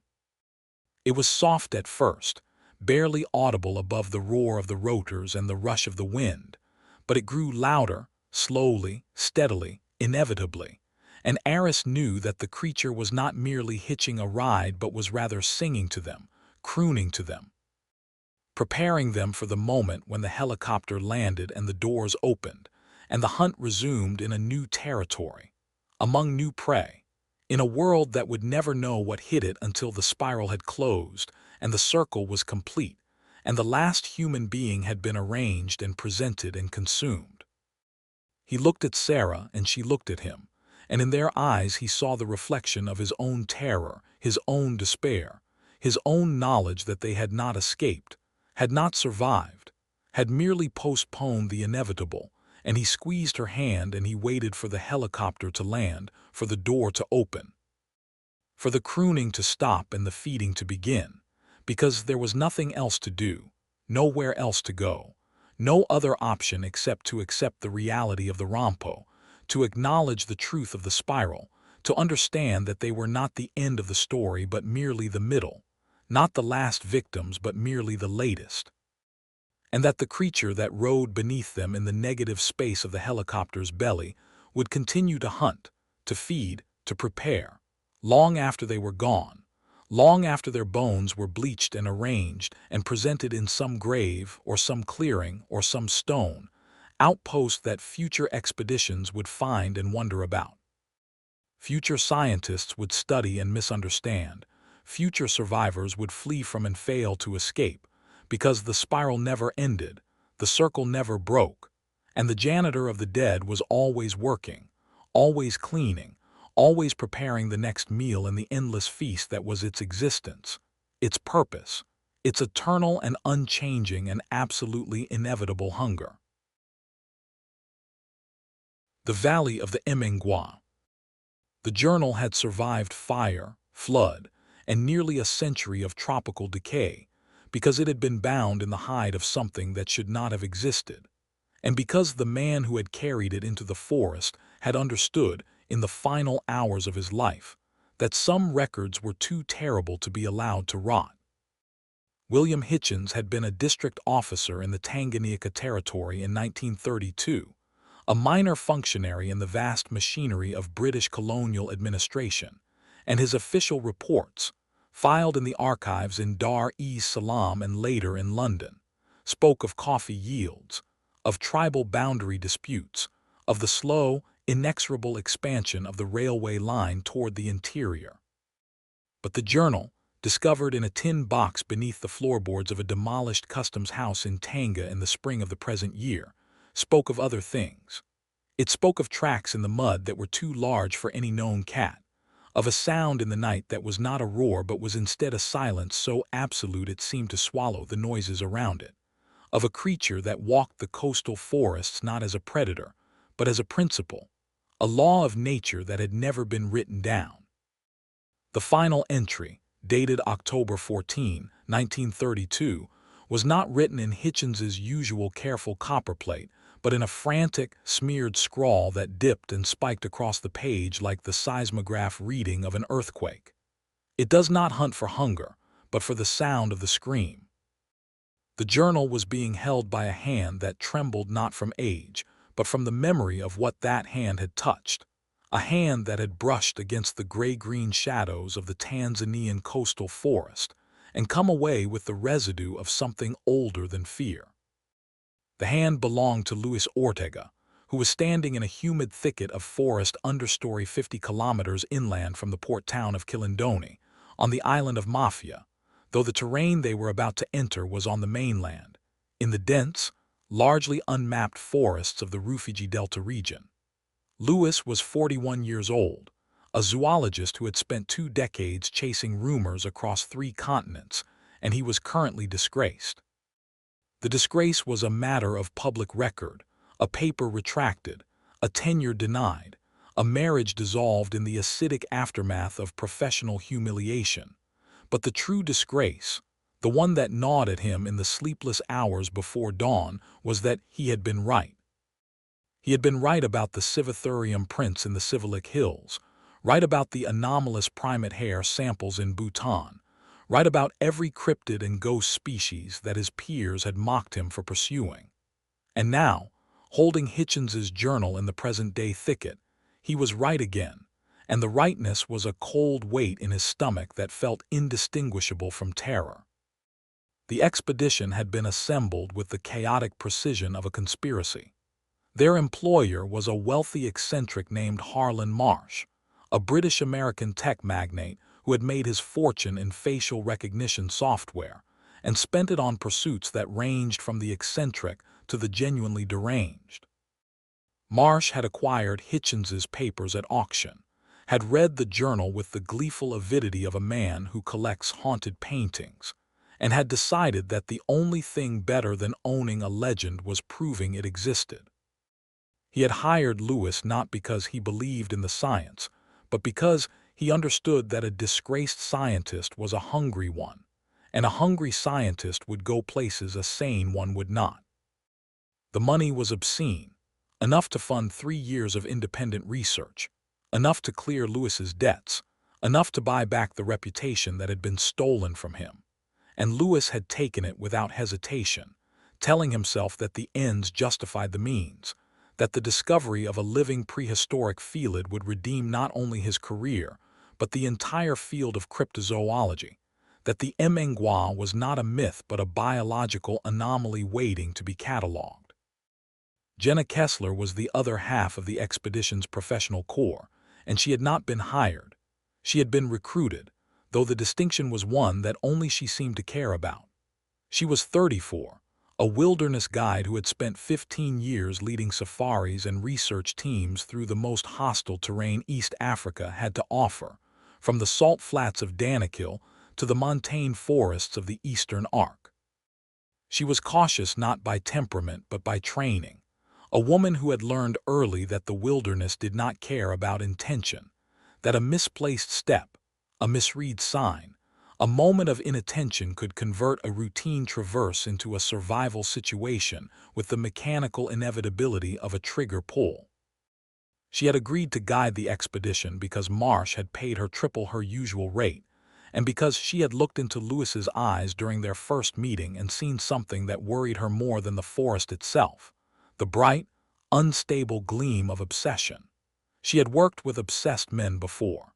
It was soft at first, barely audible above the roar of the rotors and the rush of the wind, but it grew louder, slowly, steadily, inevitably, and Aris knew that the creature was not merely hitching a ride but was rather singing to them, crooning to them, preparing them for the moment when the helicopter landed and the doors opened, and the hunt resumed in a new territory, among new prey, in a world that would never know what hit it until the spiral had closed and the circle was complete, and the last human being had been arranged and presented and consumed. He looked at Sarah and she looked at him, and in their eyes he saw the reflection of his own terror, his own despair, his own knowledge that they had not escaped, had not survived, had merely postponed the inevitable, and he squeezed her hand and he waited for the helicopter to land, for the door to open, for the crooning to stop and the feeding to begin, because there was nothing else to do, nowhere else to go, no other option except to accept the reality of the Rompo, to acknowledge the truth of the spiral, to understand that they were not the end of the story but merely the middle, not the last victims but merely the latest, and that the creature that rode beneath them in the negative space of the helicopter's belly would continue to hunt, to feed, to prepare, long after they were gone, long after their bones were bleached and arranged and presented in some grave or some clearing or some stone outpost that future expeditions would find and wonder about. Future scientists would study and misunderstand. Future survivors would flee from and fail to escape, because the spiral never ended, the circle never broke, and the janitor of the dead was always working, always cleaning, always preparing the next meal in the endless feast that was its existence, its purpose, its eternal and unchanging and absolutely inevitable hunger. The Valley of the Mngwa. The journal had survived fire, flood, and nearly a century of tropical decay because it had been bound in the hide of something that should not have existed, and because the man who had carried it into the forest had understood, in the final hours of his life, that some records were too terrible to be allowed to rot. William Hitchens had been a district officer in the Tanganyika Territory in 1932, a minor functionary in the vast machinery of British colonial administration, and his official reports, filed in the archives in Dar es Salaam and later in London, spoke of coffee yields, of tribal boundary disputes, of the slow, inexorable expansion of the railway line toward the interior. But the journal, discovered in a tin box beneath the floorboards of a demolished customs house in Tanga in the spring of the present year, spoke of other things. It spoke of tracks in the mud that were too large for any known cat, of a sound in the night that was not a roar but was instead a silence so absolute it seemed to swallow the noises around it, of a creature that walked the coastal forests not as a predator, but as a principle, a law of nature that had never been written down. The final entry, dated October 14, 1932, was not written in Hitchens's usual careful copperplate, but in a frantic, smeared scrawl that dipped and spiked across the page like the seismograph reading of an earthquake. It does not hunt for hunger, but for the sound of the scream. The journal was being held by a hand that trembled not from age, but from the memory of what that hand had touched, a hand that had brushed against the gray-green shadows of the Tanzanian coastal forest and come away with the residue of something older than fear. The hand belonged to Luis Ortega, who was standing in a humid thicket of forest understory 50 kilometers inland from the port town of Kilindoni, on the island of Mafia, though the terrain they were about to enter was on the mainland, in the dense, largely unmapped forests of the Rufiji Delta region. Luis was 41 years old, a zoologist who had spent 2 decades chasing rumors across 3 continents, and he was currently disgraced. The disgrace was a matter of public record, a paper retracted, a tenure denied, a marriage dissolved in the acidic aftermath of professional humiliation. But the true disgrace, the one that gnawed at him in the sleepless hours before dawn, was that he had been right. He had been right about the Civathurium prints in the Sivalik Hills, right about the anomalous primate hare samples in Bhutan, right about every cryptid and ghost species that his peers had mocked him for pursuing. And now, holding Hitchens's journal in the present-day thicket, he was right again, and the rightness was a cold weight in his stomach that felt indistinguishable from terror. The expedition had been assembled with the chaotic precision of a conspiracy. Their employer was a wealthy eccentric named Harlan Marsh, a British-American tech magnate who had made his fortune in facial recognition software and spent it on pursuits that ranged from the eccentric to the genuinely deranged. Marsh had acquired Hitchens's papers at auction, had read the journal with the gleeful avidity of a man who collects haunted paintings, and had decided that the only thing better than owning a legend was proving it existed. He had hired Luis not because he believed in the science, but because he understood that a disgraced scientist was a hungry one, and a hungry scientist would go places a sane one would not. The money was obscene, enough to fund 3 years of independent research, enough to clear Luis's debts, enough to buy back the reputation that had been stolen from him. And Luis had taken it without hesitation, telling himself that the ends justified the means, that the discovery of a living prehistoric felid would redeem not only his career, but the entire field of cryptozoology, that the Mngwa was not a myth but a biological anomaly waiting to be catalogued. Jenna Kessler was the other half of the expedition's professional corps, and she had not been hired. She had been recruited, though the distinction was one that only she seemed to care about. She was 34, a wilderness guide who had spent 15 years leading safaris and research teams through the most hostile terrain East Africa had to offer, from the salt flats of Danakil to the montane forests of the Eastern Arc. She was cautious not by temperament but by training, a woman who had learned early that the wilderness did not care about intention, that a misplaced step, a misread sign, a moment of inattention could convert a routine traverse into a survival situation with the mechanical inevitability of a trigger pull. She had agreed to guide the expedition because Marsh had paid her triple her usual rate, and because she had looked into Lewis's eyes during their first meeting and seen something that worried her more than the forest itself, the bright, unstable gleam of obsession. She had worked with obsessed men before.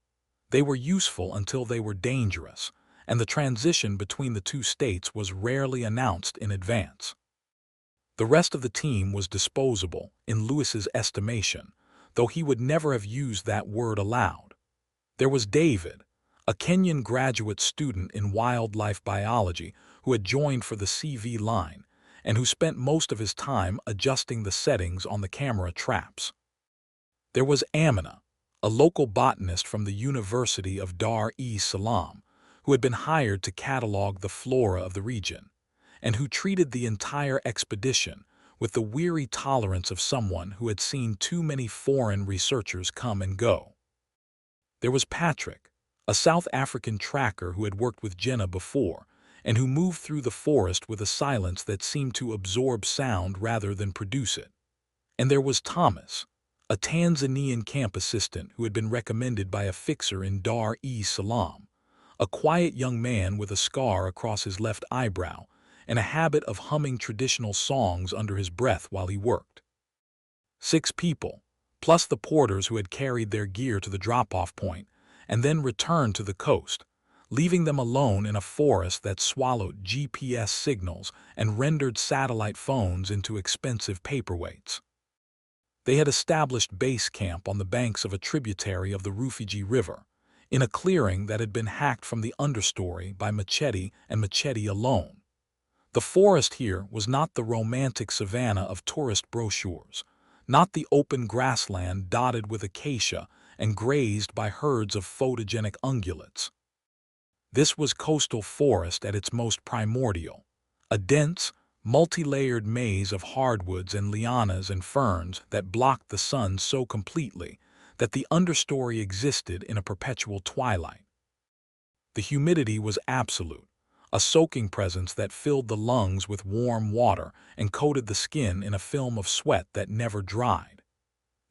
They were useful until they were dangerous, and the transition between the two states was rarely announced in advance. The rest of the team was disposable, in Lewis's estimation, though he would never have used that word aloud. There was David, a Kenyan graduate student in wildlife biology who had joined for the CV line, and who spent most of his time adjusting the settings on the camera traps. There was Amina, a local botanist from the University of Dar es Salaam, who had been hired to catalog the flora of the region, and who treated the entire expedition with the weary tolerance of someone who had seen too many foreign researchers come and go. There was Patrick, a South African tracker who had worked with Jenna before, and who moved through the forest with a silence that seemed to absorb sound rather than produce it. And there was Thomas, a Tanzanian camp assistant who had been recommended by a fixer in Dar es Salaam, a quiet young man with a scar across his left eyebrow and a habit of humming traditional songs under his breath while he worked. 6 people, plus the porters who had carried their gear to the drop-off point and then returned to the coast, leaving them alone in a forest that swallowed GPS signals and rendered satellite phones into expensive paperweights. They had established base camp on the banks of a tributary of the Rufiji River, in a clearing that had been hacked from the understory by Machete and Machete alone. The forest here was not the romantic savanna of tourist brochures, not the open grassland dotted with acacia and grazed by herds of photogenic ungulates. This was coastal forest at its most primordial, a dense, multi-layered maze of hardwoods and lianas and ferns that blocked the sun so completely that the understory existed in a perpetual twilight. The humidity was absolute, a soaking presence that filled the lungs with warm water and coated the skin in a film of sweat that never dried.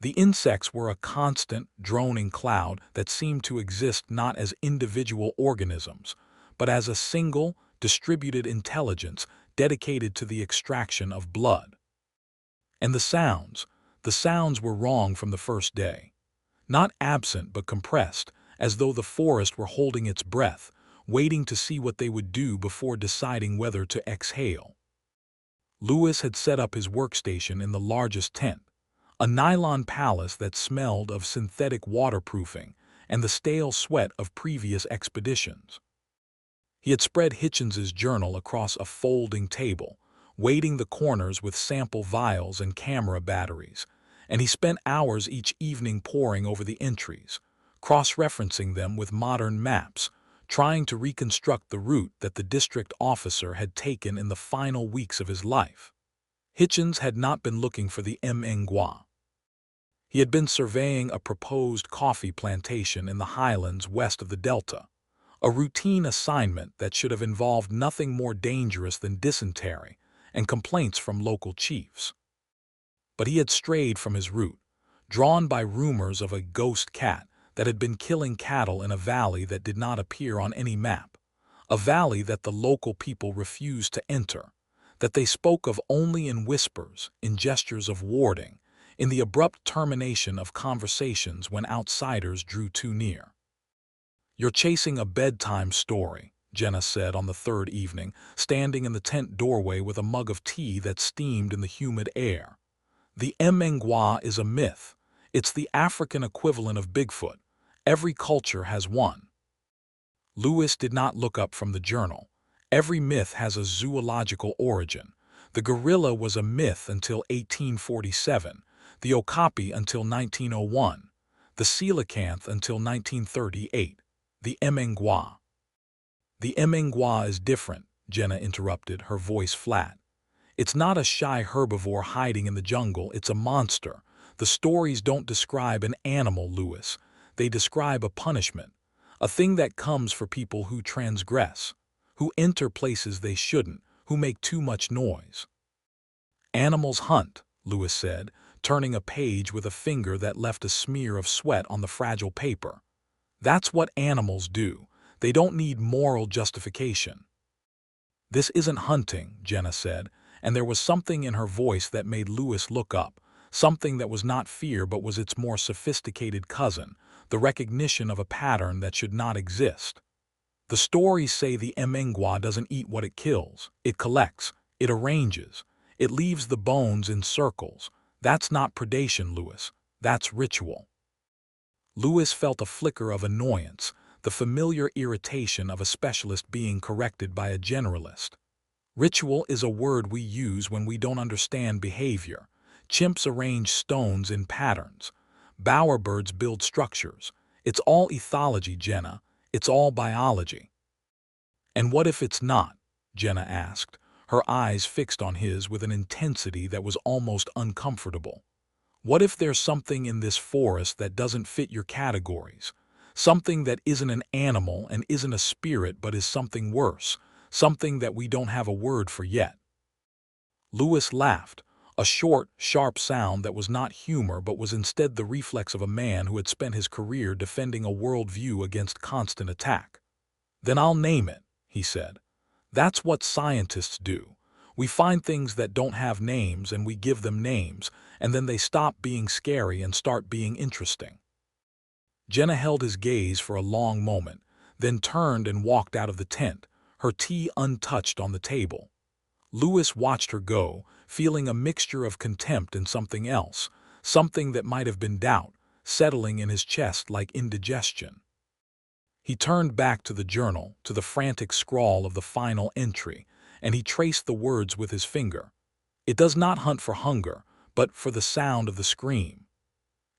The insects were a constant, droning cloud that seemed to exist not as individual organisms, but as a single, distributed intelligence dedicated to the extraction of blood. And the sounds were wrong from the first day. Not absent but compressed, as though the forest were holding its breath, waiting to see what they would do before deciding whether to exhale. Lewis had set up his workstation in the largest tent, a nylon palace that smelled of synthetic waterproofing and the stale sweat of previous expeditions. He had spread Hitchens's journal across a folding table, weighting the corners with sample vials and camera batteries, and he spent hours each evening poring over the entries, cross-referencing them with modern maps, trying to reconstruct the route that the district officer had taken in the final weeks of his life. Hitchens had not been looking for the Mngwa. He had been surveying a proposed coffee plantation in the highlands west of the delta, a routine assignment that should have involved nothing more dangerous than dysentery and complaints from local chiefs. But he had strayed from his route, drawn by rumors of a ghost cat that had been killing cattle in a valley that did not appear on any map, a valley that the local people refused to enter, that they spoke of only in whispers, in gestures of warding, in the abrupt termination of conversations when outsiders drew too near. "You're chasing a bedtime story," Jenna said on the third evening, standing in the tent doorway with a mug of tea that steamed in the humid air. "The Mngwa is a myth. It's the African equivalent of Bigfoot. Every culture has one." Lewis did not look up from the journal. Every myth has a zoological origin. The gorilla was a myth until 1847, the okapi until 1901, the coelacanth until 1938, the Mngwa. The Mngwa is different, Jenna interrupted, her voice flat. It's not a shy herbivore hiding in the jungle, it's a monster. The stories don't describe an animal, Lewis. They describe a punishment, a thing that comes for people who transgress, who enter places they shouldn't, who make too much noise. Animals hunt, Lewis said, turning a page with a finger that left a smear of sweat on the fragile paper. That's what animals do. They don't need moral justification. This isn't hunting, Jenna said, and there was something in her voice that made Lewis look up, something that was not fear but was its more sophisticated cousin, the recognition of a pattern that should not exist. The stories say the Mngwa doesn't eat what it kills. It collects. It arranges. It leaves the bones in circles. That's not predation, Lewis. That's ritual. Lewis felt a flicker of annoyance, the familiar irritation of a specialist being corrected by a generalist. Ritual is a word we use when we don't understand behavior. Chimps arrange stones in patterns. Bowerbirds build structures. It's all ethology, Jenna. It's all biology. And what if it's not? Jenna asked, her eyes fixed on his with an intensity that was almost uncomfortable. What if there's something in this forest that doesn't fit your categories? Something that isn't an animal and isn't a spirit but is something worse, something that we don't have a word for yet. Lewis laughed, a short, sharp sound that was not humor but was instead the reflex of a man who had spent his career defending a worldview against constant attack. Then I'll name it, he said. That's what scientists do. We find things that don't have names and we give them names, and then they stop being scary and start being interesting. Jenna held his gaze for a long moment, then turned and walked out of the tent, her tea untouched on the table. Lewis watched her go, feeling a mixture of contempt and something else, something that might have been doubt, settling in his chest like indigestion. He turned back to the journal, to the frantic scrawl of the final entry, and he traced the words with his finger. It does not hunt for hunger, but for the sound of the scream.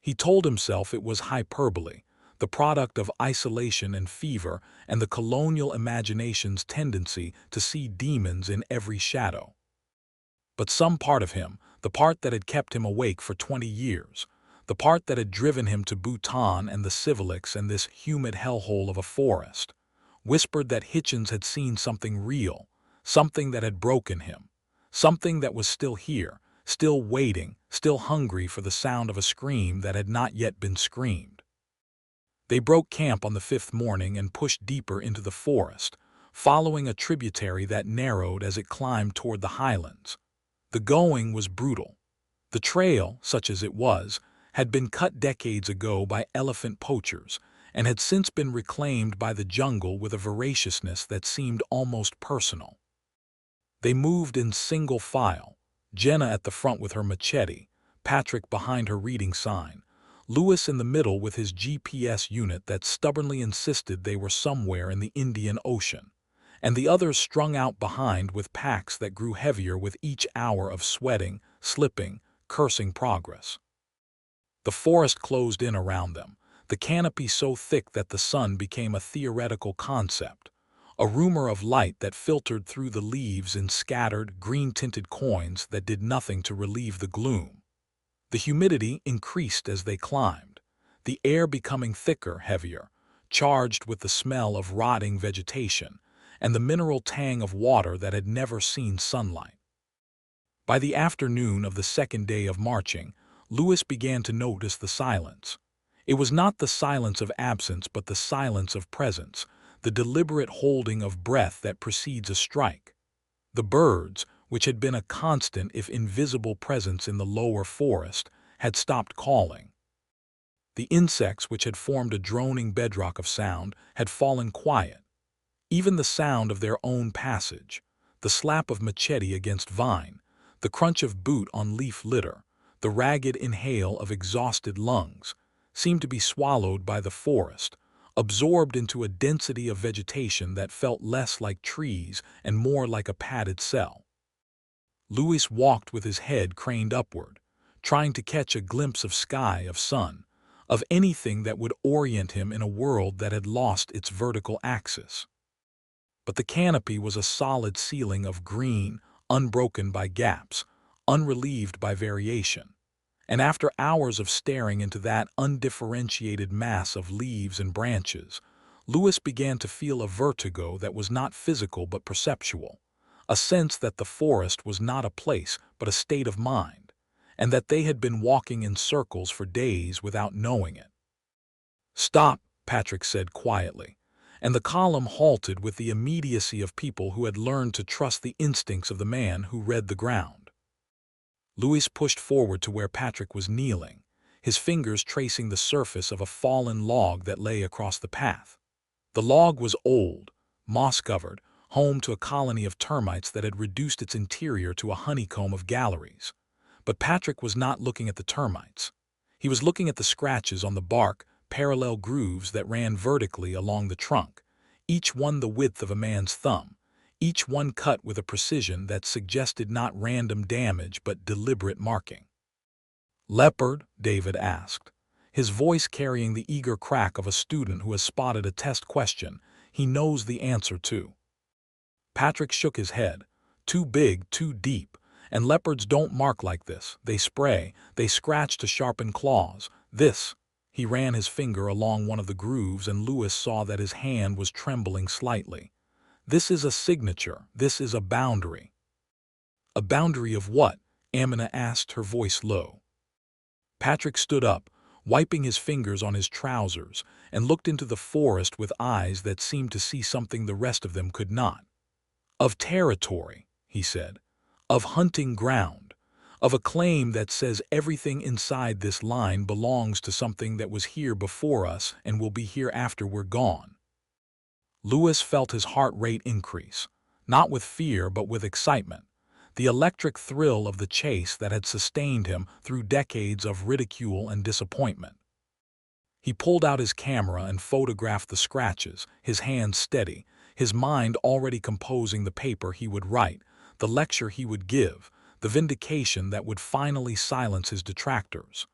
He told himself it was hyperbole, the product of isolation and fever and the colonial imagination's tendency to see demons in every shadow. But some part of him, the part that had kept him awake for 20 years, the part that had driven him to Bhutan and the Civilics and this humid hellhole of a forest, whispered that Hitchens had seen something real, something that had broken him, something that was still here, still waiting, still hungry for the sound of a scream that had not yet been screamed. They broke camp on the 5th morning and pushed deeper into the forest, following a tributary that narrowed as it climbed toward the highlands. The going was brutal. The trail, such as it was, had been cut decades ago by elephant poachers and had since been reclaimed by the jungle with a voraciousness that seemed almost personal. They moved in single file, Jenna at the front with her machete, Patrick behind her reading sign, Lewis in the middle with his GPS unit that stubbornly insisted they were somewhere in the Indian Ocean, and the others strung out behind with packs that grew heavier with each hour of sweating, slipping, cursing progress. The forest closed in around them, the canopy so thick that the sun became a theoretical concept, a rumor of light that filtered through the leaves in scattered, green-tinted coins that did nothing to relieve the gloom. The humidity increased as they climbed, the air becoming thicker, heavier, charged with the smell of rotting vegetation and the mineral tang of water that had never seen sunlight. By the afternoon of the 2nd day of marching, Lewis began to notice the silence. It was not the silence of absence but the silence of presence, the deliberate holding of breath that precedes a strike. The birds, which had been a constant if invisible presence in the lower forest, had stopped calling. The insects, which had formed a droning bedrock of sound, had fallen quiet. Even the sound of their own passage, the slap of machete against vine, the crunch of boot on leaf litter, the ragged inhale of exhausted lungs, seemed to be swallowed by the forest, absorbed into a density of vegetation that felt less like trees and more like a padded cell. Louis walked with his head craned upward, trying to catch a glimpse of sky, of sun, of anything that would orient him in a world that had lost its vertical axis. But the canopy was a solid ceiling of green, unbroken by gaps, unrelieved by variation. And after hours of staring into that undifferentiated mass of leaves and branches, Louis began to feel a vertigo that was not physical but perceptual, a sense that the forest was not a place but a state of mind, and that they had been walking in circles for days without knowing it. "Stop," Patrick said quietly, and the column halted with the immediacy of people who had learned to trust the instincts of the man who read the ground. Louis pushed forward to where Patrick was kneeling, his fingers tracing the surface of a fallen log that lay across the path. The log was old, moss-covered, home to a colony of termites that had reduced its interior to a honeycomb of galleries. But Patrick was not looking at the termites. He was looking at the scratches on the bark, parallel grooves that ran vertically along the trunk, each one the width of a man's thumb, each one cut with a precision that suggested not random damage but deliberate marking. "Leopard?" David asked, his voice carrying the eager crack of a student who has spotted a test question he knows the answer to. Patrick shook his head. "Too big, too deep, and leopards don't mark like this. They spray, they scratch to sharpen claws. This—" He ran his finger along one of the grooves and Louis saw that his hand was trembling slightly. "This is a signature. This is a boundary." "A boundary of what?" Amina asked, her voice low. Patrick stood up, wiping his fingers on his trousers, and looked into the forest with eyes that seemed to see something the rest of them could not. "Of territory," he said. "Of hunting ground. Of a claim that says everything inside this line belongs to something that was here before us and will be here after we're gone." Louis felt his heart rate increase, not with fear but with excitement, the electric thrill of the chase that had sustained him through decades of ridicule and disappointment. He pulled out his camera and photographed the scratches, his hands steady, his mind already composing the paper he would write, the lecture he would give, the vindication that would finally silence his detractors.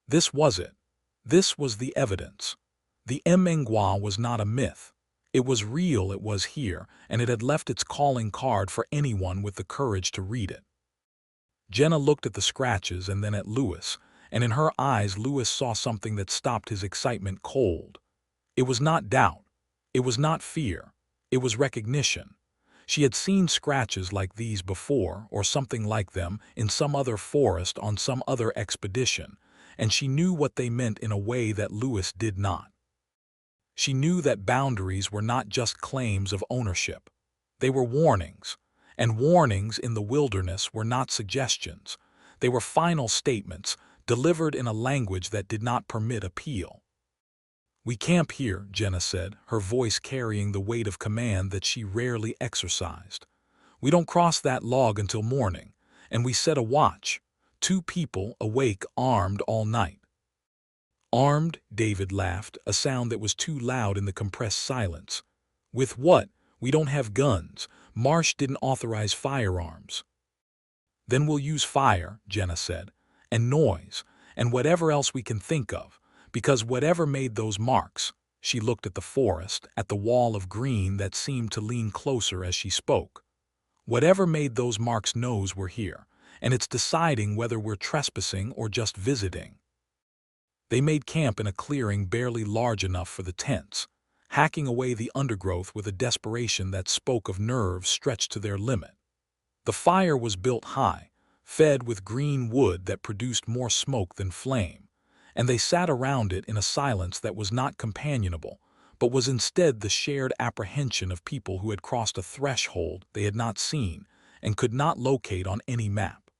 This was it. This was the evidence. The Mngwa was not a myth. It was real, it was here, and it had left its calling card for anyone with the courage to read it. Jenna looked at the scratches and then at Louis, and in her eyes Louis saw something that stopped his excitement cold. It was not doubt. It was not fear. It was recognition. She had seen scratches like these before, or something like them, in some other forest on some other expedition, and she knew what they meant in a way that Louis did not. She knew that boundaries were not just claims of ownership. They were warnings, and warnings in the wilderness were not suggestions. They were final statements, delivered in a language that did not permit appeal. "We camp here," Jenna said, her voice carrying the weight of command that she rarely exercised. "We don't cross that log until morning, and we set a watch, 2 people awake armed all night." "Armed?" David laughed, a sound that was too loud in the compressed silence. "With what? We don't have guns. Marsh didn't authorize firearms." "Then we'll use fire," Jenna said, "and noise, and whatever else we can think of, because whatever made those marks—" She looked at the forest, at the wall of green that seemed to lean closer as she spoke. "Whatever made those marks knows we're here, and it's deciding whether we're trespassing or just visiting." They made camp in a clearing barely large enough for the tents, hacking away the undergrowth with a desperation that spoke of nerves stretched to their limit. The fire was built high, fed with green wood that produced more smoke than flame, and they sat around it in a silence that was not companionable, but was instead the shared apprehension of people who had crossed a threshold they had not seen and could not locate on any map.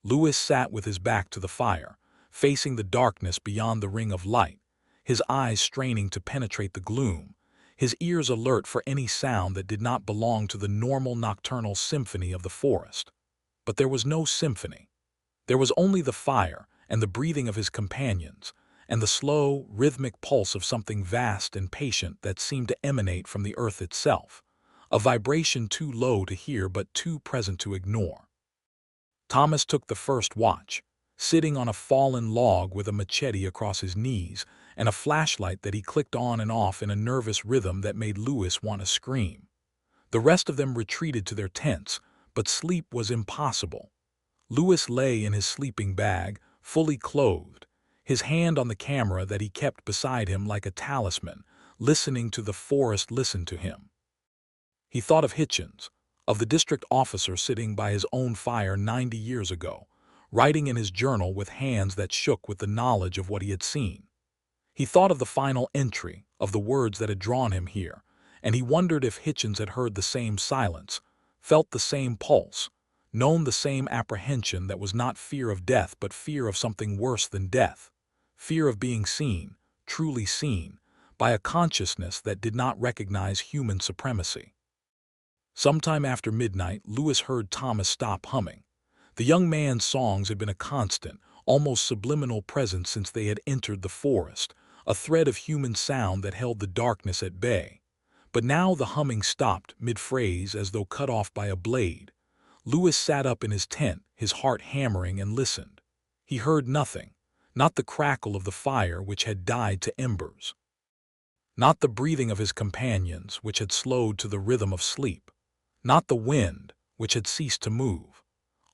Louis sat with his back to the fire, facing the darkness beyond the ring of light, his eyes straining to penetrate the gloom, his ears alert for any sound that did not belong to the normal nocturnal symphony of the forest. But there was no symphony. There was only the fire and the breathing of his companions, and the slow, rhythmic pulse of something vast and patient that seemed to emanate from the earth itself, a vibration too low to hear but too present to ignore. Thomas took the first watch, sitting on a fallen log with a machete across his knees and a flashlight that he clicked on and off in a nervous rhythm that made Lewis want to scream. The rest of them retreated to their tents, but sleep was impossible. Lewis lay in his sleeping bag, fully clothed, his hand on the camera that he kept beside him like a talisman, listening to the forest listen to him. He thought of Hitchens, of the district officer sitting by his own fire 90 years ago, writing in his journal with hands that shook with the knowledge of what he had seen. He thought of the final entry, of the words that had drawn him here, and he wondered if Hitchens had heard the same silence, felt the same pulse, known the same apprehension that was not fear of death but fear of something worse than death, fear of being seen, truly seen, by a consciousness that did not recognize human supremacy. Sometime after midnight, Lewis heard Thomas stop humming. The young man's songs had been a constant, almost subliminal presence since they had entered the forest, a thread of human sound that held the darkness at bay. But now the humming stopped mid-phrase as though cut off by a blade. Lewis sat up in his tent, his heart hammering, and listened. He heard nothing, not the crackle of the fire which had died to embers, not the breathing of his companions which had slowed to the rhythm of sleep, not the wind which had ceased to move.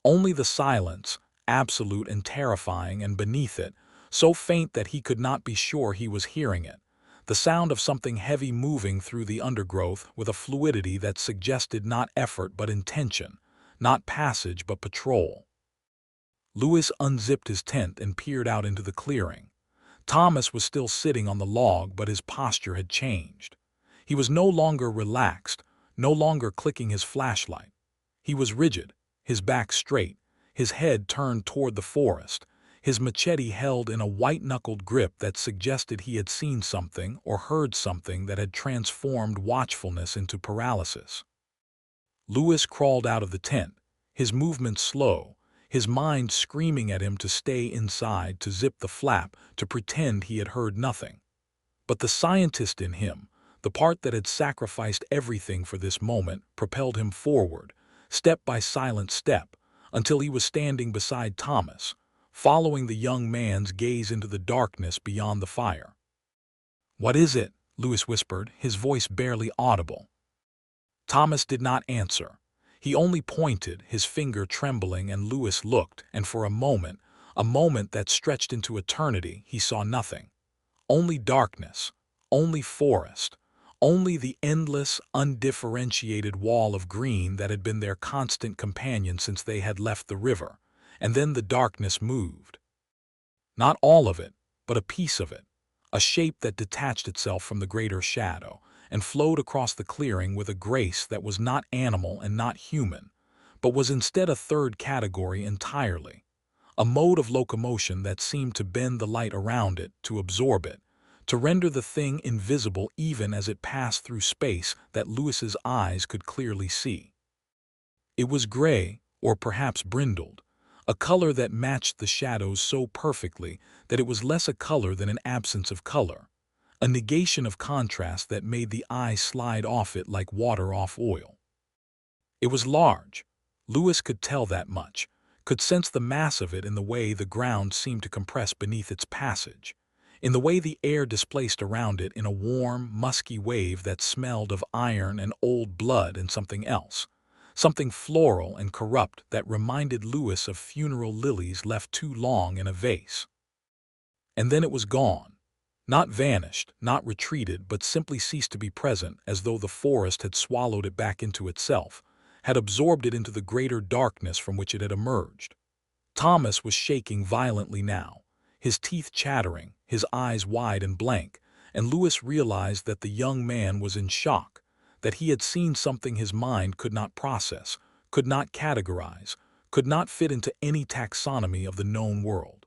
Only the silence, absolute and terrifying, and beneath it, so faint that he could not be sure he was hearing it, the sound of something heavy moving through the undergrowth with a fluidity that suggested not effort but intention, not passage but patrol. Lewis unzipped his tent and peered out into the clearing. Thomas was still sitting on the log, but his posture had changed. He was no longer relaxed, no longer clicking his flashlight. He was rigid, his back straight, his head turned toward the forest, his machete held in a white-knuckled grip that suggested he had seen something or heard something that had transformed watchfulness into paralysis. Lewis crawled out of the tent, his movements slow, his mind screaming at him to stay inside, to zip the flap, to pretend he had heard nothing. But the scientist in him, the part that had sacrificed everything for this moment, propelled him forward, step by silent step, until he was standing beside Thomas, following the young man's gaze into the darkness beyond the fire. "What is it?" Lewis whispered, his voice barely audible. Thomas did not answer. He only pointed, his finger trembling, and Lewis looked, and for a moment that stretched into eternity, he saw nothing. Only darkness, only forest, only the endless, undifferentiated wall of green that had been their constant companion since they had left the river. And then the darkness moved. Not all of it, but a piece of it, a shape that detached itself from the greater shadow and flowed across the clearing with a grace that was not animal and not human, but was instead a third category entirely, a mode of locomotion that seemed to bend the light around it, to absorb it, to render the thing invisible even as it passed through space that Lewis's eyes could clearly see. It was gray, or perhaps brindled, a color that matched the shadows so perfectly that it was less a color than an absence of color, a negation of contrast that made the eye slide off it like water off oil. It was large. Lewis could tell that much, could sense the mass of it in the way the ground seemed to compress beneath its passage, in the way the air displaced around it in a warm, musky wave that smelled of iron and old blood and something else, something floral and corrupt that reminded Lewis of funeral lilies left too long in a vase. And then it was gone. Not vanished, not retreated, but simply ceased to be present, as though the forest had swallowed it back into itself, had absorbed it into the greater darkness from which it had emerged. Thomas was shaking violently now, his teeth chattering, his eyes wide and blank, and Lewis realized that the young man was in shock, that he had seen something his mind could not process, could not categorize, could not fit into any taxonomy of the known world.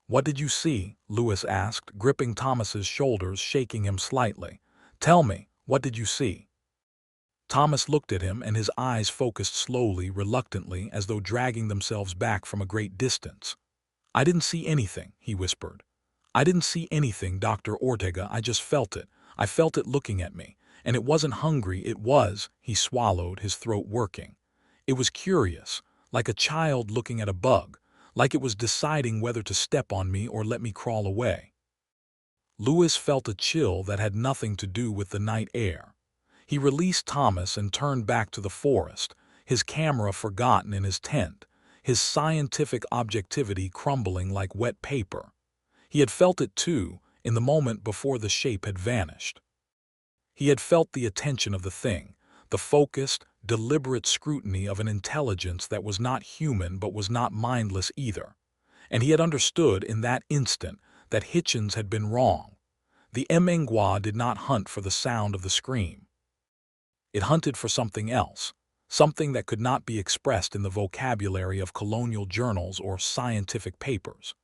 "What did you see?" Lewis asked, gripping Thomas's shoulders, shaking him slightly. "Tell me, what did you see?" Thomas looked at him, and his eyes focused slowly, reluctantly, as though dragging themselves back from a great distance. "I didn't see anything," he whispered. "I didn't see anything, Dr. Ortega. I just felt it. I felt it looking at me. And it wasn't hungry, it was," he swallowed, his throat working. "It was curious, like a child looking at a bug, like it was deciding whether to step on me or let me crawl away. Louis felt a chill that had nothing to do with the night air. He released Thomas and turned back to the forest, his camera forgotten in his tent, his scientific objectivity crumbling like wet paper. He had felt it too, in the moment before the shape had vanished. He had felt the attention of the thing, the focused, deliberate scrutiny of an intelligence that was not human but was not mindless either. And he had understood in that instant that Hitchens had been wrong. The Mngwa did not hunt for the sound of the scream. It hunted for something else, something that could not be expressed in the vocabulary of colonial journals or scientific papers.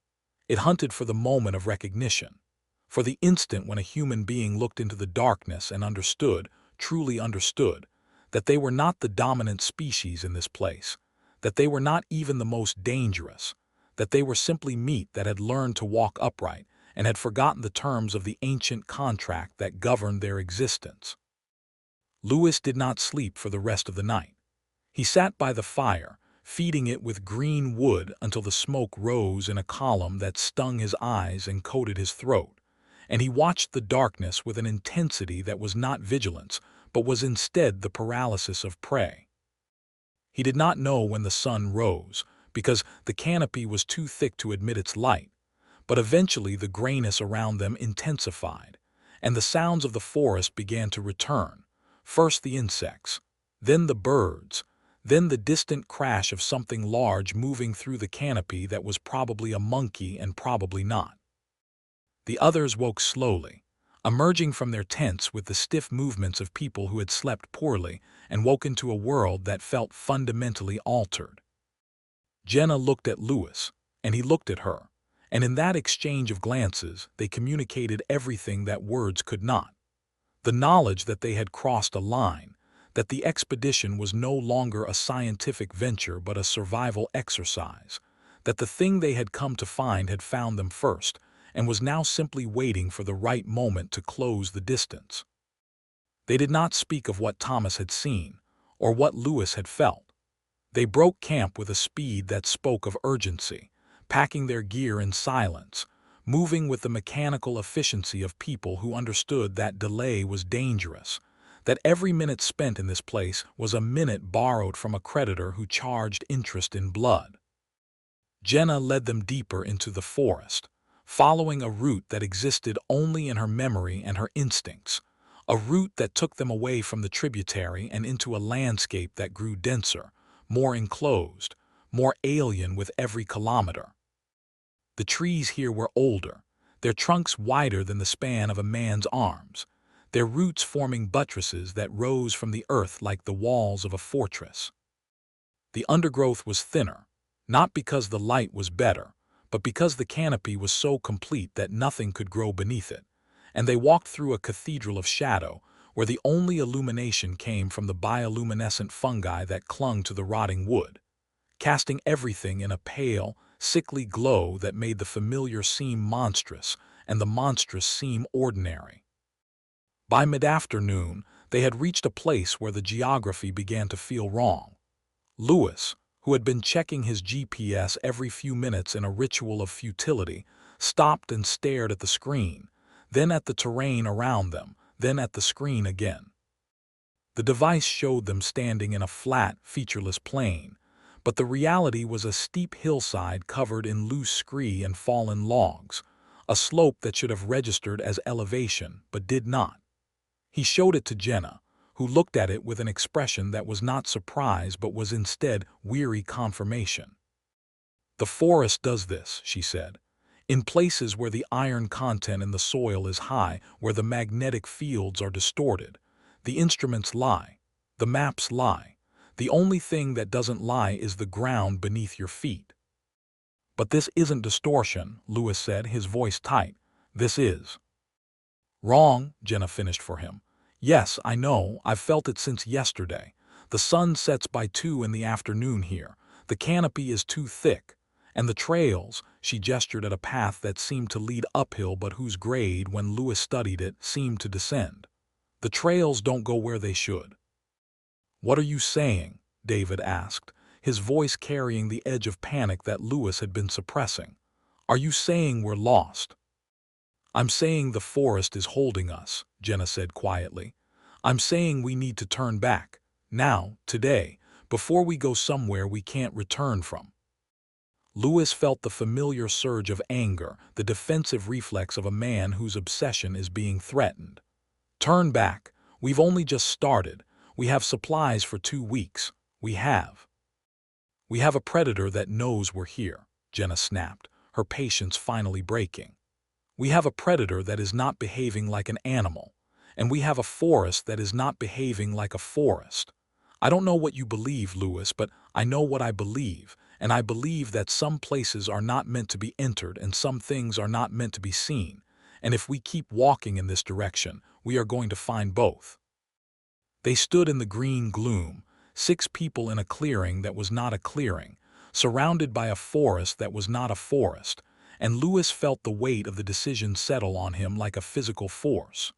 It hunted for the moment of recognition, for the instant when a human being looked into the darkness and understood, truly understood, that they were not the dominant species in this place, that they were not even the most dangerous, that they were simply meat that had learned to walk upright and had forgotten the terms of the ancient contract that governed their existence. Louis did not sleep for the rest of the night. He sat by the fire, feeding it with green wood until the smoke rose in a column that stung his eyes and coated his throat, and he watched the darkness with an intensity that was not vigilance, but was instead the paralysis of prey. He did not know when the sun rose, because the canopy was too thick to admit its light, but eventually the grayness around them intensified, and the sounds of the forest began to return, first the insects, then the birds, then the distant crash of something large moving through the canopy that was probably a monkey and probably not. The others woke slowly, emerging from their tents with the stiff movements of people who had slept poorly and woke into a world that felt fundamentally altered. Jenna looked at Louis, and he looked at her, and in that exchange of glances they communicated everything that words could not. The knowledge that they had crossed a line, that the expedition was no longer a scientific venture but a survival exercise, that the thing they had come to find had found them first and was now simply waiting for the right moment to close the distance. They did not speak of what Thomas had seen or what Louis had felt. They broke camp with a speed that spoke of urgency, packing their gear in silence, moving with the mechanical efficiency of people who understood that delay was dangerous, that every minute spent in this place was a minute borrowed from a creditor who charged interest in blood. Jenna led them deeper into the forest, following a route that existed only in her memory and her instincts, a route that took them away from the tributary and into a landscape that grew denser, more enclosed, more alien with every kilometer. The trees here were older, their trunks wider than the span of a man's arms, their roots forming buttresses that rose from the earth like the walls of a fortress. The undergrowth was thinner, not because the light was better, but because the canopy was so complete that nothing could grow beneath it, and they walked through a cathedral of shadow where the only illumination came from the bioluminescent fungi that clung to the rotting wood, casting everything in a pale, sickly glow that made the familiar seem monstrous and the monstrous seem ordinary. By mid-afternoon, they had reached a place where the geography began to feel wrong. Louis, who had been checking his GPS every few minutes in a ritual of futility, stopped and stared at the screen, then at the terrain around them, then at the screen again. The device showed them standing in a flat, featureless plain, but the reality was a steep hillside covered in loose scree and fallen logs, a slope that should have registered as elevation but did not. He showed it to Jenna, who looked at it with an expression that was not surprise but was instead weary confirmation. "The forest does this," she said. "In places where the iron content in the soil is high, where the magnetic fields are distorted, the instruments lie, the maps lie. The only thing that doesn't lie is the ground beneath your feet." "But this isn't distortion," Louis said, his voice tight. "This is." "Wrong," Jenna finished for him. "Yes, I know, I've felt it since yesterday. The sun sets by 2 in the afternoon here. The canopy is too thick. And the trails," she gestured at a path that seemed to lead uphill but whose grade, when Louis studied it, seemed to descend. "The trails don't go where they should." "What are you saying?" David asked, his voice carrying the edge of panic that Lewis had been suppressing. "Are you saying we're lost?" "I'm saying the forest is holding us," Jenna said quietly. "I'm saying we need to turn back. Now, today, before we go somewhere we can't return from." Lewis felt the familiar surge of anger, the defensive reflex of a man whose obsession is being threatened. "Turn back. We've only just started. We have supplies for 2 weeks. We have a predator that knows we're here," Jenna snapped, her patience finally breaking. "We have a predator that is not behaving like an animal, and we have a forest that is not behaving like a forest. I don't know what you believe, Lewis, but I know what I believe, and I believe that some places are not meant to be entered and some things are not meant to be seen, and if we keep walking in this direction, we are going to find both." They stood in the green gloom, 6 people in a clearing that was not a clearing, surrounded by a forest that was not a forest, and Lewis felt the weight of the decision settle on him like a physical force.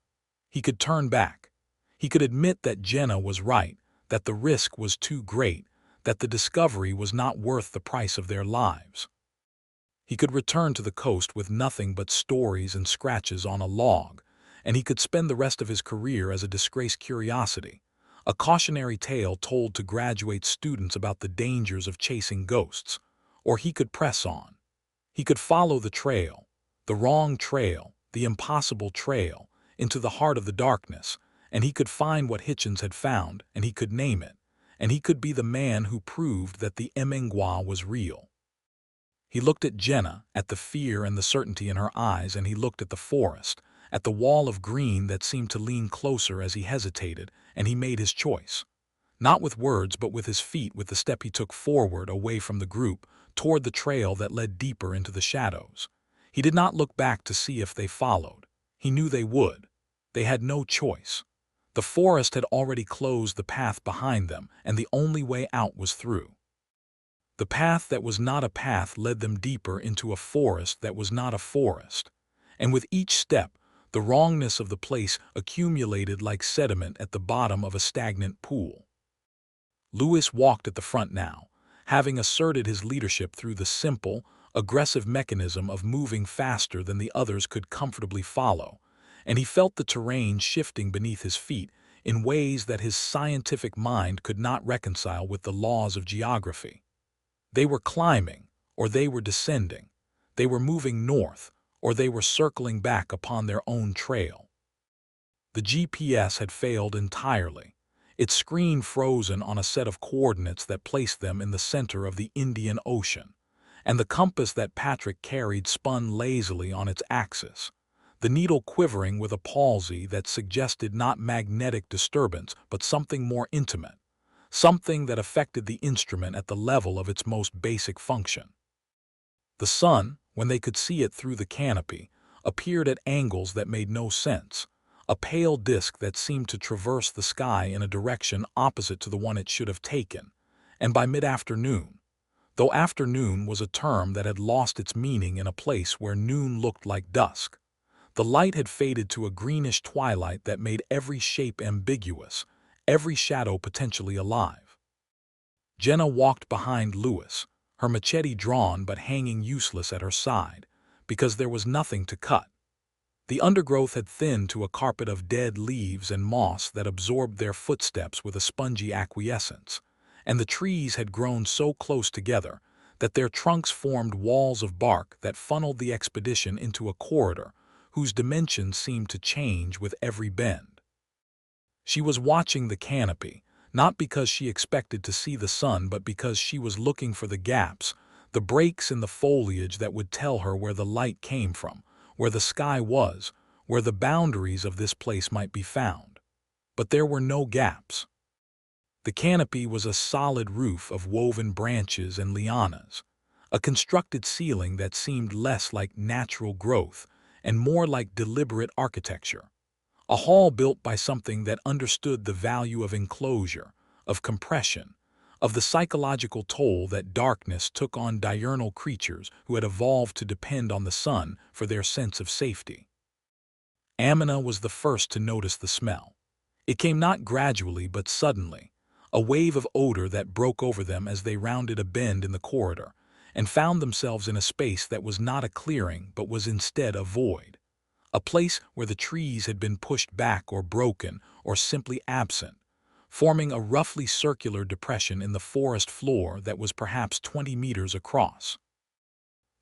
He could turn back. He could admit that Jenna was right, that the risk was too great, that the discovery was not worth the price of their lives. He could return to the coast with nothing but stories and scratches on a log, and he could spend the rest of his career as a disgraced curiosity, a cautionary tale told to graduate students about the dangers of chasing ghosts. Or he could press on. He could follow the trail, the wrong trail, the impossible trail, into the heart of the darkness, and he could find what Hitchens had found, and he could name it, and he could be the man who proved that the Mngwa was real. He looked at Jenna, at the fear and the certainty in her eyes, and he looked at the forest, at the wall of green that seemed to lean closer as he hesitated, and he made his choice. Not with words, but with his feet, with the step he took forward, away from the group, toward the trail that led deeper into the shadows. He did not look back to see if they followed. He knew they would. They had no choice. The forest had already closed the path behind them, and the only way out was through. The path that was not a path led them deeper into a forest that was not a forest. And with each step, the wrongness of the place accumulated like sediment at the bottom of a stagnant pool. Lewis walked at the front now, having asserted his leadership through the simple, aggressive mechanism of moving faster than the others could comfortably follow, and he felt the terrain shifting beneath his feet in ways that his scientific mind could not reconcile with the laws of geography. They were climbing, or they were descending. They were moving north, or they were circling back upon their own trail. The GPS had failed entirely, its screen frozen on a set of coordinates that placed them in the center of the Indian Ocean, and the compass that Patrick carried spun lazily on its axis, the needle quivering with a palsy that suggested not magnetic disturbance but something more intimate, something that affected the instrument at the level of its most basic function. The sun, when they could see it through the canopy, appeared at angles that made no sense, a pale disk that seemed to traverse the sky in a direction opposite to the one it should have taken, and by mid-afternoon, though afternoon was a term that had lost its meaning in a place where noon looked like dusk, the light had faded to a greenish twilight that made every shape ambiguous, every shadow potentially alive. Jenna walked behind Lewis, her machete drawn but hanging useless at her side, because there was nothing to cut. The undergrowth had thinned to a carpet of dead leaves and moss that absorbed their footsteps with a spongy acquiescence, and the trees had grown so close together that their trunks formed walls of bark that funneled the expedition into a corridor whose dimensions seemed to change with every bend. She was watching the canopy, not because she expected to see the sun, but because she was looking for the gaps, the breaks in the foliage that would tell her where the light came from, where the sky was, where the boundaries of this place might be found. But there were no gaps. The canopy was a solid roof of woven branches and lianas, a constructed ceiling that seemed less like natural growth and more like deliberate architecture. A hall built by something that understood the value of enclosure, of compression, of the psychological toll that darkness took on diurnal creatures who had evolved to depend on the sun for their sense of safety. Amina was the first to notice the smell. It came not gradually but suddenly, a wave of odor that broke over them as they rounded a bend in the corridor and found themselves in a space that was not a clearing but was instead a void, a place where the trees had been pushed back or broken or simply absent, forming a roughly circular depression in the forest floor that was perhaps 20 meters across.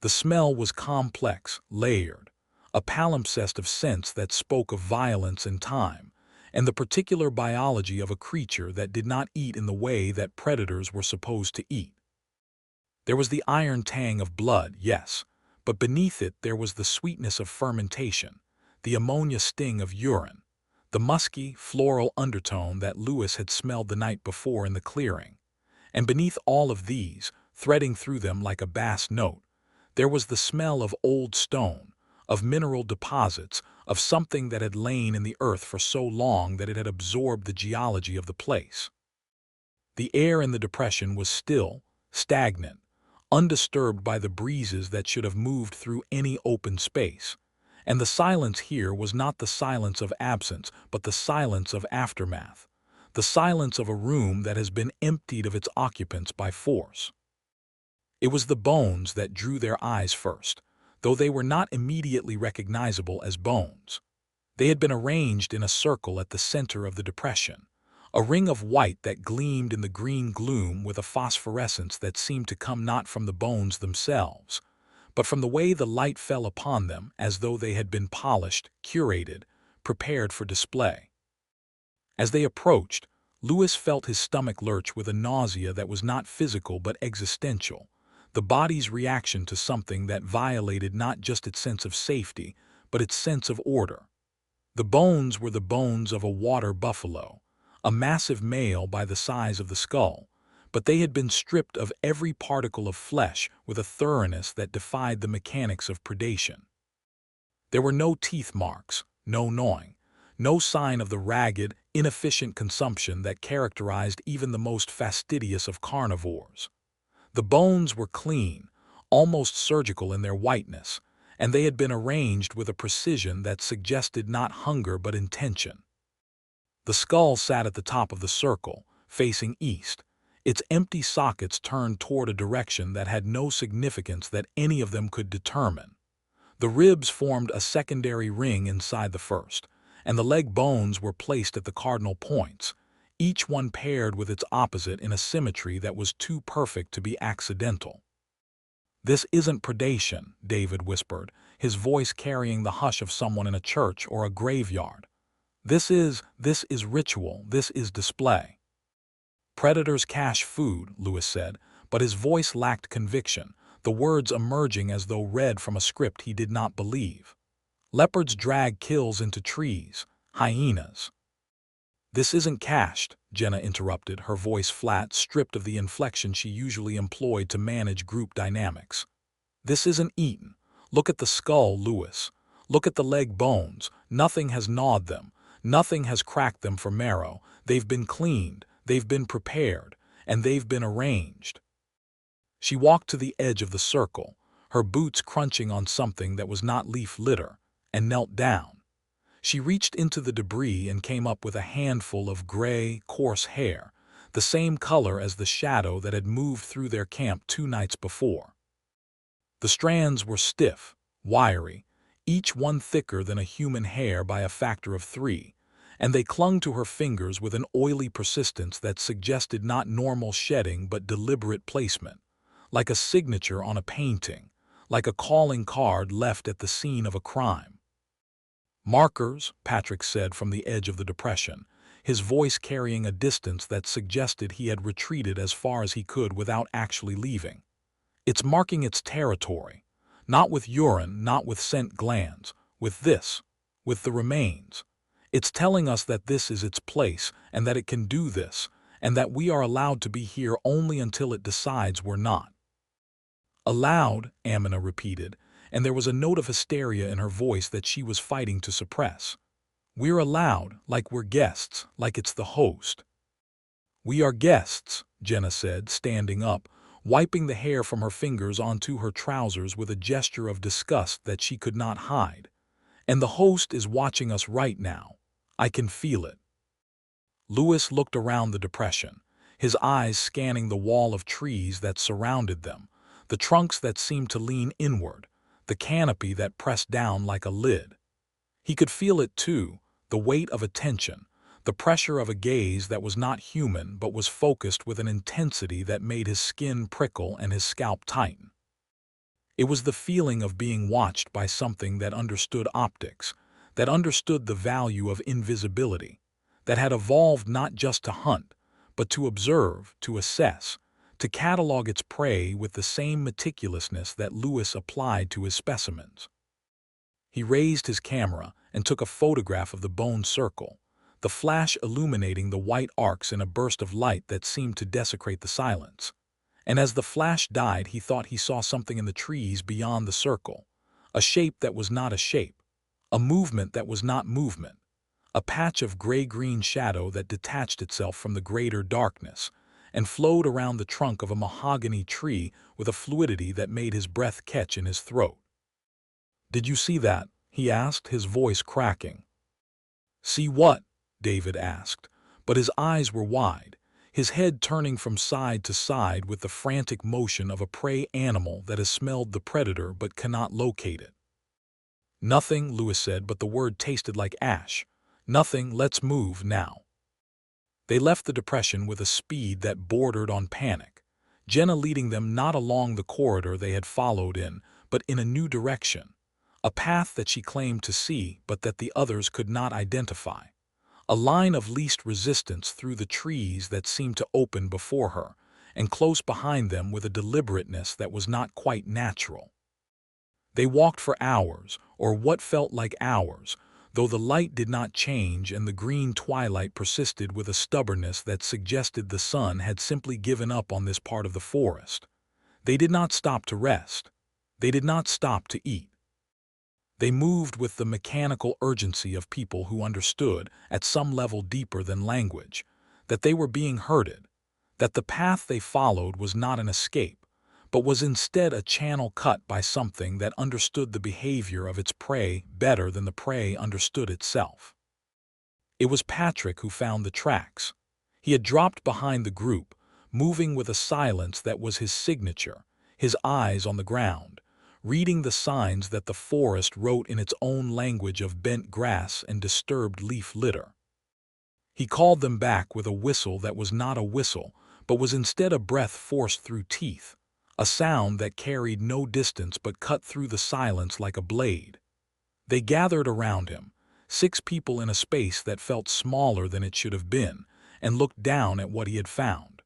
The smell was complex, layered, a palimpsest of scents that spoke of violence and time, and the particular biology of a creature that did not eat in the way that predators were supposed to eat. There was the iron tang of blood, yes, but beneath it there was the sweetness of fermentation, the ammonia sting of urine, the musky, floral undertone that Lewis had smelled the night before in the clearing. And beneath all of these, threading through them like a bass note, there was the smell of old stone, of mineral deposits, of something that had lain in the earth for so long that it had absorbed the geology of the place. The air in the depression was still, stagnant, undisturbed by the breezes that should have moved through any open space. And the silence here was not the silence of absence, but the silence of aftermath, the silence of a room that has been emptied of its occupants by force. It was the bones that drew their eyes first, though they were not immediately recognizable as bones. They had been arranged in a circle at the center of the depression, a ring of white that gleamed in the green gloom with a phosphorescence that seemed to come not from the bones themselves, but from the way the light fell upon them as though they had been polished, curated, prepared for display. As they approached, Lewis felt his stomach lurch with a nausea that was not physical but existential, the body's reaction to something that violated not just its sense of safety, but its sense of order. The bones were the bones of a water buffalo, a massive male by the size of the skull, but they had been stripped of every particle of flesh with a thoroughness that defied the mechanics of predation. There were no teeth marks, no gnawing, no sign of the ragged, inefficient consumption that characterized even the most fastidious of carnivores. The bones were clean, almost surgical in their whiteness, and they had been arranged with a precision that suggested not hunger but intention. The skull sat at the top of the circle, facing east, its empty sockets turned toward a direction that had no significance that any of them could determine. The ribs formed a secondary ring inside the first, and the leg bones were placed at the cardinal points, each one paired with its opposite in a symmetry that was too perfect to be accidental. "This isn't predation," David whispered, his voice carrying the hush of someone in a church or a graveyard. This is ritual, this is display." "Predators cache food," Lewis said, but his voice lacked conviction, the words emerging as though read from a script he did not believe. "Leopards drag kills into trees, hyenas." "This isn't cached," Jenna interrupted, her voice flat, stripped of the inflection she usually employed to manage group dynamics. "This isn't eaten. Look at the skull, Lewis. Look at the leg bones. Nothing has gnawed them. Nothing has cracked them for marrow. They've been cleaned, they've been prepared, and they've been arranged." She walked to the edge of the circle, her boots crunching on something that was not leaf litter, and knelt down. She reached into the debris and came up with a handful of gray, coarse hair, the same color as the shadow that had moved through their camp 2 nights before. The strands were stiff, wiry, each one thicker than a human hair by a factor of 3, and they clung to her fingers with an oily persistence that suggested not normal shedding but deliberate placement, like a signature on a painting, like a calling card left at the scene of a crime. "Markers," Patrick said from the edge of the depression, his voice carrying a distance that suggested he had retreated as far as he could without actually leaving. "It's marking its territory, not with urine, not with scent glands, with this, with the remains. It's telling us that this is its place and that it can do this, and that we are allowed to be here only until it decides we're not." "Allowed," Amina repeated, and there was a note of hysteria in her voice that she was fighting to suppress. "We're allowed, like we're guests, like it's the host." "We are guests," Jenna said, standing up, wiping the hair from her fingers onto her trousers with a gesture of disgust that she could not hide. "And the host is watching us right now. I can feel it." Lewis looked around the depression, his eyes scanning the wall of trees that surrounded them, the trunks that seemed to lean inward, the canopy that pressed down like a lid. He could feel it too, the weight of attention, the pressure of a gaze that was not human but was focused with an intensity that made his skin prickle and his scalp tighten. It was the feeling of being watched by something that understood optics, that understood the value of invisibility, that had evolved not just to hunt, but to observe, to assess, to catalog its prey with the same meticulousness that Lewis applied to his specimens. He raised his camera and took a photograph of the bone circle, the flash illuminating the white arcs in a burst of light that seemed to desecrate the silence. And as the flash died, he thought he saw something in the trees beyond the circle, a shape that was not a shape, a movement that was not movement, a patch of gray-green shadow that detached itself from the greater darkness and flowed around the trunk of a mahogany tree with a fluidity that made his breath catch in his throat. "Did you see that?" he asked, his voice cracking. "See what?" David asked, but his eyes were wide, his head turning from side to side with the frantic motion of a prey animal that has smelled the predator but cannot locate it. "Nothing," Lewis said, but the word tasted like ash. "Nothing, let's move now." They left the depression with a speed that bordered on panic, Jenna leading them not along the corridor they had followed in, but in a new direction, a path that she claimed to see but that the others could not identify, a line of least resistance through the trees that seemed to open before her, and close behind them with a deliberateness that was not quite natural. They walked for hours, or what felt like hours, though the light did not change and the green twilight persisted with a stubbornness that suggested the sun had simply given up on this part of the forest. They did not stop to rest. They did not stop to eat. They moved with the mechanical urgency of people who understood, at some level deeper than language, that they were being herded, that the path they followed was not an escape, but was instead a channel cut by something that understood the behavior of its prey better than the prey understood itself. It was Patrick who found the tracks. He had dropped behind the group, moving with a silence that was his signature, his eyes on the ground, reading the signs that the forest wrote in its own language of bent grass and disturbed leaf litter. He called them back with a whistle that was not a whistle, but was instead a breath forced through teeth, a sound that carried no distance but cut through the silence like a blade. They gathered around him, 6 people in a space that felt smaller than it should have been, and looked down at what he had found.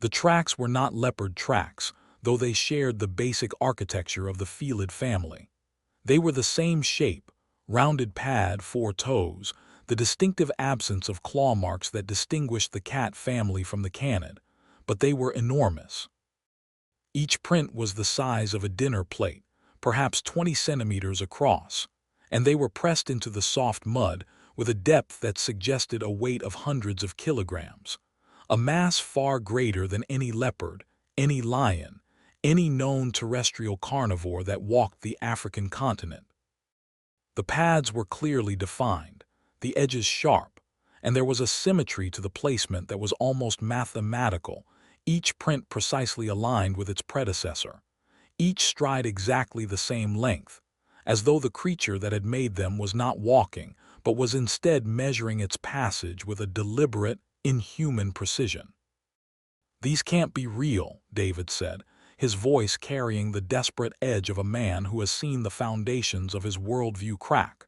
The tracks were not leopard tracks, though they shared the basic architecture of the felid family. They were the same shape, rounded pad, 4 toes, the distinctive absence of claw marks that distinguished the cat family from the canid, but they were enormous. Each print was the size of a dinner plate, perhaps 20 centimeters across, and they were pressed into the soft mud with a depth that suggested a weight of hundreds of kilograms, a mass far greater than any leopard, any lion, any known terrestrial carnivore that walked the African continent. The pads were clearly defined, the edges sharp, and there was a symmetry to the placement that was almost mathematical, each print precisely aligned with its predecessor, each stride exactly the same length, as though the creature that had made them was not walking, but was instead measuring its passage with a deliberate, inhuman precision. "These can't be real," David said, his voice carrying the desperate edge of a man who has seen the foundations of his worldview crack.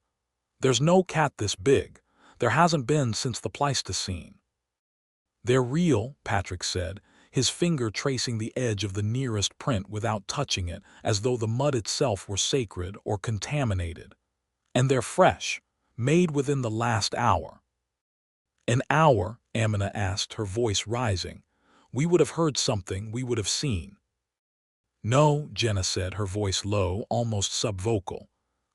"There's no cat this big. There hasn't been since the Pleistocene." "They're real," Patrick said, his finger tracing the edge of the nearest print without touching it, as though the mud itself were sacred or contaminated. "And they're fresh, made within the last hour." "An hour?" Amina asked, her voice rising. "We would have heard something, we would have seen." "No," Jenna said, her voice low, almost subvocal.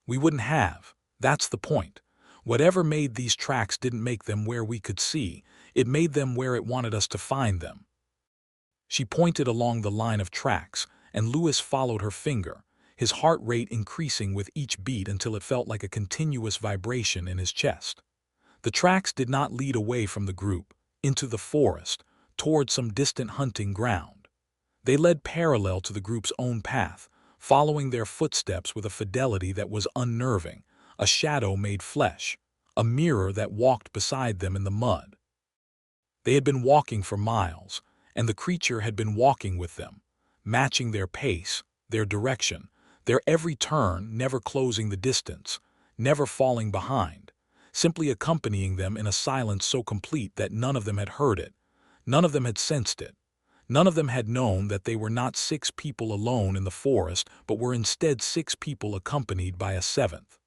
"We wouldn't have. That's the point. Whatever made these tracks didn't make them where we could see, it made them where it wanted us to find them." She pointed along the line of tracks, and Lewis followed her finger, his heart rate increasing with each beat until it felt like a continuous vibration in his chest. The tracks did not lead away from the group, into the forest, toward some distant hunting ground. They led parallel to the group's own path, following their footsteps with a fidelity that was unnerving, a shadow made flesh, a mirror that walked beside them in the mud. They had been walking for miles, and the creature had been walking with them, matching their pace, their direction, their every turn, never closing the distance, never falling behind, simply accompanying them in a silence so complete that none of them had heard it, none of them had sensed it, none of them had known that they were not 6 people alone in the forest, but were instead 6 people accompanied by a 7th.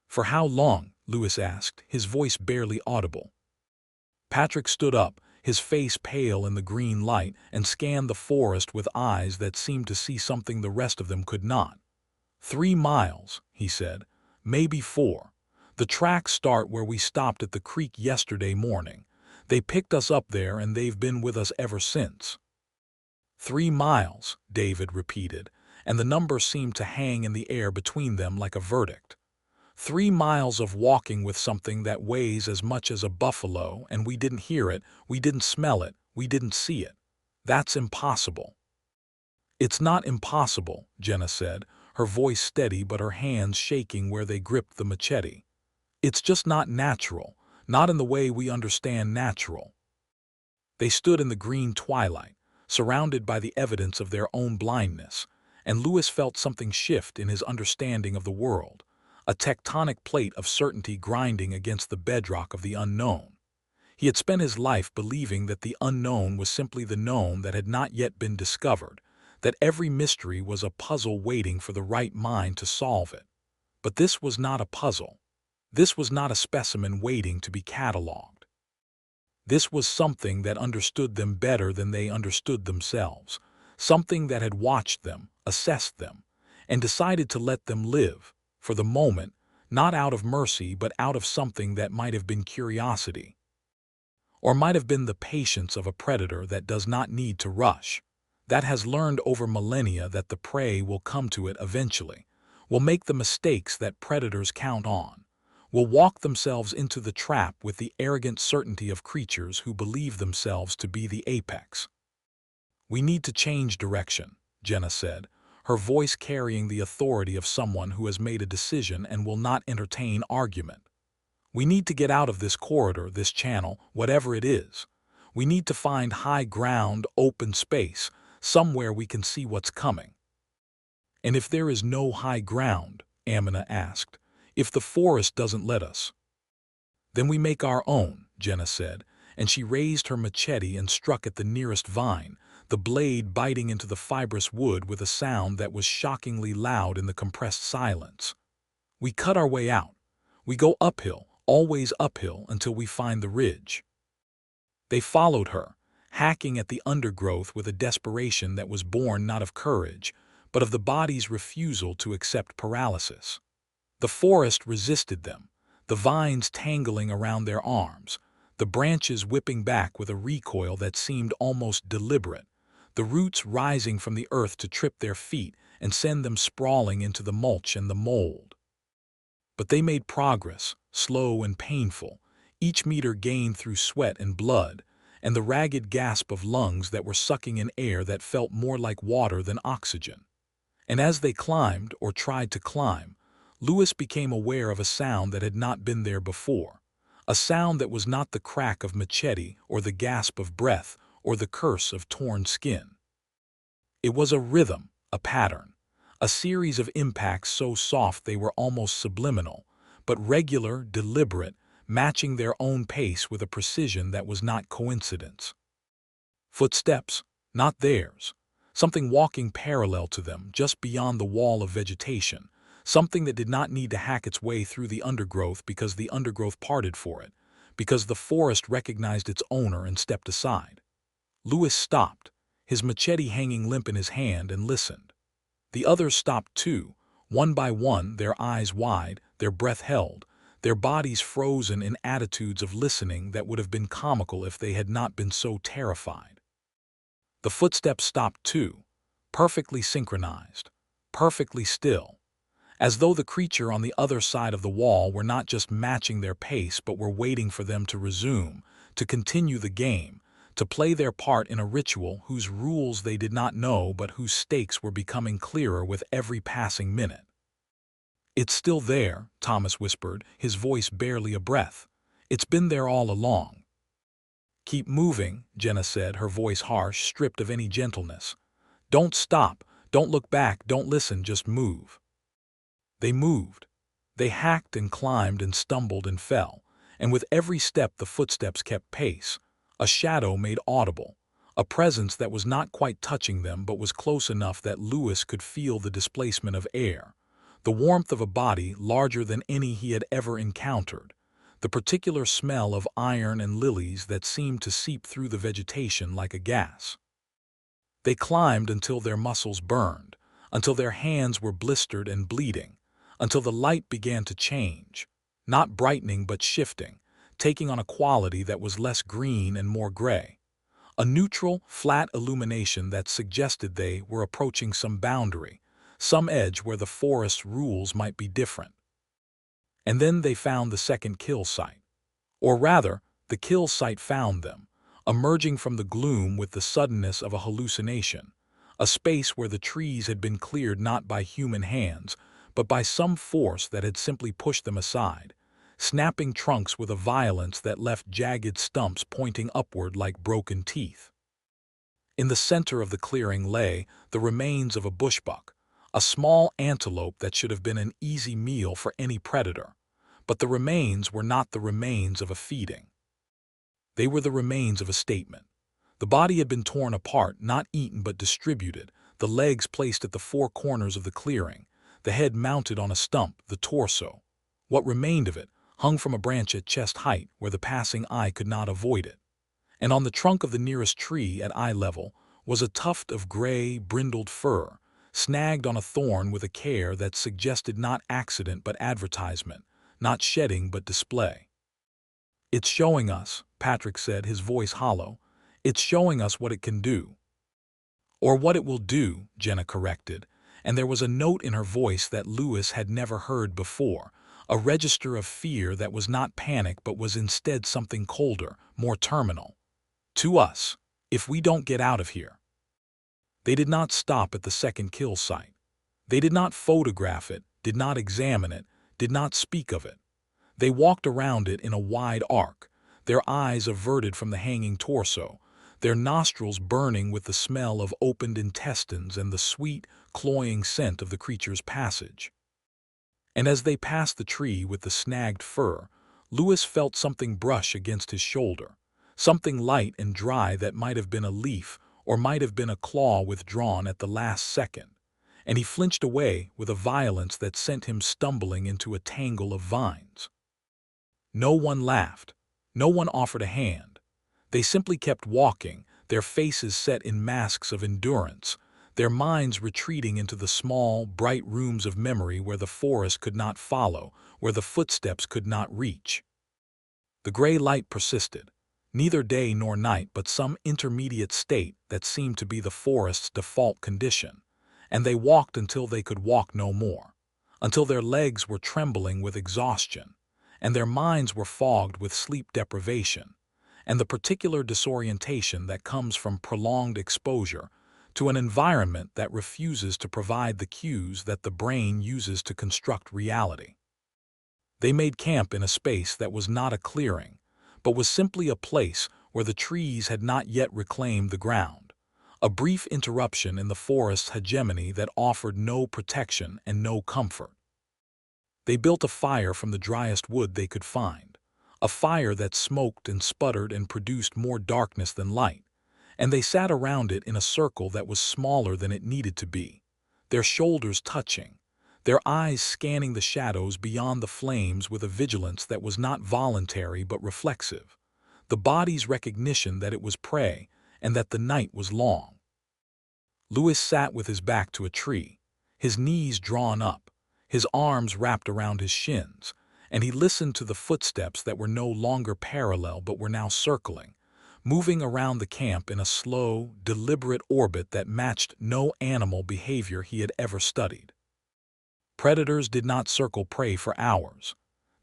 "For how long?" Lewis asked, his voice barely audible. Patrick stood up, his face pale in the green light, and scanned the forest with eyes that seemed to see something the rest of them could not. 3 miles, he said. Maybe 4. The tracks start where we stopped at the creek yesterday morning. They picked us up there and they've been with us ever since. 3 miles, David repeated, and the number seemed to hang in the air between them like a verdict. 3 miles of walking with something that weighs as much as a buffalo, and we didn't hear it, we didn't smell it, we didn't see it. That's impossible. "It's not impossible," Jenna said, her voice steady but her hands shaking where they gripped the machete. "It's just not natural, not in the way we understand natural." They stood in the green twilight, surrounded by the evidence of their own blindness, and Lewis felt something shift in his understanding of the world, a tectonic plate of certainty grinding against the bedrock of the unknown. He had spent his life believing that the unknown was simply the known that had not yet been discovered, that every mystery was a puzzle waiting for the right mind to solve it. But this was not a puzzle. This was not a specimen waiting to be catalogued. This was something that understood them better than they understood themselves, something that had watched them, assessed them, and decided to let them live, for the moment, not out of mercy but out of something that might have been curiosity, or might have been the patience of a predator that does not need to rush, that has learned over millennia that the prey will come to it eventually, will make the mistakes that predators count on, will walk themselves into the trap with the arrogant certainty of creatures who believe themselves to be the apex. "We need to change direction," Jenna said, her voice carrying the authority of someone who has made a decision and will not entertain argument. "We need to get out of this corridor, this channel, whatever it is. We need to find high ground, open space, somewhere we can see what's coming." "And if there is no high ground," Amina asked, "if the forest doesn't let us?" "Then we make our own," Jenna said, and she raised her machete and struck at the nearest vine, the blade biting into the fibrous wood with a sound that was shockingly loud in the compressed silence. "We cut our way out. We go uphill, always uphill, until we find the ridge." They followed her, hacking at the undergrowth with a desperation that was born not of courage, but of the body's refusal to accept paralysis. The forest resisted them, the vines tangling around their arms, the branches whipping back with a recoil that seemed almost deliberate, the roots rising from the earth to trip their feet and send them sprawling into the mulch and the mold. But they made progress, slow and painful, each meter gained through sweat and blood, and the ragged gasp of lungs that were sucking in air that felt more like water than oxygen. And as they climbed, or tried to climb, Lewis became aware of a sound that had not been there before, a sound that was not the crack of machete or the gasp of breath or the curse of torn skin. It was a rhythm, a pattern, a series of impacts so soft they were almost subliminal, but regular, deliberate, matching their own pace with a precision that was not coincidence. Footsteps, not theirs, something walking parallel to them just beyond the wall of vegetation, something that did not need to hack its way through the undergrowth because the undergrowth parted for it, because the forest recognized its owner and stepped aside. Lewis stopped, his machete hanging limp in his hand, and listened. The others stopped too, one by one, their eyes wide, their breath held, their bodies frozen in attitudes of listening that would have been comical if they had not been so terrified. The footsteps stopped too, perfectly synchronized, perfectly still, as though the creature on the other side of the wall were not just matching their pace but were waiting for them to resume, to continue the game, to play their part in a ritual whose rules they did not know but whose stakes were becoming clearer with every passing minute. "It's still there," Thomas whispered, his voice barely a breath. "It's been there all along." "Keep moving," Jenna said, her voice harsh, stripped of any gentleness. "Don't stop, don't look back, don't listen, just move." They moved. They hacked and climbed and stumbled and fell, and with every step the footsteps kept pace. A shadow made audible, a presence that was not quite touching them but was close enough that Lewis could feel the displacement of air, the warmth of a body larger than any he had ever encountered, the particular smell of iron and lilies that seemed to seep through the vegetation like a gas. They climbed until their muscles burned, until their hands were blistered and bleeding, until the light began to change, not brightening but shifting, taking on a quality that was less green and more gray. A neutral, flat illumination that suggested they were approaching some boundary, some edge where the forest's rules might be different. And then they found the second kill site. Or rather, the kill site found them, emerging from the gloom with the suddenness of a hallucination, a space where the trees had been cleared not by human hands, but by some force that had simply pushed them aside, snapping trunks with a violence that left jagged stumps pointing upward like broken teeth. In the center of the clearing lay the remains of a bushbuck, a small antelope that should have been an easy meal for any predator. But the remains were not the remains of a feeding. They were the remains of a statement. The body had been torn apart, not eaten but distributed, the legs placed at the four corners of the clearing, the head mounted on a stump, the torso. What remained of it hung from a branch at chest height where the passing eye could not avoid it. And on the trunk of the nearest tree at eye level was a tuft of gray, brindled fur, snagged on a thorn with a care that suggested not accident but advertisement, not shedding but display. "It's showing us," Patrick said, his voice hollow. "It's showing us what it can do." "Or what it will do," Jenna corrected, and there was a note in her voice that Lewis had never heard before, a register of fear that was not panic but was instead something colder, more terminal. "To us, if we don't get out of here." They did not stop at the second kill site. They did not photograph it, did not examine it, did not speak of it. They walked around it in a wide arc, their eyes averted from the hanging torso, their nostrils burning with the smell of opened intestines and the sweet, cloying scent of the creature's passage. And as they passed the tree with the snagged fur, Lewis felt something brush against his shoulder, something light and dry that might have been a leaf or might have been a claw withdrawn at the last second, and he flinched away with a violence that sent him stumbling into a tangle of vines. No one laughed. No one offered a hand. They simply kept walking, their faces set in masks of endurance, their minds retreating into the small, bright rooms of memory where the forest could not follow, where the footsteps could not reach. The gray light persisted, neither day nor night but some intermediate state that seemed to be the forest's default condition, and they walked until they could walk no more, until their legs were trembling with exhaustion, and their minds were fogged with sleep deprivation, and the particular disorientation that comes from prolonged exposure to an environment that refuses to provide the cues that the brain uses to construct reality. They made camp in a space that was not a clearing, but was simply a place where the trees had not yet reclaimed the ground, a brief interruption in the forest's hegemony that offered no protection and no comfort. They built a fire from the driest wood they could find, a fire that smoked and sputtered and produced more darkness than light, and they sat around it in a circle that was smaller than it needed to be, their shoulders touching, their eyes scanning the shadows beyond the flames with a vigilance that was not voluntary but reflexive, the body's recognition that it was prey and that the night was long. Lewis sat with his back to a tree, his knees drawn up, his arms wrapped around his shins, and he listened to the footsteps that were no longer parallel but were now circling, moving around the camp in a slow, deliberate orbit that matched no animal behavior he had ever studied. Predators did not circle prey for hours.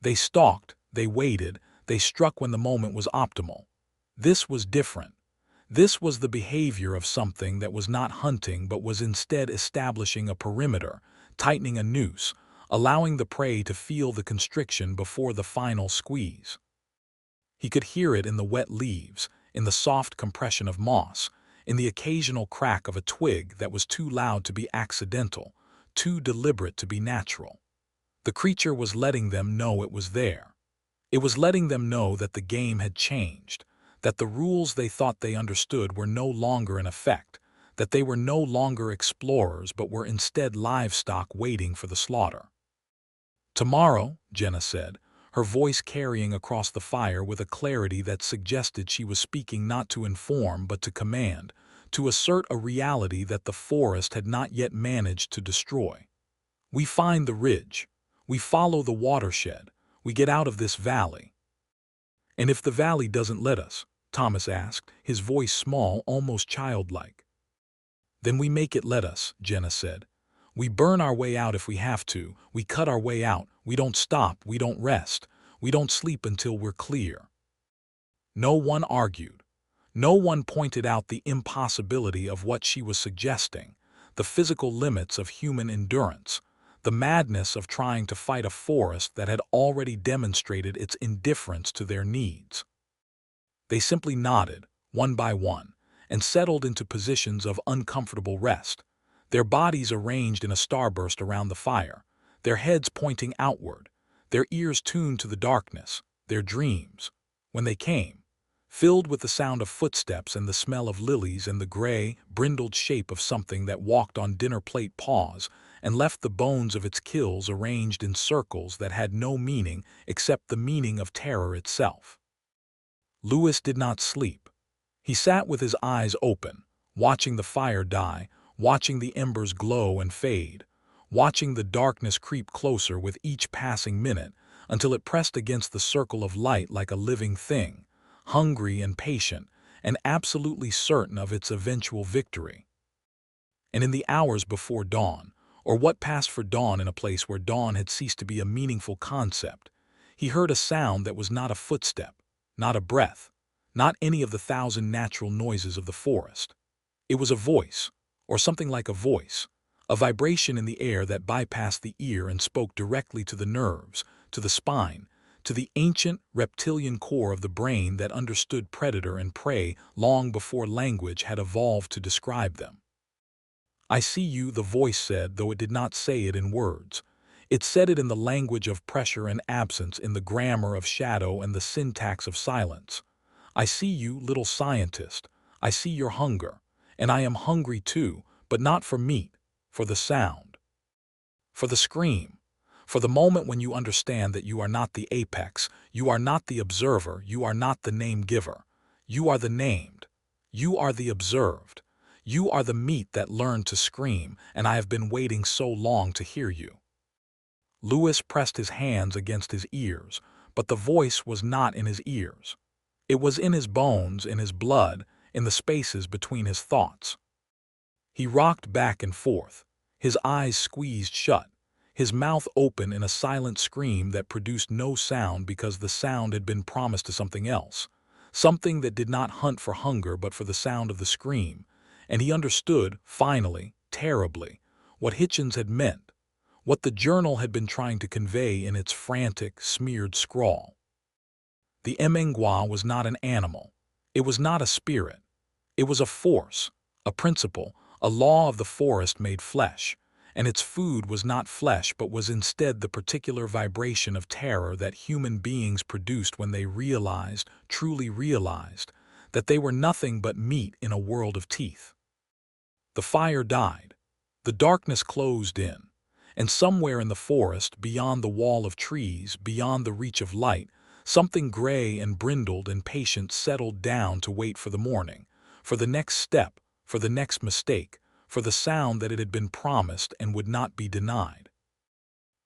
They stalked, they waited, they struck when the moment was optimal. This was different. This was the behavior of something that was not hunting but was instead establishing a perimeter, tightening a noose, allowing the prey to feel the constriction before the final squeeze. He could hear it in the wet leaves, in the soft compression of moss, in the occasional crack of a twig that was too loud to be accidental, too deliberate to be natural. The creature was letting them know it was there. It was letting them know that the game had changed, that the rules they thought they understood were no longer in effect, that they were no longer explorers but were instead livestock waiting for the slaughter. "Tomorrow," Jenna said, her voice carrying across the fire with a clarity that suggested she was speaking not to inform but to command, to assert a reality that the forest had not yet managed to destroy. "We find the ridge. We follow the watershed. We get out of this valley." "And if the valley doesn't let us?" Thomas asked, his voice small, almost childlike. "Then we make it let us," Jenna said. "We burn our way out if we have to. We cut our way out. We don't stop. We don't rest. We don't sleep until we're clear." No one argued. No one pointed out the impossibility of what she was suggesting, the physical limits of human endurance, the madness of trying to fight a forest that had already demonstrated its indifference to their needs. They simply nodded, one by one, and settled into positions of uncomfortable rest, their bodies arranged in a starburst around the fire, their heads pointing outward, their ears tuned to the darkness, their dreams, when they came, filled with the sound of footsteps and the smell of lilies and the gray, brindled shape of something that walked on dinner plate paws and left the bones of its kills arranged in circles that had no meaning except the meaning of terror itself. Louis did not sleep. He sat with his eyes open, watching the fire die, watching the embers glow and fade, watching the darkness creep closer with each passing minute until it pressed against the circle of light like a living thing, hungry and patient, and absolutely certain of its eventual victory. And in the hours before dawn, or what passed for dawn in a place where dawn had ceased to be a meaningful concept, he heard a sound that was not a footstep, not a breath, not any of the thousand natural noises of the forest. It was a voice, or something like a vibration in the air that bypassed the ear and spoke directly to the nerves, to the spine, to the ancient reptilian core of the brain that understood predator and prey long before language had evolved to describe them. "I see you," the voice said, though it did not say it in words. It said it in the language of pressure and absence, in the grammar of shadow and the syntax of silence. "I see you, little scientist. I see your hunger. And I am hungry too, but not for meat, for the sound. For the scream. For the moment when you understand that you are not the apex, you are not the observer, you are not the name giver. You are the named. You are the observed. You are the meat that learned to scream, and I have been waiting so long to hear you." Louis pressed his hands against his ears, but the voice was not in his ears. It was in his bones, in his blood, in the spaces between his thoughts. He rocked back and forth, his eyes squeezed shut, his mouth open in a silent scream that produced no sound because the sound had been promised to something else, something that did not hunt for hunger but for the sound of the scream, and he understood, finally, terribly, what Hitchens had meant, what the journal had been trying to convey in its frantic, smeared scrawl. The Mngwa was not an animal. It was not a spirit. It was a force, a principle, a law of the forest made flesh, and its food was not flesh but was instead the particular vibration of terror that human beings produced when they realized, truly realized, that they were nothing but meat in a world of teeth. The fire died. The darkness closed in, and somewhere in the forest, beyond the wall of trees, beyond the reach of light, something gray and brindled and patient settled down to wait for the morning, for the next step, for the next mistake, for the sound that it had been promised and would not be denied.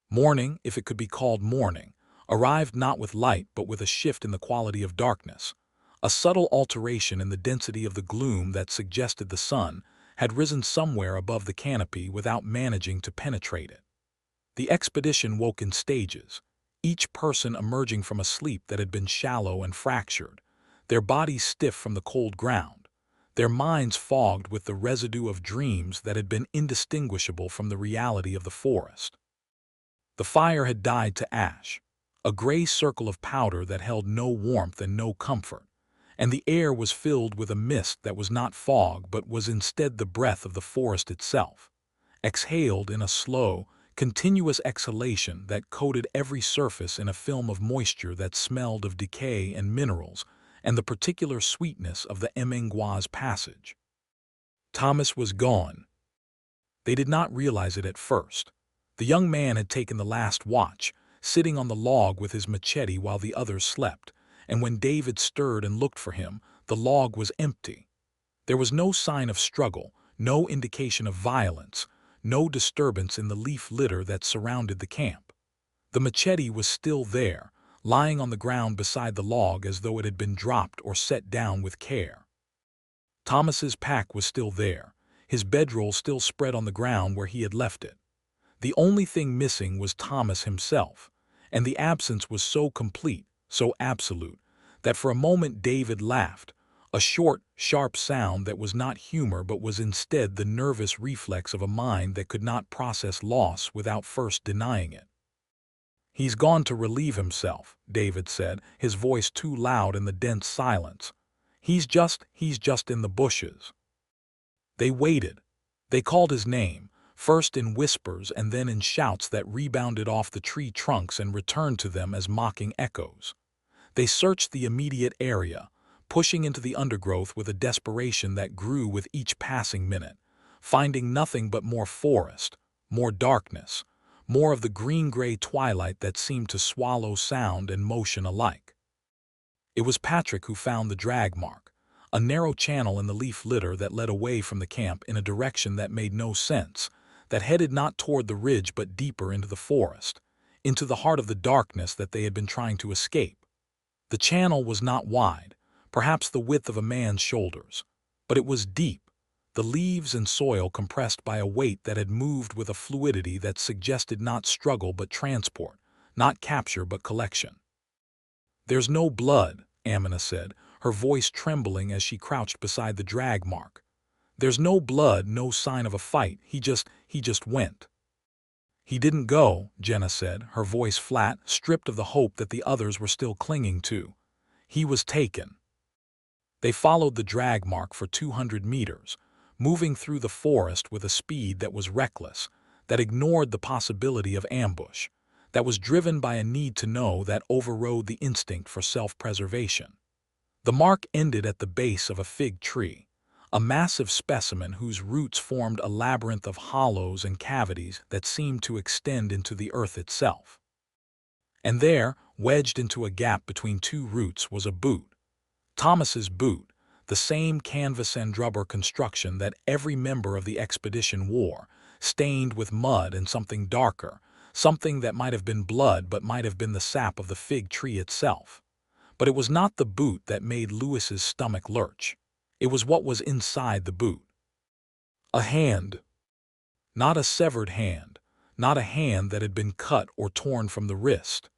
Morning, if it could be called morning, arrived not with light but with a shift in the quality of darkness, a subtle alteration in the density of the gloom that suggested the sun had risen somewhere above the canopy without managing to penetrate it. The expedition woke in stages, each person emerging from a sleep that had been shallow and fractured, their bodies stiff from the cold ground, their minds fogged with the residue of dreams that had been indistinguishable from the reality of the forest. The fire had died to ash, a gray circle of powder that held no warmth and no comfort, and the air was filled with a mist that was not fog but was instead the breath of the forest itself, exhaled in a slow, continuous exhalation that coated every surface in a film of moisture that smelled of decay and minerals and the particular sweetness of the Mngwa's passage. Thomas was gone. They did not realize it at first. The young man had taken the last watch, sitting on the log with his machete while the others slept, and when David stirred and looked for him, the log was empty. There was no sign of struggle, no indication of violence, no disturbance in the leaf litter that surrounded the camp. The machete was still there, lying on the ground beside the log as though it had been dropped or set down with care. Thomas's pack was still there, his bedroll still spread on the ground where he had left it. The only thing missing was Thomas himself, and the absence was so complete, so absolute, that for a moment David laughed, a short, sharp sound that was not humor but was instead the nervous reflex of a mind that could not process loss without first denying it. "He's gone to relieve himself," David said, his voice too loud in the dense silence. He's just in the bushes." They waited. They called his name, first in whispers and then in shouts that rebounded off the tree trunks and returned to them as mocking echoes. They searched the immediate area, pushing into the undergrowth with a desperation that grew with each passing minute, finding nothing but more forest, more darkness, more of the green-gray twilight that seemed to swallow sound and motion alike. It was Patrick who found the drag mark, a narrow channel in the leaf litter that led away from the camp in a direction that made no sense, that headed not toward the ridge but deeper into the forest, into the heart of the darkness that they had been trying to escape. The channel was not wide, perhaps the width of a man's shoulders, but it was deep, the leaves and soil compressed by a weight that had moved with a fluidity that suggested not struggle but transport, not capture but collection. "There's no blood," Amina said, her voice trembling as she crouched beside the drag mark. "There's no blood, no sign of a fight. He just went." "He didn't go," Jenna said, her voice flat, stripped of the hope that the others were still clinging to. "He was taken." They followed the drag mark for 200 meters, moving through the forest with a speed that was reckless, that ignored the possibility of ambush, that was driven by a need to know that overrode the instinct for self-preservation. The mark ended at the base of a fig tree, a massive specimen whose roots formed a labyrinth of hollows and cavities that seemed to extend into the earth itself. And there, wedged into a gap between two roots, was a boot. Thomas's boot, the same canvas and rubber construction that every member of the expedition wore, stained with mud and something darker, something that might have been blood but might have been the sap of the fig tree itself. But it was not the boot that made Lewis's stomach lurch. It was what was inside the boot. A hand. Not a severed hand, not a hand that had been cut or torn from the wrist.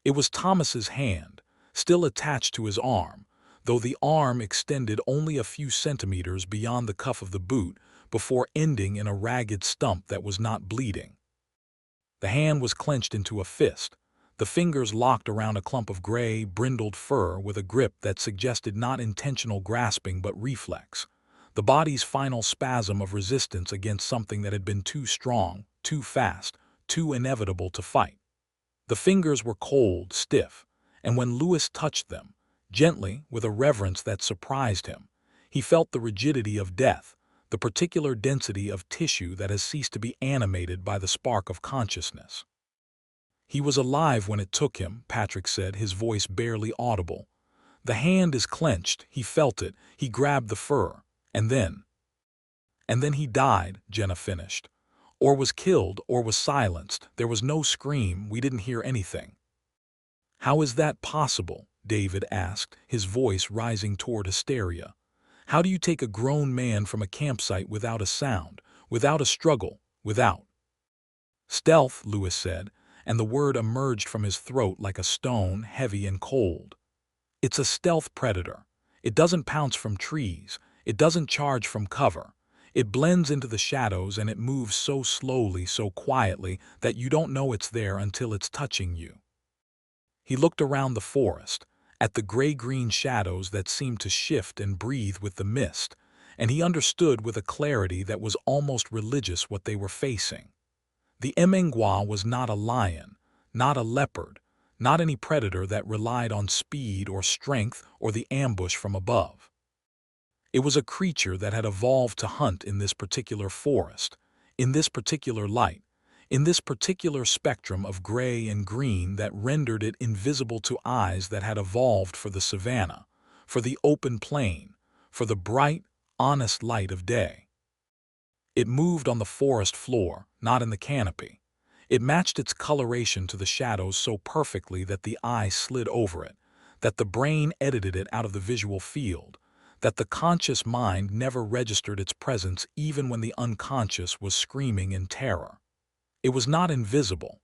It was Thomas's hand, still attached to his arm, though the arm extended only a few centimeters beyond the cuff of the boot before ending in a ragged stump that was not bleeding. The hand was clenched into a fist, the fingers locked around a clump of gray, brindled fur with a grip that suggested not intentional grasping but reflex, the body's final spasm of resistance against something that had been too strong, too fast, too inevitable to fight. The fingers were cold, stiff, and when Lewis touched them, gently, with a reverence that surprised him, he felt the rigidity of death, the particular density of tissue that has ceased to be animated by the spark of consciousness. "He was alive when it took him," Patrick said, his voice barely audible. "The hand is clenched, he felt it, he grabbed the fur, and then he died," Jenna finished. "Or was killed, or was silenced. There was no scream, we didn't hear anything." "How is that possible?" David asked, his voice rising toward hysteria. "How do you take a grown man from a campsite without a sound, without a struggle, without—" "Stealth," Lewis said, and the word emerged from his throat like a stone, heavy and cold. "It's a stealth predator. It doesn't pounce from trees. It doesn't charge from cover. It blends into the shadows and it moves so slowly, so quietly, that you don't know it's there until it's touching you. He looked around the forest, at the gray-green shadows that seemed to shift and breathe with the mist, and he understood with a clarity that was almost religious what they were facing. The Mngwa was not a lion, not a leopard, not any predator that relied on speed or strength or the ambush from above. It was a creature that had evolved to hunt in this particular forest, in this particular light, in this particular spectrum of gray and green that rendered it invisible to eyes that had evolved for the savanna, for the open plain, for the bright, honest light of day. It moved on the forest floor, not in the canopy. It matched its coloration to the shadows so perfectly that the eye slid over it, that the brain edited it out of the visual field, that the conscious mind never registered its presence even when the unconscious was screaming in terror. It was not invisible.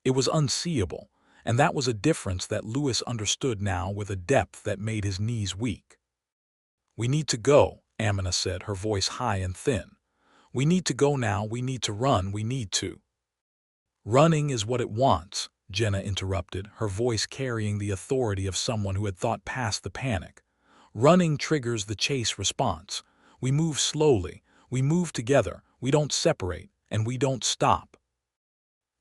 It was unseeable, and that was a difference that Lewis understood now with a depth that made his knees weak. "We need to go," Amina said, her voice high and thin. "We need to go now, we need to run, we need to." "Running is what it wants," Jenna interrupted, her voice carrying the authority of someone who had thought past the panic. "Running triggers the chase response. We move slowly, we move together, we don't separate, and we don't stop."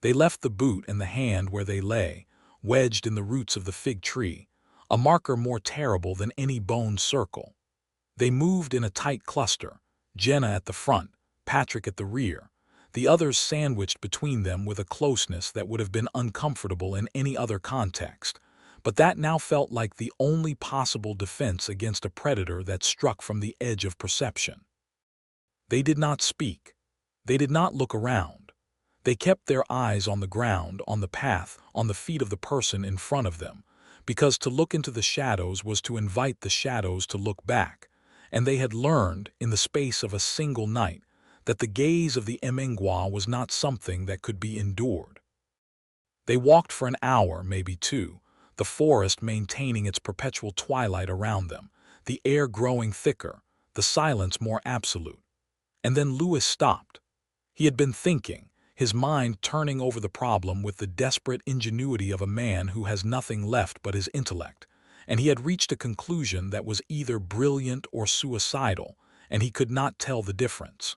They left the boot and the hand where they lay, wedged in the roots of the fig tree, a marker more terrible than any bone circle. They moved in a tight cluster, Jenna at the front, Patrick at the rear, the others sandwiched between them with a closeness that would have been uncomfortable in any other context, but that now felt like the only possible defense against a predator that struck from the edge of perception. They did not speak. They did not look around. They kept their eyes on the ground, on the path, on the feet of the person in front of them, because to look into the shadows was to invite the shadows to look back, and they had learned, in the space of a single night, that the gaze of the Mngwa was not something that could be endured. They walked for an hour, maybe two, the forest maintaining its perpetual twilight around them, the air growing thicker, the silence more absolute. And then Lewis stopped. He had been thinking, his mind turning over the problem with the desperate ingenuity of a man who has nothing left but his intellect, and he had reached a conclusion that was either brilliant or suicidal, and he could not tell the difference.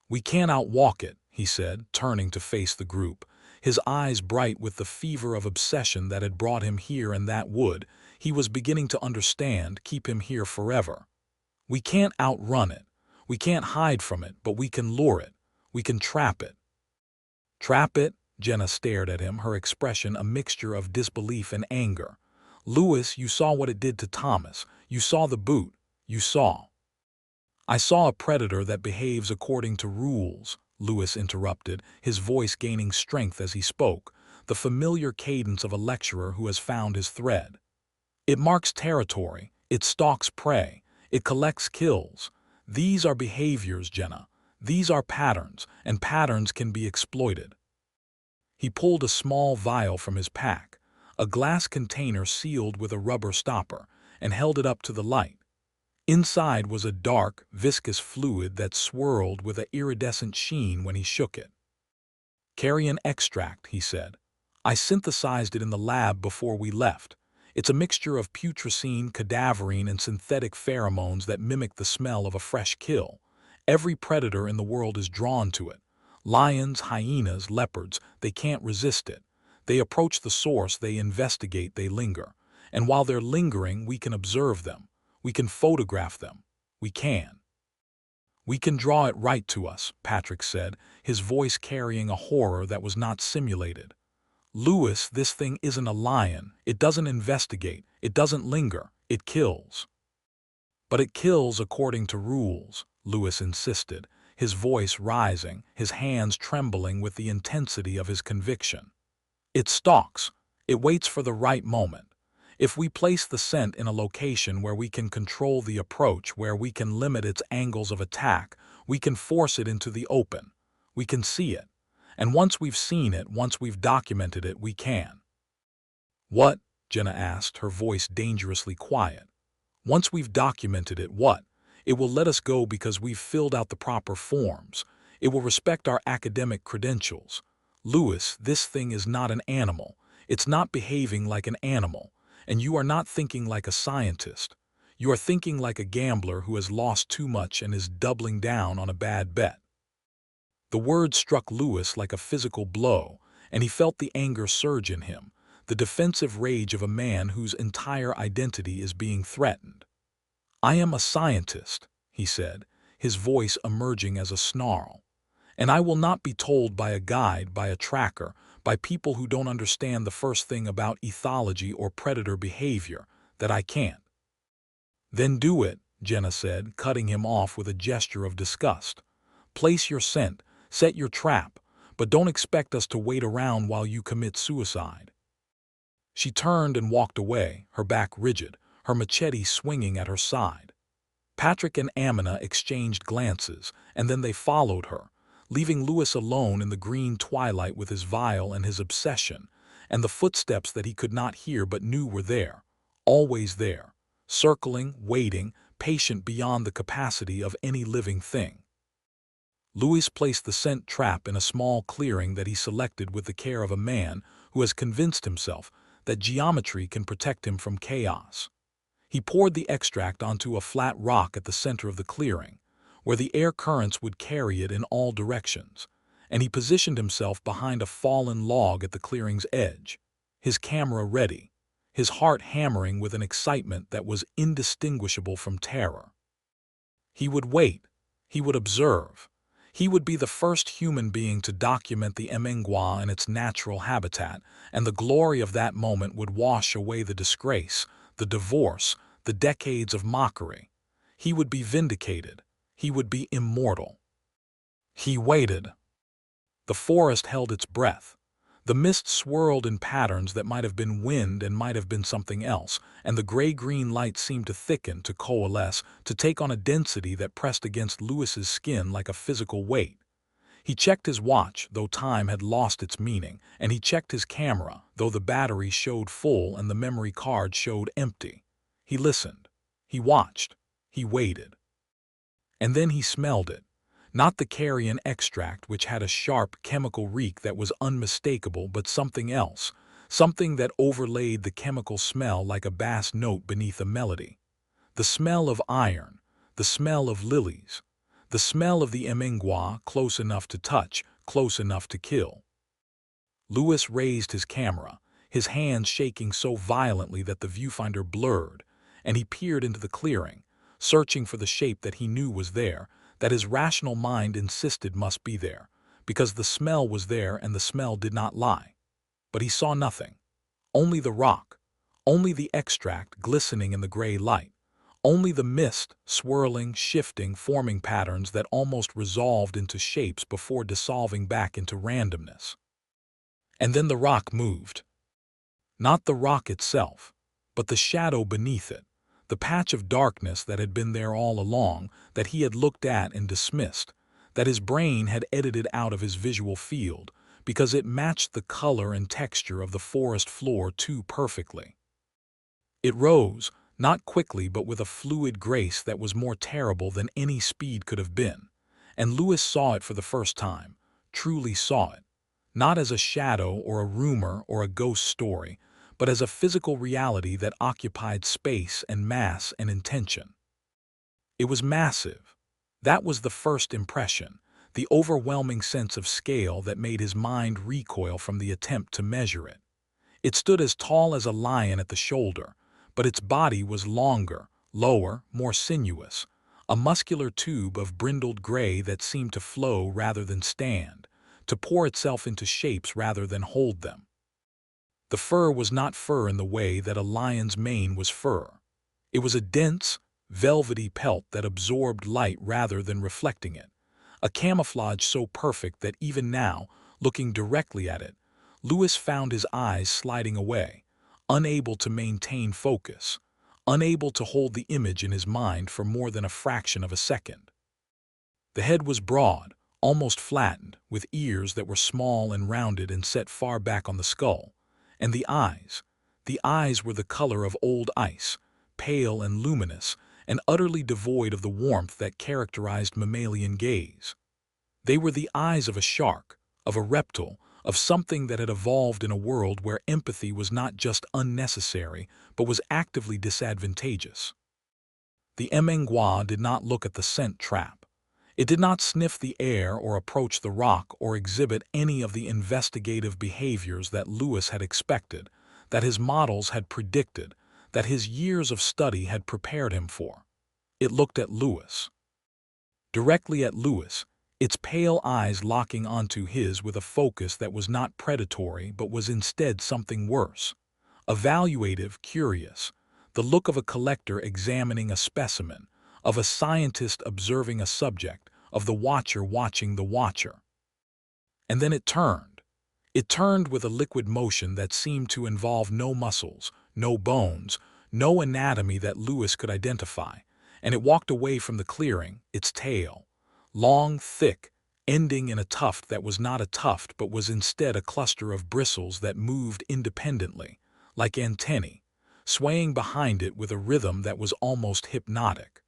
"We can't outwalk it," he said, turning to face the group, his eyes bright with the fever of obsession that had brought him here in that wood. He was beginning to understand, keep him here forever. "We can't outrun it. We can't hide from it, but we can lure it. We can trap it." "Trap it?" Jenna stared at him, her expression a mixture of disbelief and anger. "Lewis, you saw what it did to Thomas. You saw the boot. You saw." "I saw a predator that behaves according to rules," Lewis interrupted, his voice gaining strength as he spoke, the familiar cadence of a lecturer who has found his thread. "It marks territory, it stalks prey, it collects kills. These are behaviors, Jenna. These are patterns, and patterns can be exploited." He pulled a small vial from his pack, a glass container sealed with a rubber stopper, and held it up to the light. Inside was a dark, viscous fluid that swirled with an iridescent sheen when he shook it. "Carrion extract," he said. "I synthesized it in the lab before we left. It's a mixture of putrescine, cadaverine, and synthetic pheromones that mimic the smell of a fresh kill. Every predator in the world is drawn to it. Lions, hyenas, leopards, they can't resist it. They approach the source, they investigate, they linger. And while they're lingering, we can observe them. We can photograph them. We can. We can draw it right to us," Patrick said, his voice carrying a horror that was not simulated. "Lewis, this thing isn't a lion. It doesn't investigate. It doesn't linger. It kills." "But it kills according to rules," Lewis insisted, his voice rising, his hands trembling with the intensity of his conviction. "It stalks. It waits for the right moment. If we place the scent in a location where we can control the approach, where we can limit its angles of attack, we can force it into the open. We can see it. And once we've seen it, once we've documented it, we can." "What?" Jenna asked, her voice dangerously quiet. "Once we've documented it, what? It will let us go because we've filled out the proper forms. It will respect our academic credentials. Louis, this thing is not an animal. It's not behaving like an animal. And you are not thinking like a scientist. You are thinking like a gambler who has lost too much and is doubling down on a bad bet. The word struck Louis like a physical blow, and he felt the anger surge in him, the defensive rage of a man whose entire identity is being threatened. "I am a scientist," he said, his voice emerging as a snarl. "And I will not be told by a guide, by a tracker, by people who don't understand the first thing about ethology or predator behavior, that I can't." "Then do it," Jenna said, cutting him off with a gesture of disgust. "Place your scent, set your trap, but don't expect us to wait around while you commit suicide." She turned and walked away, her back rigid, her machete swinging at her side. Patrick and Amina exchanged glances, and then they followed her, leaving Louis alone in the green twilight with his vial and his obsession, and the footsteps that he could not hear but knew were there, always there, circling, waiting, patient beyond the capacity of any living thing. Louis placed the scent trap in a small clearing that he selected with the care of a man who has convinced himself that geometry can protect him from chaos. He poured the extract onto a flat rock at the center of the clearing, where the air currents would carry it in all directions, and he positioned himself behind a fallen log at the clearing's edge, his camera ready, his heart hammering with an excitement that was indistinguishable from terror. He would wait, he would observe. He would be the first human being to document the Mngwa in its natural habitat, and the glory of that moment would wash away the disgrace, the divorce, the decades of mockery. He would be vindicated. He would be immortal. He waited. The forest held its breath. The mist swirled in patterns that might have been wind and might have been something else, and the gray-green light seemed to thicken, to coalesce, to take on a density that pressed against Louis's skin like a physical weight. He checked his watch, though time had lost its meaning, and he checked his camera, though the battery showed full and the memory card showed empty. He listened. He watched. He waited. And then he smelled it. Not the carrion extract, which had a sharp chemical reek that was unmistakable, but something else, something that overlaid the chemical smell like a bass note beneath a melody. The smell of iron, the smell of lilies, the smell of the Mngwa, close enough to touch, close enough to kill. Louis raised his camera, his hands shaking so violently that the viewfinder blurred, and he peered into the clearing, searching for the shape that he knew was there, that his rational mind insisted must be there, because the smell was there and the smell did not lie. But he saw nothing. Only the rock, only the extract glistening in the gray light, only the mist, swirling, shifting, forming patterns that almost resolved into shapes before dissolving back into randomness. And then the rock moved. Not the rock itself, but the shadow beneath it. The patch of darkness that had been there all along, that he had looked at and dismissed, that his brain had edited out of his visual field, because it matched the color and texture of the forest floor too perfectly. It rose, not quickly but with a fluid grace that was more terrible than any speed could have been, and Louis saw it for the first time, truly saw it, not as a shadow or a rumor or a ghost story, but as a physical reality that occupied space and mass and intention. It was massive. That was the first impression, the overwhelming sense of scale that made his mind recoil from the attempt to measure it. It stood as tall as a lion at the shoulder, but its body was longer, lower, more sinuous, a muscular tube of brindled gray that seemed to flow rather than stand, to pour itself into shapes rather than hold them. The fur was not fur in the way that a lion's mane was fur. It was a dense, velvety pelt that absorbed light rather than reflecting it, a camouflage so perfect that even now, looking directly at it, Louis found his eyes sliding away, unable to maintain focus, unable to hold the image in his mind for more than a fraction of a second. The head was broad, almost flattened, with ears that were small and rounded and set far back on the skull. And the eyes were the color of old ice, pale and luminous, and utterly devoid of the warmth that characterized mammalian gaze. They were the eyes of a shark, of a reptile, of something that had evolved in a world where empathy was not just unnecessary, but was actively disadvantageous. The Mngwa did not look at the scent trap. It did not sniff the air or approach the rock or exhibit any of the investigative behaviors that Lewis had expected, that his models had predicted, that his years of study had prepared him for. It looked at Lewis. Directly at Lewis, its pale eyes locking onto his with a focus that was not predatory but was instead something worse. Evaluative, curious, the look of a collector examining a specimen, of a scientist observing a subject, of the watcher watching the watcher. And then it turned. It turned with a liquid motion that seemed to involve no muscles, no bones, no anatomy that Lewis could identify, and it walked away from the clearing, its tail, long, thick, ending in a tuft that was not a tuft but was instead a cluster of bristles that moved independently, like antennae, swaying behind it with a rhythm that was almost hypnotic.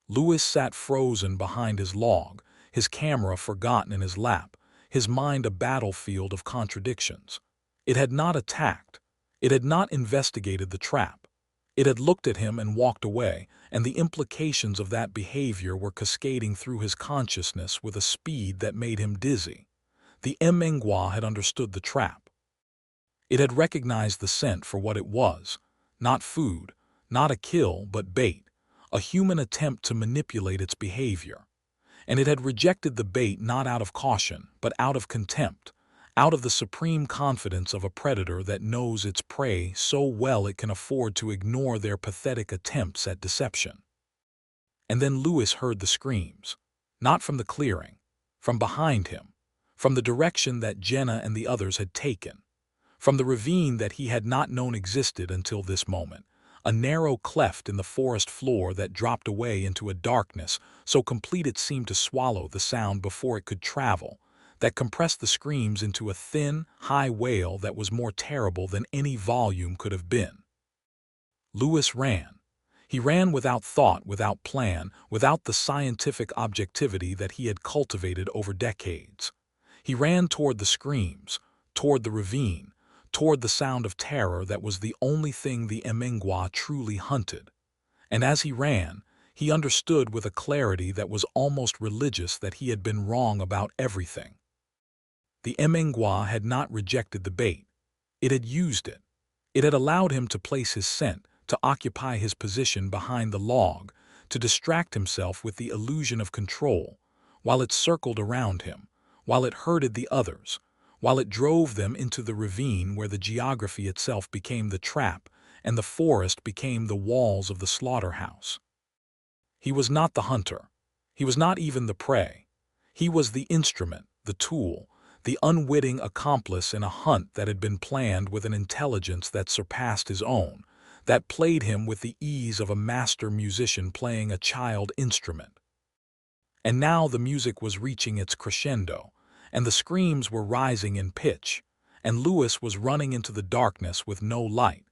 Lewis sat frozen behind his log, his camera forgotten in his lap, his mind a battlefield of contradictions. It had not attacked. It had not investigated the trap. It had looked at him and walked away, and the implications of that behavior were cascading through his consciousness with a speed that made him dizzy. The Mngwa had understood the trap. It had recognized the scent for what it was, not food, not a kill, but bait, a human attempt to manipulate its behavior. And it had rejected the bait not out of caution, but out of contempt, out of the supreme confidence of a predator that knows its prey so well it can afford to ignore their pathetic attempts at deception. And then Lewis heard the screams, not from the clearing, from behind him, from the direction that Jenna and the others had taken, from the ravine that he had not known existed until this moment, a narrow cleft in the forest floor that dropped away into a darkness so complete it seemed to swallow the sound before it could travel, that compressed the screams into a thin, high wail that was more terrible than any volume could have been. Lewis ran. He ran without thought, without plan, without the scientific objectivity that he had cultivated over decades. He ran toward the screams, toward the ravine, toward the sound of terror that was the only thing the Mngwa truly hunted. And as he ran, he understood with a clarity that was almost religious that he had been wrong about everything. The Mngwa had not rejected the bait. It had used it. It had allowed him to place his scent, to occupy his position behind the log, to distract himself with the illusion of control, while it circled around him, while it herded the others, while it drove them into the ravine where the geography itself became the trap and the forest became the walls of the slaughterhouse. He was not the hunter. He was not even the prey. He was the instrument, the tool, the unwitting accomplice in a hunt that had been planned with an intelligence that surpassed his own, that played him with the ease of a master musician playing a child instrument. And now the music was reaching its crescendo, and the screams were rising in pitch, and Lewis was running into the darkness with no light,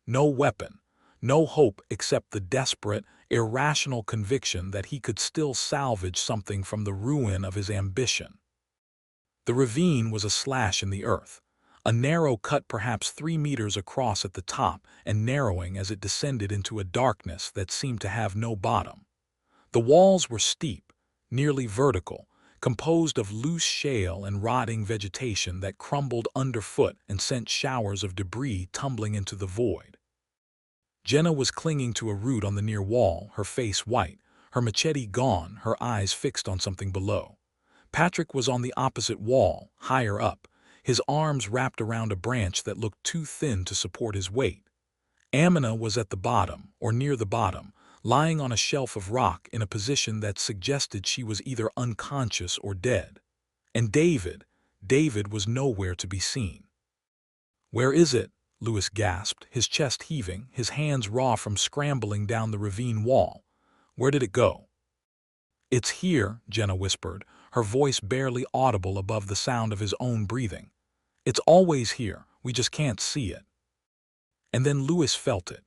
no weapon, no hope except the desperate, irrational conviction that he could still salvage something from the ruin of his ambition. The ravine was a slash in the earth, a narrow cut perhaps 3 meters across at the top and narrowing as it descended into a darkness that seemed to have no bottom. The walls were steep, nearly vertical, composed of loose shale and rotting vegetation that crumbled underfoot and sent showers of debris tumbling into the void. Jenna was clinging to a root on the near wall, her face white, her machete gone, her eyes fixed on something below. Patrick was on the opposite wall, higher up, his arms wrapped around a branch that looked too thin to support his weight. Amina was at the bottom, or near the bottom, lying on a shelf of rock in a position that suggested she was either unconscious or dead. And David was nowhere to be seen. "Where is it?" Lewis gasped, his chest heaving, his hands raw from scrambling down the ravine wall. "Where did it go?" "It's here," Jenna whispered, her voice barely audible above the sound of his own breathing. "It's always here, we just can't see it." And then Lewis felt it.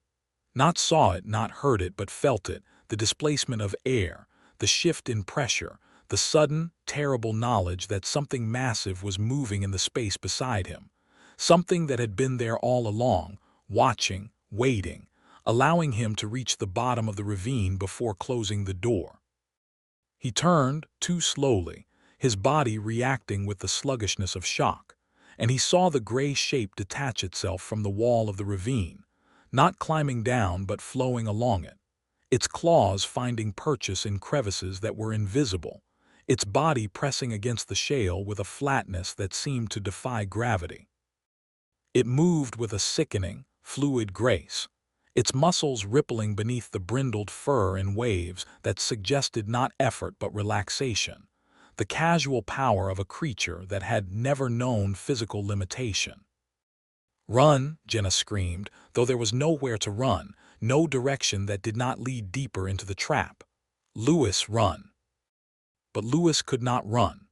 Not saw it, not heard it, but felt it, the displacement of air, the shift in pressure, the sudden, terrible knowledge that something massive was moving in the space beside him. Something that had been there all along, watching, waiting, allowing him to reach the bottom of the ravine before closing the door. He turned, too slowly, his body reacting with the sluggishness of shock, and he saw the gray shape detach itself from the wall of the ravine, not climbing down but flowing along it, its claws finding purchase in crevices that were invisible, its body pressing against the shale with a flatness that seemed to defy gravity. It moved with a sickening, fluid grace, its muscles rippling beneath the brindled fur in waves that suggested not effort but relaxation, the casual power of a creature that had never known physical limitation. "Run!" Jenna screamed, though there was nowhere to run, no direction that did not lead deeper into the trap. "Lewis, run!" But Lewis could not run.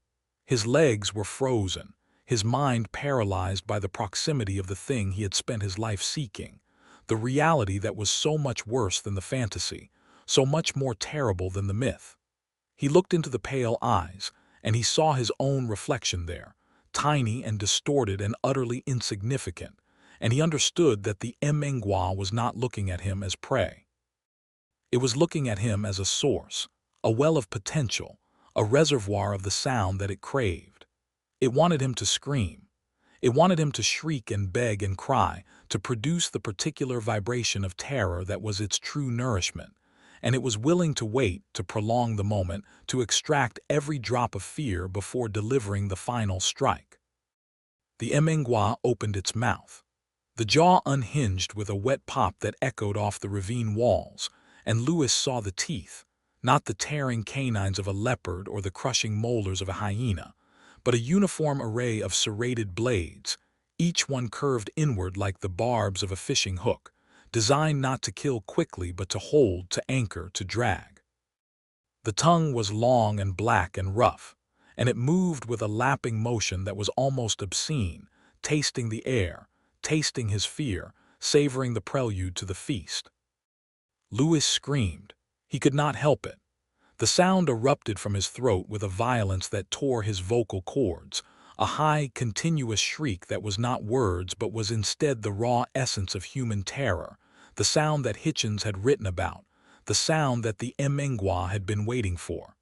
His legs were frozen, his mind paralyzed by the proximity of the thing he had spent his life seeking, the reality that was so much worse than the fantasy, so much more terrible than the myth. He looked into the pale eyes, and he saw his own reflection there, tiny and distorted and utterly insignificant, and he understood that the Mngwa was not looking at him as prey. It was looking at him as a source, a well of potential, a reservoir of the sound that it craved. It wanted him to scream. It wanted him to shriek and beg and cry, to produce the particular vibration of terror that was its true nourishment, and it was willing to wait, to prolong the moment, to extract every drop of fear before delivering the final strike. The Mngwa opened its mouth. The jaw unhinged with a wet pop that echoed off the ravine walls, and Lewis saw the teeth, not the tearing canines of a leopard or the crushing molars of a hyena, but a uniform array of serrated blades, each one curved inward like the barbs of a fishing hook, designed not to kill quickly but to hold, to anchor, to drag. The tongue was long and black and rough, and it moved with a lapping motion that was almost obscene, tasting the air, tasting his fear, savoring the prelude to the feast. Lewis screamed. He could not help it. The sound erupted from his throat with a violence that tore his vocal cords, a high, continuous shriek that was not words but was instead the raw essence of human terror, the sound that Hitchens had written about, the sound that the Mngwa had been waiting for.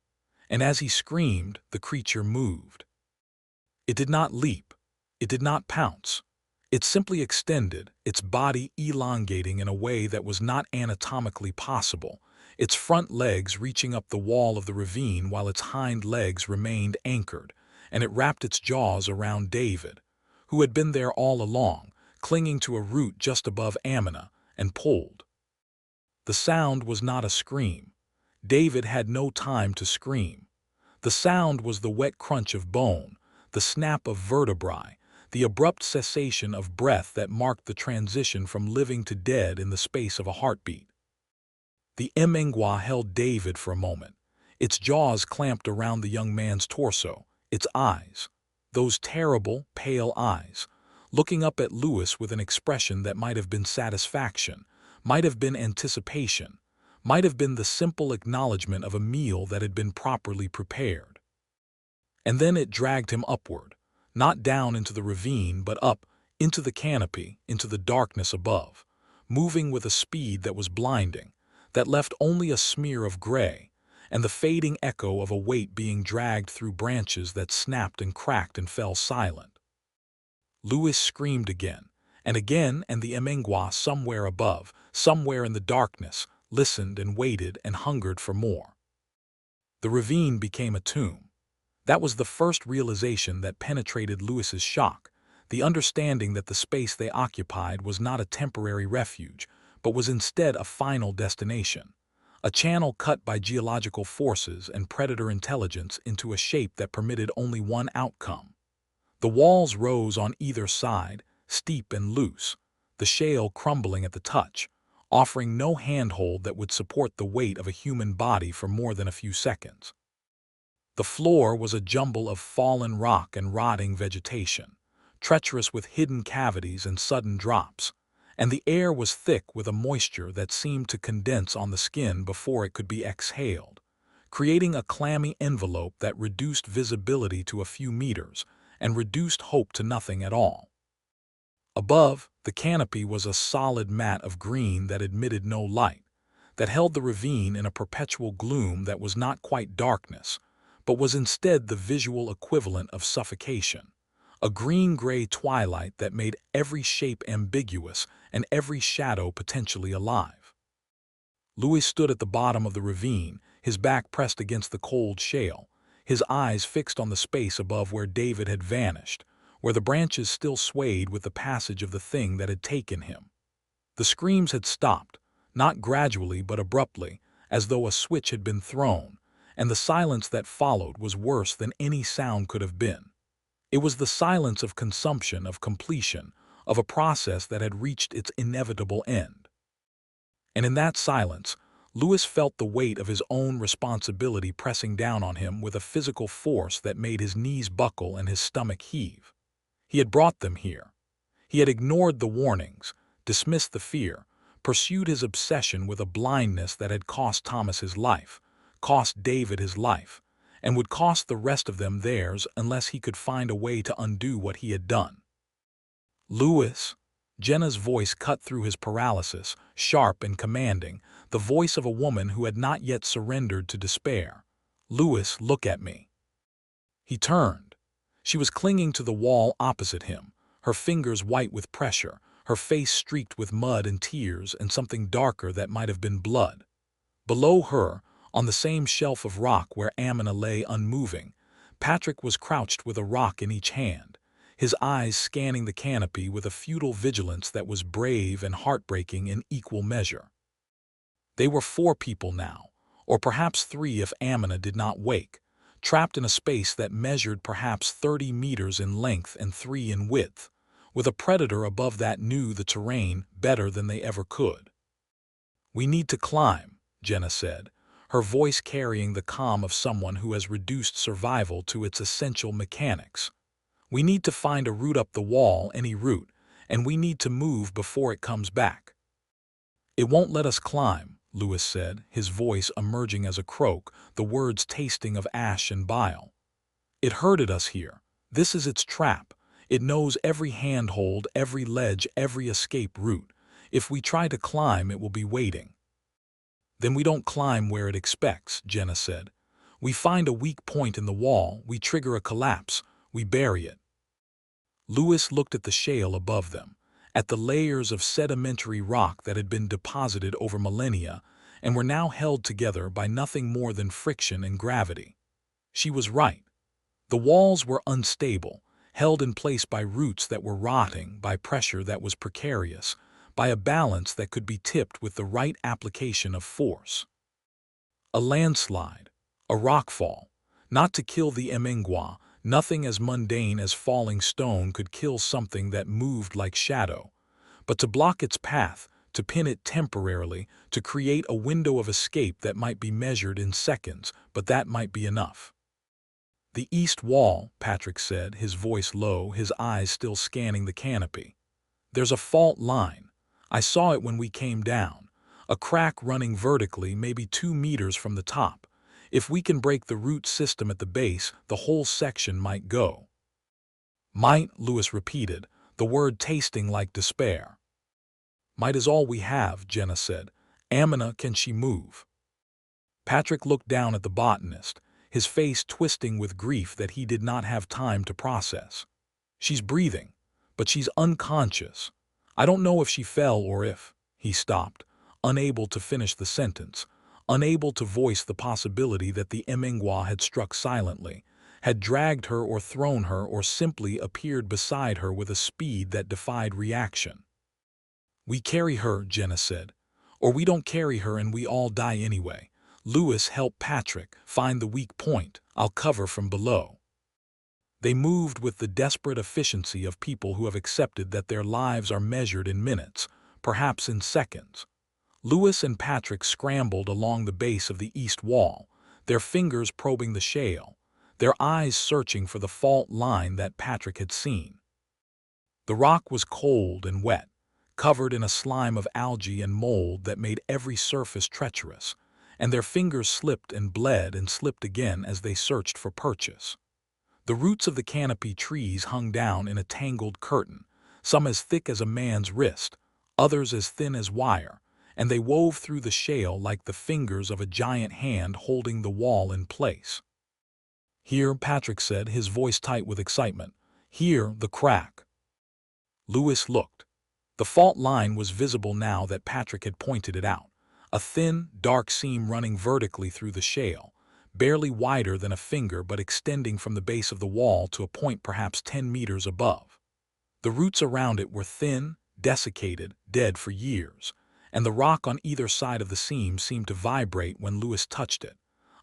And as he screamed, the creature moved. It did not leap. It did not pounce. It simply extended, its body elongating in a way that was not anatomically possible, its front legs reaching up the wall of the ravine while its hind legs remained anchored, and it wrapped its jaws around David, who had been there all along, clinging to a root just above Amina, and pulled. The sound was not a scream. David had no time to scream. The sound was the wet crunch of bone, the snap of vertebrae, the abrupt cessation of breath that marked the transition from living to dead in the space of a heartbeat. The Mngwa held David for a moment, its jaws clamped around the young man's torso, its eyes, those terrible, pale eyes, looking up at Lewis with an expression that might have been satisfaction, might have been anticipation, might have been the simple acknowledgement of a meal that had been properly prepared. And then it dragged him upward, not down into the ravine but up, into the canopy, into the darkness above, moving with a speed that was blinding, that left only a smear of gray, and the fading echo of a weight being dragged through branches that snapped and cracked and fell silent. Lewis screamed again, and the Mngwa somewhere above, somewhere in the darkness, listened and waited and hungered for more. The ravine became a tomb. That was the first realization that penetrated Lewis's shock, the understanding that the space they occupied was not a temporary refuge, but was instead a final destination, a channel cut by geological forces and predator intelligence into a shape that permitted only one outcome. The walls rose on either side, steep and loose, the shale crumbling at the touch, offering no handhold that would support the weight of a human body for more than a few seconds. The floor was a jumble of fallen rock and rotting vegetation, treacherous with hidden cavities and sudden drops, and the air was thick with a moisture that seemed to condense on the skin before it could be exhaled, creating a clammy envelope that reduced visibility to a few meters and reduced hope to nothing at all. Above, the canopy was a solid mat of green that admitted no light, that held the ravine in a perpetual gloom that was not quite darkness, but was instead the visual equivalent of suffocation, a green-gray twilight that made every shape ambiguous and every shadow potentially alive. Louis stood at the bottom of the ravine, his back pressed against the cold shale, his eyes fixed on the space above where David had vanished, where the branches still swayed with the passage of the thing that had taken him. The screams had stopped, not gradually but abruptly, as though a switch had been thrown, and the silence that followed was worse than any sound could have been. It was the silence of consumption, of completion, of a process that had reached its inevitable end. And in that silence, Louis felt the weight of his own responsibility pressing down on him with a physical force that made his knees buckle and his stomach heave. He had brought them here. He had ignored the warnings, dismissed the fear, pursued his obsession with a blindness that had cost Thomas his life, cost David his life, and would cost the rest of them theirs unless he could find a way to undo what he had done. Louis, Jenna's voice cut through his paralysis, sharp and commanding, the voice of a woman who had not yet surrendered to despair. Louis, look at me. He turned. She was clinging to the wall opposite him, her fingers white with pressure, her face streaked with mud and tears and something darker that might have been blood. Below her, on the same shelf of rock where Amina lay unmoving, Patrick was crouched with a rock in each hand, his eyes scanning the canopy with a futile vigilance that was brave and heartbreaking in equal measure. They were 4 people now, or perhaps 3 if Amina did not wake, trapped in a space that measured perhaps 30 meters in length and 3 in width, with a predator above that knew the terrain better than they ever could. "We need to climb," Jenna said, her voice carrying the calm of someone who has reduced survival to its essential mechanics. "We need to find a route up the wall, any route, and we need to move before it comes back." "It won't let us climb," Louis said, his voice emerging as a croak, the words tasting of ash and bile. "It herded us here. This is its trap. It knows every handhold, every ledge, every escape route. If we try to climb, it will be waiting." "Then we don't climb where it expects," Jenna said. "We find a weak point in the wall, we trigger a collapse, we bury it." Louis looked at the shale above them, at the layers of sedimentary rock that had been deposited over millennia and were now held together by nothing more than friction and gravity. She was right. The walls were unstable, held in place by roots that were rotting, by pressure that was precarious, by a balance that could be tipped with the right application of force. A landslide, a rockfall, not to kill the Mngwa, nothing as mundane as falling stone could kill something that moved like shadow, but to block its path, to pin it temporarily, to create a window of escape that might be measured in seconds, but that might be enough. "The east wall," Patrick said, his voice low, his eyes still scanning the canopy. "There's a fault line. I saw it when we came down. A crack running vertically, maybe 2 meters from the top. If we can break the root system at the base, the whole section might go." "Might," Louis repeated, the word tasting like despair. "Might is all we have," Jenna said. "Amina, can she move?" Patrick looked down at the botanist, his face twisting with grief that he did not have time to process. "She's breathing, but she's unconscious. I don't know if she fell or if—" He stopped, unable to finish the sentence, unable to voice the possibility that the Mngwa had struck silently, had dragged her or thrown her or simply appeared beside her with a speed that defied reaction. "We carry her," Jenna said. "Or we don't carry her and we all die anyway. Louis, help Patrick, find the weak point. I'll cover from below." They moved with the desperate efficiency of people who have accepted that their lives are measured in minutes, perhaps in seconds. Louis and Patrick scrambled along the base of the east wall, their fingers probing the shale, their eyes searching for the fault line that Patrick had seen. The rock was cold and wet, covered in a slime of algae and mold that made every surface treacherous, and their fingers slipped and bled and slipped again as they searched for purchase. The roots of the canopy trees hung down in a tangled curtain, some as thick as a man's wrist, others as thin as wire, and they wove through the shale like the fingers of a giant hand holding the wall in place. "Here," Patrick said, his voice tight with excitement. "Here, the crack." Lewis looked. The fault line was visible now that Patrick had pointed it out, a thin, dark seam running vertically through the shale, barely wider than a finger but extending from the base of the wall to a point perhaps 10 meters above. The roots around it were thin, desiccated, dead for years, and the rock on either side of the seam seemed to vibrate when Lewis touched it,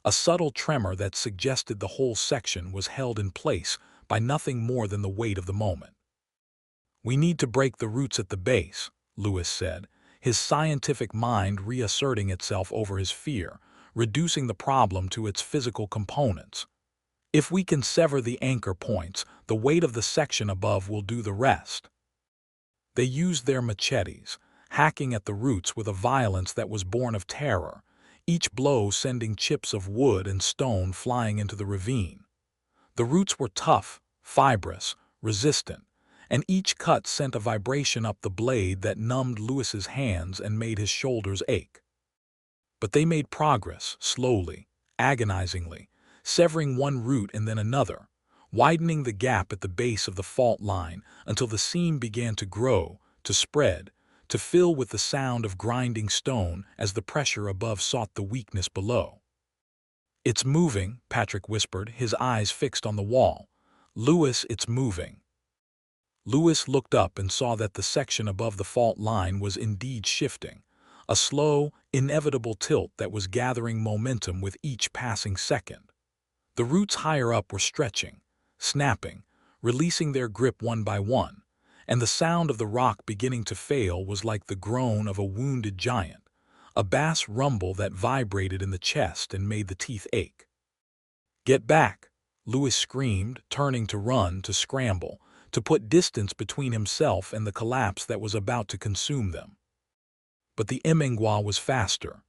a subtle tremor that suggested the whole section was held in place by nothing more than the weight of the moment. "We need to break the roots at the base," Lewis said, his scientific mind reasserting itself over his fear, reducing the problem to its physical components. "If we can sever the anchor points, the weight of the section above will do the rest." They used their machetes, hacking at the roots with a violence that was born of terror, each blow sending chips of wood and stone flying into the ravine. The roots were tough, fibrous, resistant, and each cut sent a vibration up the blade that numbed Lewis's hands and made his shoulders ache. But they made progress, slowly, agonizingly, severing one root and then another, widening the gap at the base of the fault line until the seam began to grow, to spread, to fill with the sound of grinding stone as the pressure above sought the weakness below. "It's moving," Patrick whispered, his eyes fixed on the wall. "Lewis, it's moving." Lewis looked up and saw that the section above the fault line was indeed shifting, a slow, inevitable tilt that was gathering momentum with each passing second. The roots higher up were stretching, snapping, releasing their grip one by one, and the sound of the rock beginning to fail was like the groan of a wounded giant, a bass rumble that vibrated in the chest and made the teeth ache. "Get back!" Lewis screamed, turning to run, to scramble, to put distance between himself and the collapse that was about to consume them. But the Mngwa was faster.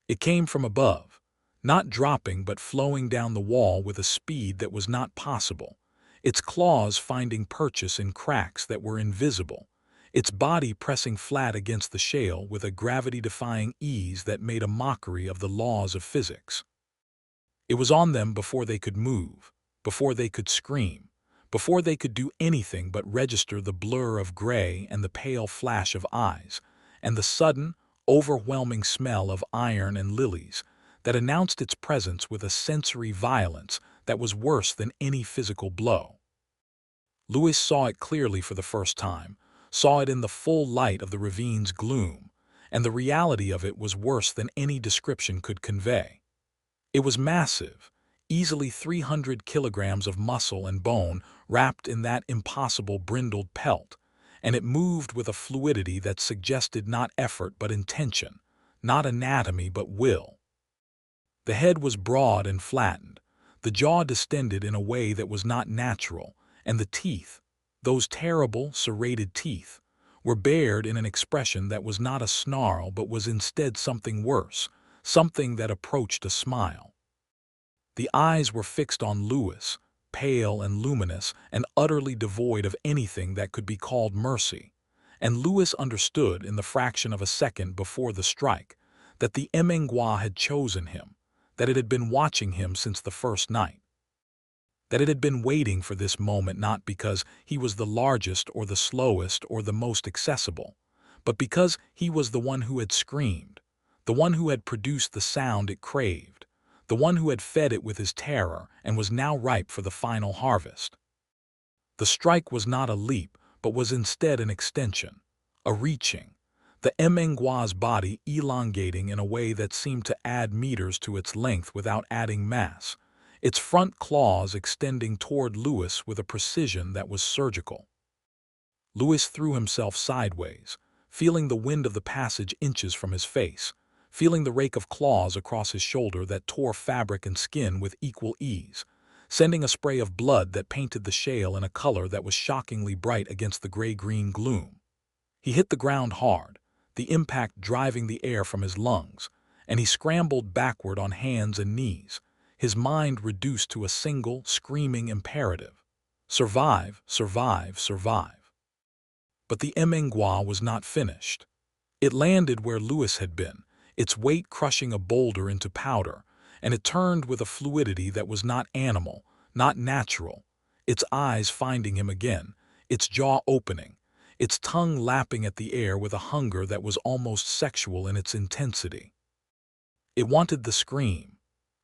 It came from above, not dropping but flowing down the wall with a speed that was not possible, its claws finding purchase in cracks that were invisible, its body pressing flat against the shale with a gravity-defying ease that made a mockery of the laws of physics. It was on them before they could move, before they could scream, before they could do anything but register the blur of gray and the pale flash of eyes, and the sudden, overwhelming smell of iron and lilies that announced its presence with a sensory violence that was worse than any physical blow. Lewis saw it clearly for the first time, saw it in the full light of the ravine's gloom, and the reality of it was worse than any description could convey. It was massive, easily 300 kilograms of muscle and bone wrapped in that impossible brindled pelt, and it moved with a fluidity that suggested not effort but intention, not anatomy but will. The head was broad and flattened, the jaw distended in a way that was not natural, and the teeth, those terrible, serrated teeth, were bared in an expression that was not a snarl but was instead something worse, something that approached a smile. The eyes were fixed on Lewis, pale and luminous and utterly devoid of anything that could be called mercy, and Lewis understood in the fraction of a second before the strike that the Mngwa had chosen him, that it had been watching him since the first night, that it had been waiting for this moment not because he was the largest or the slowest or the most accessible, but because he was the one who had screamed, the one who had produced the sound it craved, the one who had fed it with his terror and was now ripe for the final harvest. The strike was not a leap, but was instead an extension, a reaching, the Mngwa's body elongating in a way that seemed to add meters to its length without adding mass, its front claws extending toward Lewis with a precision that was surgical. Lewis threw himself sideways, feeling the wind of the passage inches from his face, feeling the rake of claws across his shoulder that tore fabric and skin with equal ease, sending a spray of blood that painted the shale in a color that was shockingly bright against the gray-green gloom. He hit the ground hard, the impact driving the air from his lungs, and he scrambled backward on hands and knees, his mind reduced to a single, screaming imperative. Survive, survive, survive. But the Mngwa was not finished. It landed where Lewis had been, its weight crushing a boulder into powder, and it turned with a fluidity that was not animal, not natural, its eyes finding him again, its jaw opening, its tongue lapping at the air with a hunger that was almost sexual in its intensity. It wanted the scream.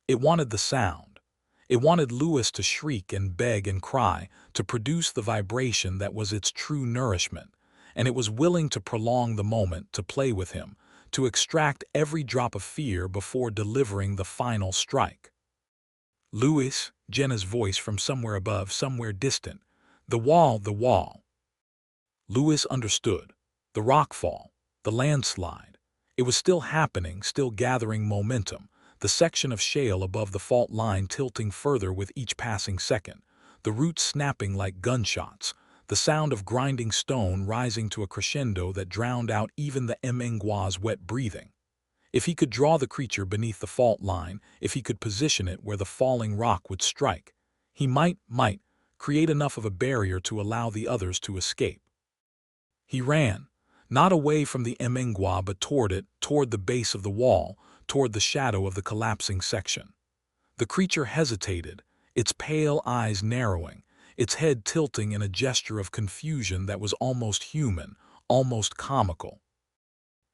It wanted the sound. It wanted Lewis to shriek and beg and cry, to produce the vibration that was its true nourishment, and it was willing to prolong the moment, to play with him, to extract every drop of fear before delivering the final strike. "Lewis," Jenna's voice from somewhere above, somewhere distant. "The wall, the wall." Lewis understood. The rockfall, the landslide. It was still happening, still gathering momentum, the section of shale above the fault line tilting further with each passing second, the roots snapping like gunshots, the sound of grinding stone rising to a crescendo that drowned out even the Mngwa's wet breathing. If he could draw the creature beneath the fault line, if he could position it where the falling rock would strike, he might create enough of a barrier to allow the others to escape. He ran, not away from the Mngwa but toward it, toward the base of the wall, toward the shadow of the collapsing section. The creature hesitated, its pale eyes narrowing, its head tilting in a gesture of confusion that was almost human, almost comical.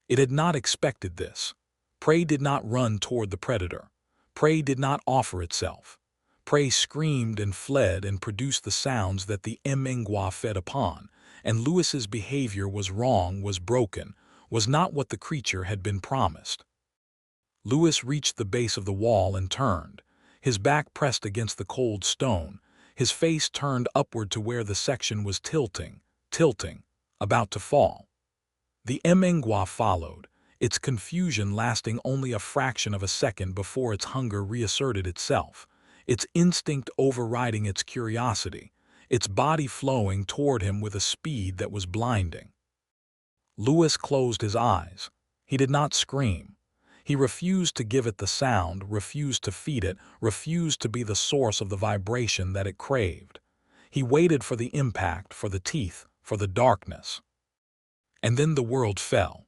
It had not expected this. Prey did not run toward the predator. Prey did not offer itself. Prey screamed and fled and produced the sounds that the Mngwa fed upon, and Lewis's behavior was wrong, was broken, was not what the creature had been promised. Lewis reached the base of the wall and turned, his back pressed against the cold stone, his face turned upward to where the section was tilting, about to fall. The Mngwa followed, its confusion lasting only a fraction of a second before its hunger reasserted itself, its instinct overriding its curiosity, its body flowing toward him with a speed that was blinding. Lewis closed his eyes. He did not scream. He refused to give it the sound, refused to feed it, refused to be the source of the vibration that it craved. He waited for the impact, for the teeth, for the darkness. And then the world fell.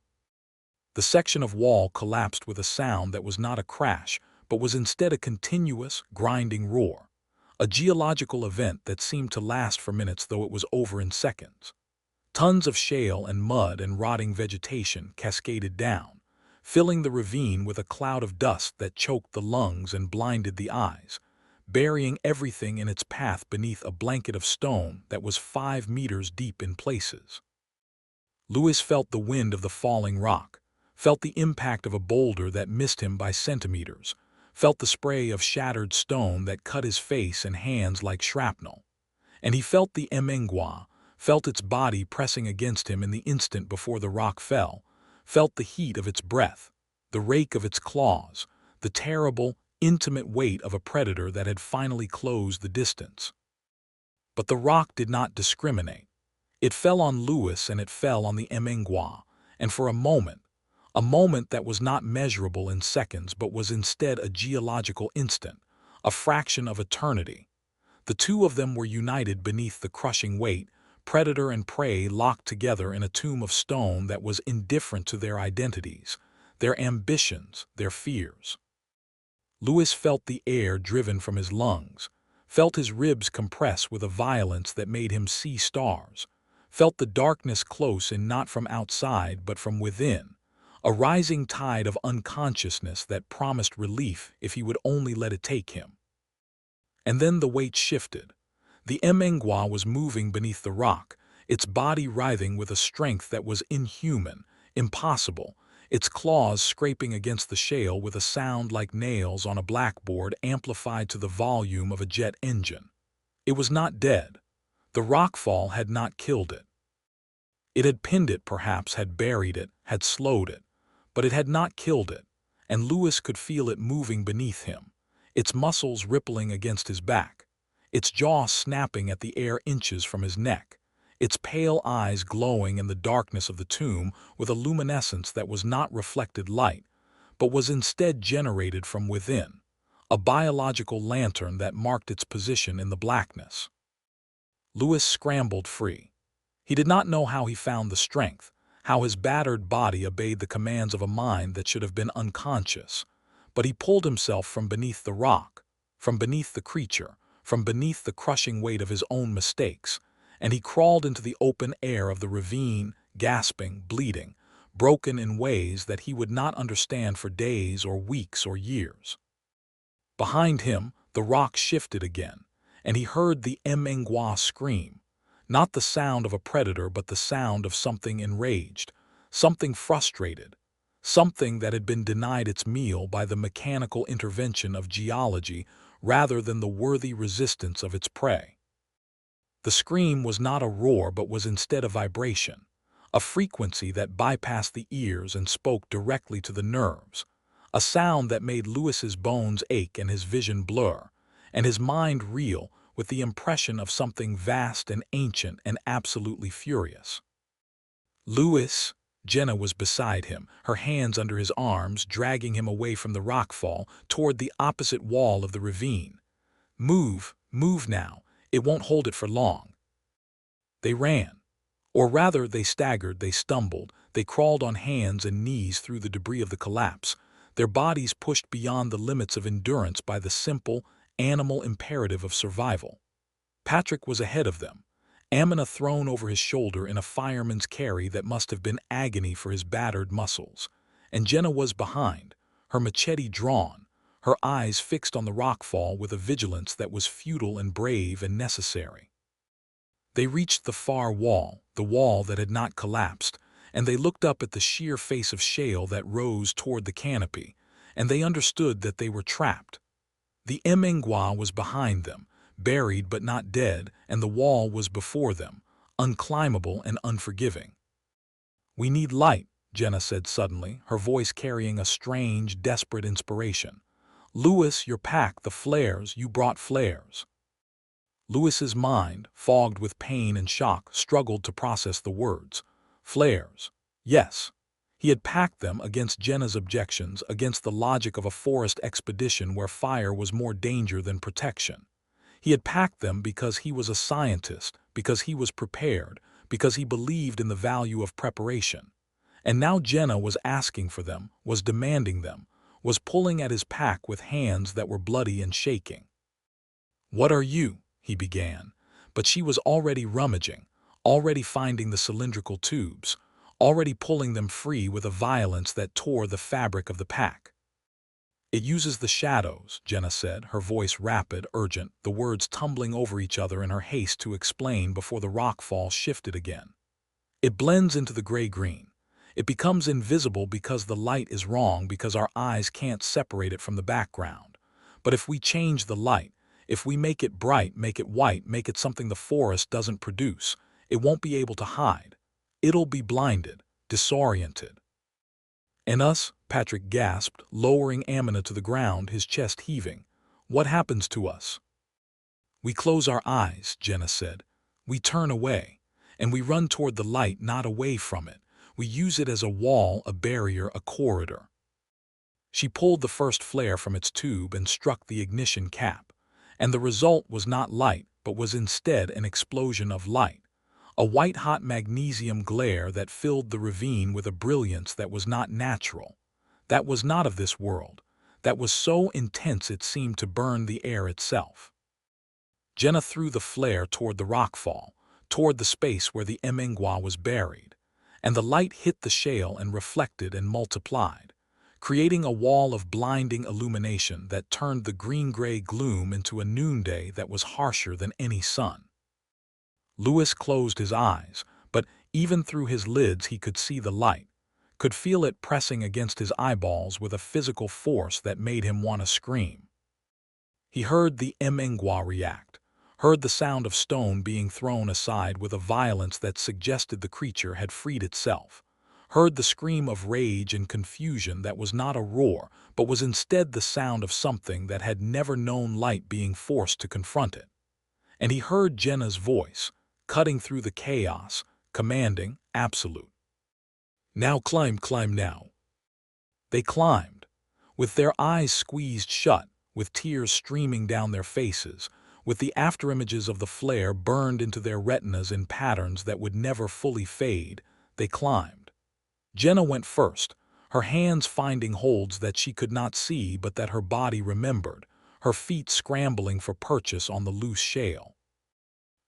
The section of wall collapsed with a sound that was not a crash, but was instead a continuous, grinding roar, a geological event that seemed to last for minutes though it was over in seconds. Tons of shale and mud and rotting vegetation cascaded down, filling the ravine with a cloud of dust that choked the lungs and blinded the eyes, burying everything in its path beneath a blanket of stone that was 5 meters deep in places. Lewis felt the wind of the falling rock, felt the impact of a boulder that missed him by centimeters, felt the spray of shattered stone that cut his face and hands like shrapnel. And he felt the Mngwa, felt its body pressing against him in the instant before the rock fell, felt the heat of its breath, the rake of its claws, the terrible, intimate weight of a predator that had finally closed the distance. But the rock did not discriminate. It fell on Lewis and it fell on the Mngwa, and for a moment that was not measurable in seconds but was instead a geological instant, a fraction of eternity. The two of them were united beneath the crushing weight, predator and prey locked together in a tomb of stone that was indifferent to their identities, their ambitions, their fears. Lewis felt the air driven from his lungs, felt his ribs compress with a violence that made him see stars, felt the darkness close in not from outside but from within, a rising tide of unconsciousness that promised relief if he would only let it take him. And then the weight shifted. The Mngwa was moving beneath the rock, its body writhing with a strength that was inhuman, impossible, its claws scraping against the shale with a sound like nails on a blackboard amplified to the volume of a jet engine. It was not dead. The rockfall had not killed it. It had pinned it, perhaps had buried it, had slowed it, but it had not killed it, and Lewis could feel it moving beneath him, its muscles rippling against his back, its jaw snapping at the air inches from his neck, its pale eyes glowing in the darkness of the tomb with a luminescence that was not reflected light, but was instead generated from within, a biological lantern that marked its position in the blackness. Lewis scrambled free. He did not know how he found the strength, how his battered body obeyed the commands of a mind that should have been unconscious, but he pulled himself from beneath the rock, from beneath the creature, from beneath the crushing weight of his own mistakes, and he crawled into the open air of the ravine, gasping, bleeding, broken in ways that he would not understand for days or weeks or years. Behind him, the rock shifted again, and he heard the Mngwa scream, not the sound of a predator but the sound of something enraged, something frustrated, something that had been denied its meal by the mechanical intervention of geology rather than the worthy resistance of its prey. The scream was not a roar but was instead a vibration, a frequency that bypassed the ears and spoke directly to the nerves, a sound that made Lewis's bones ache and his vision blur, and his mind reel with the impression of something vast and ancient and absolutely furious. Lewis, Jenna was beside him, her hands under his arms, dragging him away from the rockfall toward the opposite wall of the ravine. Move, move now, it won't hold it for long. They ran. Or rather, they staggered, they stumbled, they crawled on hands and knees through the debris of the collapse, their bodies pushed beyond the limits of endurance by the simple, animal imperative of survival. Patrick was ahead of them, Amina thrown over his shoulder in a fireman's carry that must have been agony for his battered muscles, and Jenna was behind, her machete drawn, her eyes fixed on the rockfall with a vigilance that was futile and brave and necessary. They reached the far wall, the wall that had not collapsed, and they looked up at the sheer face of shale that rose toward the canopy, and they understood that they were trapped. The Mngwa was behind them, buried but not dead, and the wall was before them, unclimbable and unforgiving. "We need light," Jenna said suddenly, her voice carrying a strange, desperate inspiration. "Lewis, your pack, the flares, you brought flares." Lewis's mind, fogged with pain and shock, struggled to process the words. Flares. Yes. He had packed them against Jenna's objections, against the logic of a forest expedition where fire was more danger than protection. He had packed them because he was a scientist, because he was prepared, because he believed in the value of preparation. And now Jenna was asking for them, was demanding them, was pulling at his pack with hands that were bloody and shaking. "What are you?" he began, but she was already rummaging, already finding the cylindrical tubes, already pulling them free with a violence that tore the fabric of the pack. "It uses the shadows," Jenna said, her voice rapid, urgent, the words tumbling over each other in her haste to explain before the rockfall shifted again. "It blends into the gray-green. It becomes invisible because the light is wrong, because our eyes can't separate it from the background. But if we change the light, if we make it bright, make it white, make it something the forest doesn't produce, it won't be able to hide. It'll be blinded, disoriented." "And us?" Patrick gasped, lowering Amina to the ground, his chest heaving. "What happens to us?" "We close our eyes," Jenna said. "We turn away, and we run toward the light, not away from it. We use it as a wall, a barrier, a corridor." She pulled the first flare from its tube and struck the ignition cap, and the result was not light, but was instead an explosion of light, a white-hot magnesium glare that filled the ravine with a brilliance that was not natural, that was not of this world, that was so intense it seemed to burn the air itself. Jenna threw the flare toward the rockfall, toward the space where the Mngwa was buried, and the light hit the shale and reflected and multiplied, creating a wall of blinding illumination that turned the green-gray gloom into a noonday that was harsher than any sun. Lewis closed his eyes, but even through his lids he could see the light, could feel it pressing against his eyeballs with a physical force that made him want to scream. He heard the Mngwa react, heard the sound of stone being thrown aside with a violence that suggested the creature had freed itself, heard the scream of rage and confusion that was not a roar, but was instead the sound of something that had never known light being forced to confront it. And he heard Jenna's voice, cutting through the chaos, commanding absolute. Now climb, climb now. They climbed, with their eyes squeezed shut, with tears streaming down their faces, with the afterimages of the flare burned into their retinas in patterns that would never fully fade. They climbed. Jenna went first, her hands finding holds that she could not see but that her body remembered, her feet scrambling for purchase on the loose shale.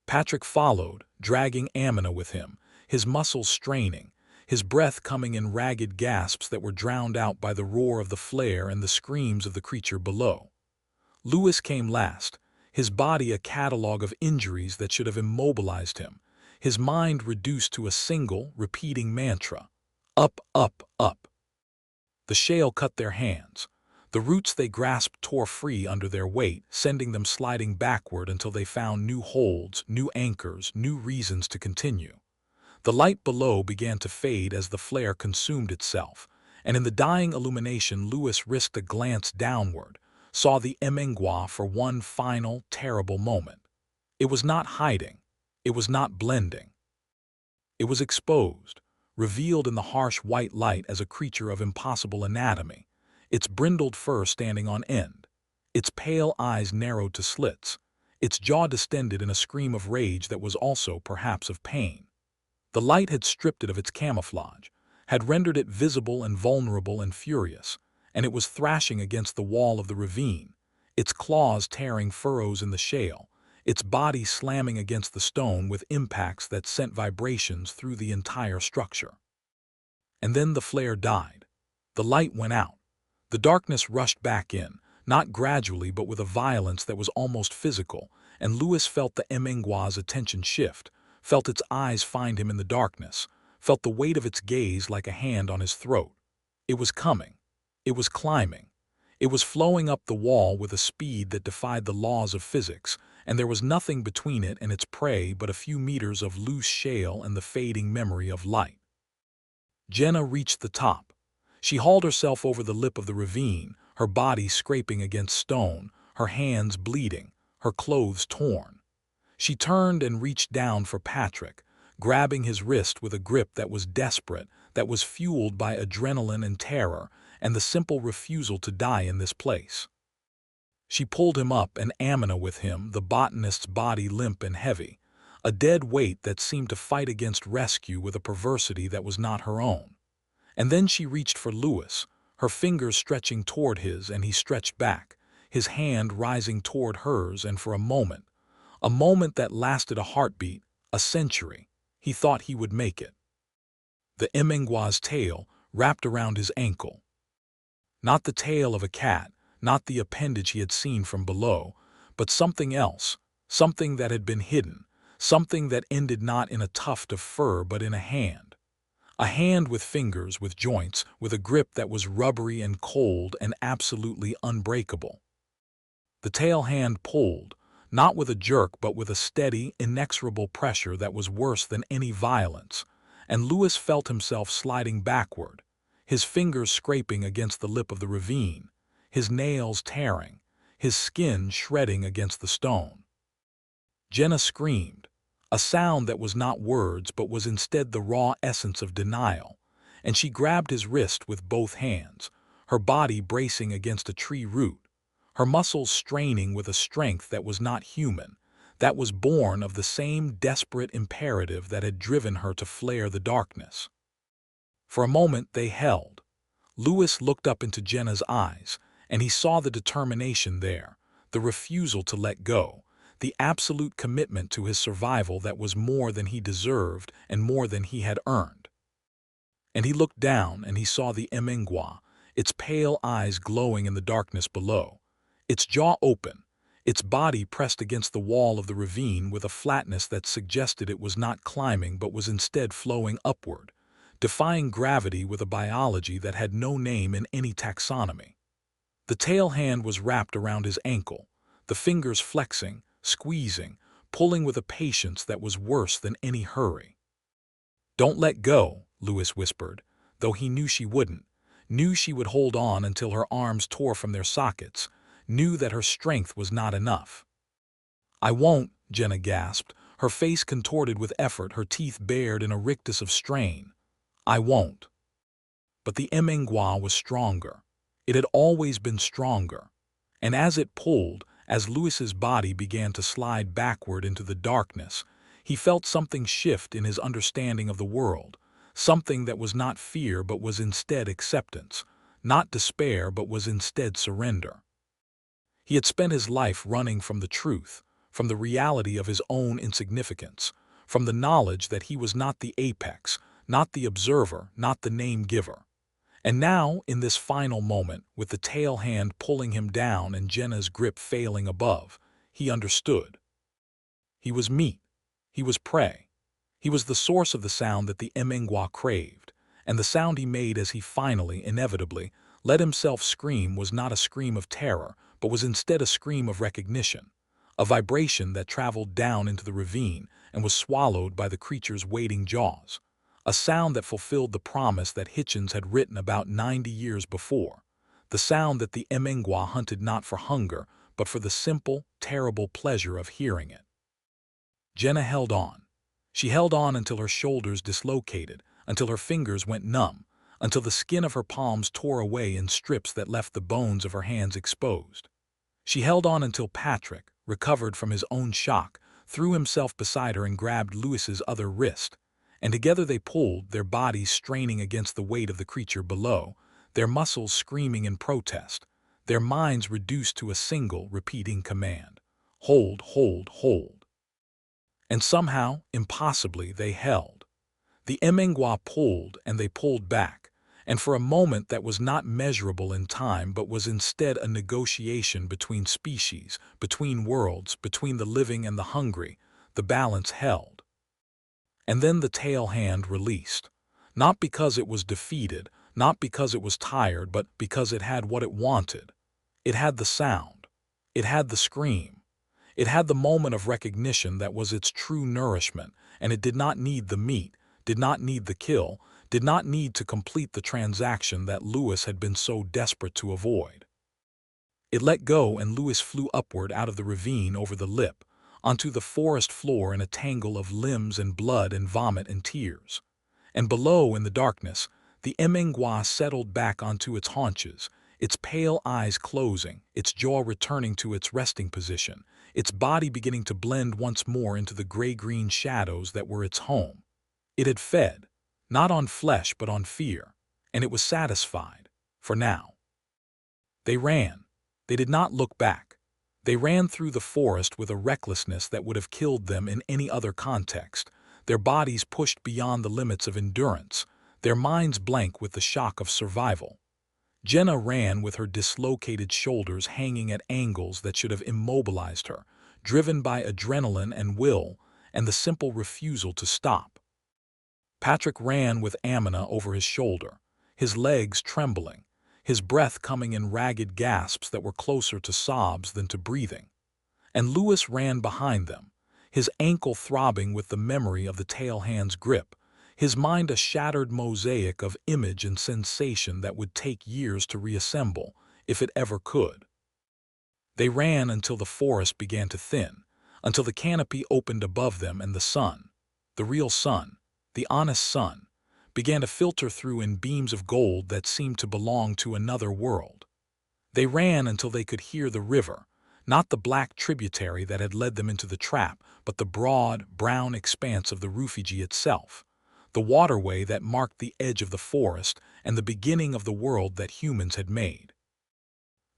Patrick followed, dragging Amina with him, his muscles straining, his breath coming in ragged gasps that were drowned out by the roar of the flare and the screams of the creature below. Lewis came last, his body a catalogue of injuries that should have immobilized him, his mind reduced to a single, repeating mantra. Up, up, up. The shale cut their hands. The roots they grasped tore free under their weight, sending them sliding backward until they found new holds, new anchors, new reasons to continue. The light below began to fade as the flare consumed itself, and in the dying illumination Lewis risked a glance downward, saw the Mngwa for one final, terrible moment. It was not hiding. It was not blending. It was exposed, revealed in the harsh white light as a creature of impossible anatomy, its brindled fur standing on end, its pale eyes narrowed to slits, its jaw distended in a scream of rage that was also perhaps of pain. The light had stripped it of its camouflage, had rendered it visible and vulnerable and furious, and it was thrashing against the wall of the ravine, its claws tearing furrows in the shale, its body slamming against the stone with impacts that sent vibrations through the entire structure. And then the flare died. The light went out. The darkness rushed back in, not gradually but with a violence that was almost physical, and Lewis felt the Mngwa's attention shift, felt its eyes find him in the darkness, felt the weight of its gaze like a hand on his throat. It was coming. It was climbing. It was flowing up the wall with a speed that defied the laws of physics, and there was nothing between it and its prey but a few meters of loose shale and the fading memory of light. Jenna reached the top. She hauled herself over the lip of the ravine, her body scraping against stone, her hands bleeding, her clothes torn. She turned and reached down for Patrick, grabbing his wrist with a grip that was desperate, that was fueled by adrenaline and terror, and the simple refusal to die in this place. She pulled him up and Amina with him, the botanist's body limp and heavy, a dead weight that seemed to fight against rescue with a perversity that was not her own. And then she reached for Lewis, her fingers stretching toward his, and he stretched back, his hand rising toward hers, and for a moment that lasted a heartbeat, a century, he thought he would make it. The Mngwa's tail wrapped around his ankle. Not the tail of a cat, not the appendage he had seen from below, but something else, something that had been hidden, something that ended not in a tuft of fur but in a hand with fingers, with joints, with a grip that was rubbery and cold and absolutely unbreakable. The tail hand pulled, not with a jerk but with a steady, inexorable pressure that was worse than any violence, and Lewis felt himself sliding backward, his fingers scraping against the lip of the ravine, his nails tearing, his skin shredding against the stone. Jenna screamed, a sound that was not words but was instead the raw essence of denial, and she grabbed his wrist with both hands, her body bracing against a tree root, her muscles straining with a strength that was not human, that was born of the same desperate imperative that had driven her to flare the darkness. For a moment they held. Lewis looked up into Jenna's eyes, and he saw the determination there, the refusal to let go, the absolute commitment to his survival that was more than he deserved and more than he had earned. And he looked down and he saw the Mngwa, its pale eyes glowing in the darkness below, its jaw open, its body pressed against the wall of the ravine with a flatness that suggested it was not climbing but was instead flowing upward, defying gravity with a biology that had no name in any taxonomy. The tail hand was wrapped around his ankle, the fingers flexing, squeezing, pulling with a patience that was worse than any hurry. "Don't let go," Lewis whispered, though he knew she wouldn't, knew she would hold on until her arms tore from their sockets, knew that her strength was not enough. "I won't," Jenna gasped, her face contorted with effort, her teeth bared in a rictus of strain. "I won't." But the Mngwa was stronger. It had always been stronger. And as it pulled, as Louis's body began to slide backward into the darkness, he felt something shift in his understanding of the world, something that was not fear but was instead acceptance, not despair but was instead surrender. He had spent his life running from the truth, from the reality of his own insignificance, from the knowledge that he was not the apex, not the observer, not the name-giver. And now, in this final moment, with the tail hand pulling him down and Jenna's grip failing above, he understood. He was meat. He was prey. He was the source of the sound that the Mngwa craved, and the sound he made as he finally, inevitably, let himself scream was not a scream of terror, but was instead a scream of recognition, a vibration that traveled down into the ravine and was swallowed by the creature's waiting jaws, a sound that fulfilled the promise that Hitchens had written about 90 years before, the sound that the Mngwa hunted not for hunger, but for the simple, terrible pleasure of hearing it. Jenna held on. She held on until her shoulders dislocated, until her fingers went numb, until the skin of her palms tore away in strips that left the bones of her hands exposed. She held on until Patrick, recovered from his own shock, threw himself beside her and grabbed Louis's other wrist, and together they pulled, their bodies straining against the weight of the creature below, their muscles screaming in protest, their minds reduced to a single, repeating command: hold, hold, hold. And somehow, impossibly, they held. The Mngwa pulled, and they pulled back, and for a moment that was not measurable in time but was instead a negotiation between species, between worlds, between the living and the hungry, the balance held. And then the tail hand released, not because it was defeated, not because it was tired, but because it had what it wanted. It had the sound. It had the scream. It had the moment of recognition that was its true nourishment, and it did not need the meat, did not need the kill, did not need to complete the transaction that Louis had been so desperate to avoid. It let go, and Louis flew upward out of the ravine over the lip, onto the forest floor in a tangle of limbs and blood and vomit and tears. And below, in the darkness, the Mngwa settled back onto its haunches, its pale eyes closing, its jaw returning to its resting position, its body beginning to blend once more into the gray-green shadows that were its home. It had fed, not on flesh but on fear, and it was satisfied, for now. They ran. They did not look back. They ran through the forest with a recklessness that would have killed them in any other context, their bodies pushed beyond the limits of endurance, their minds blank with the shock of survival. Jenna ran with her dislocated shoulders hanging at angles that should have immobilized her, driven by adrenaline and will, and the simple refusal to stop. Patrick ran with Amina over his shoulder, his legs trembling, his breath coming in ragged gasps that were closer to sobs than to breathing. And Louis ran behind them, his ankle throbbing with the memory of the tail hand's grip, his mind a shattered mosaic of image and sensation that would take years to reassemble, if it ever could. They ran until the forest began to thin, until the canopy opened above them and the sun, the real sun, the honest sun, began to filter through in beams of gold that seemed to belong to another world. They ran until they could hear the river, not the black tributary that had led them into the trap, but the broad, brown expanse of the Rufiji itself, the waterway that marked the edge of the forest and the beginning of the world that humans had made.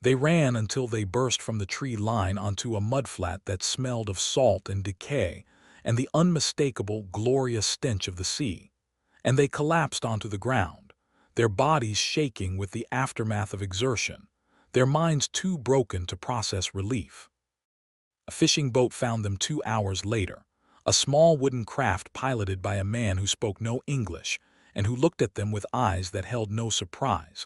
They ran until they burst from the tree line onto a mudflat that smelled of salt and decay and the unmistakable, glorious stench of the sea, and they collapsed onto the ground, their bodies shaking with the aftermath of exertion, their minds too broken to process relief. A fishing boat found them 2 hours later, a small wooden craft piloted by a man who spoke no English and who looked at them with eyes that held no surprise,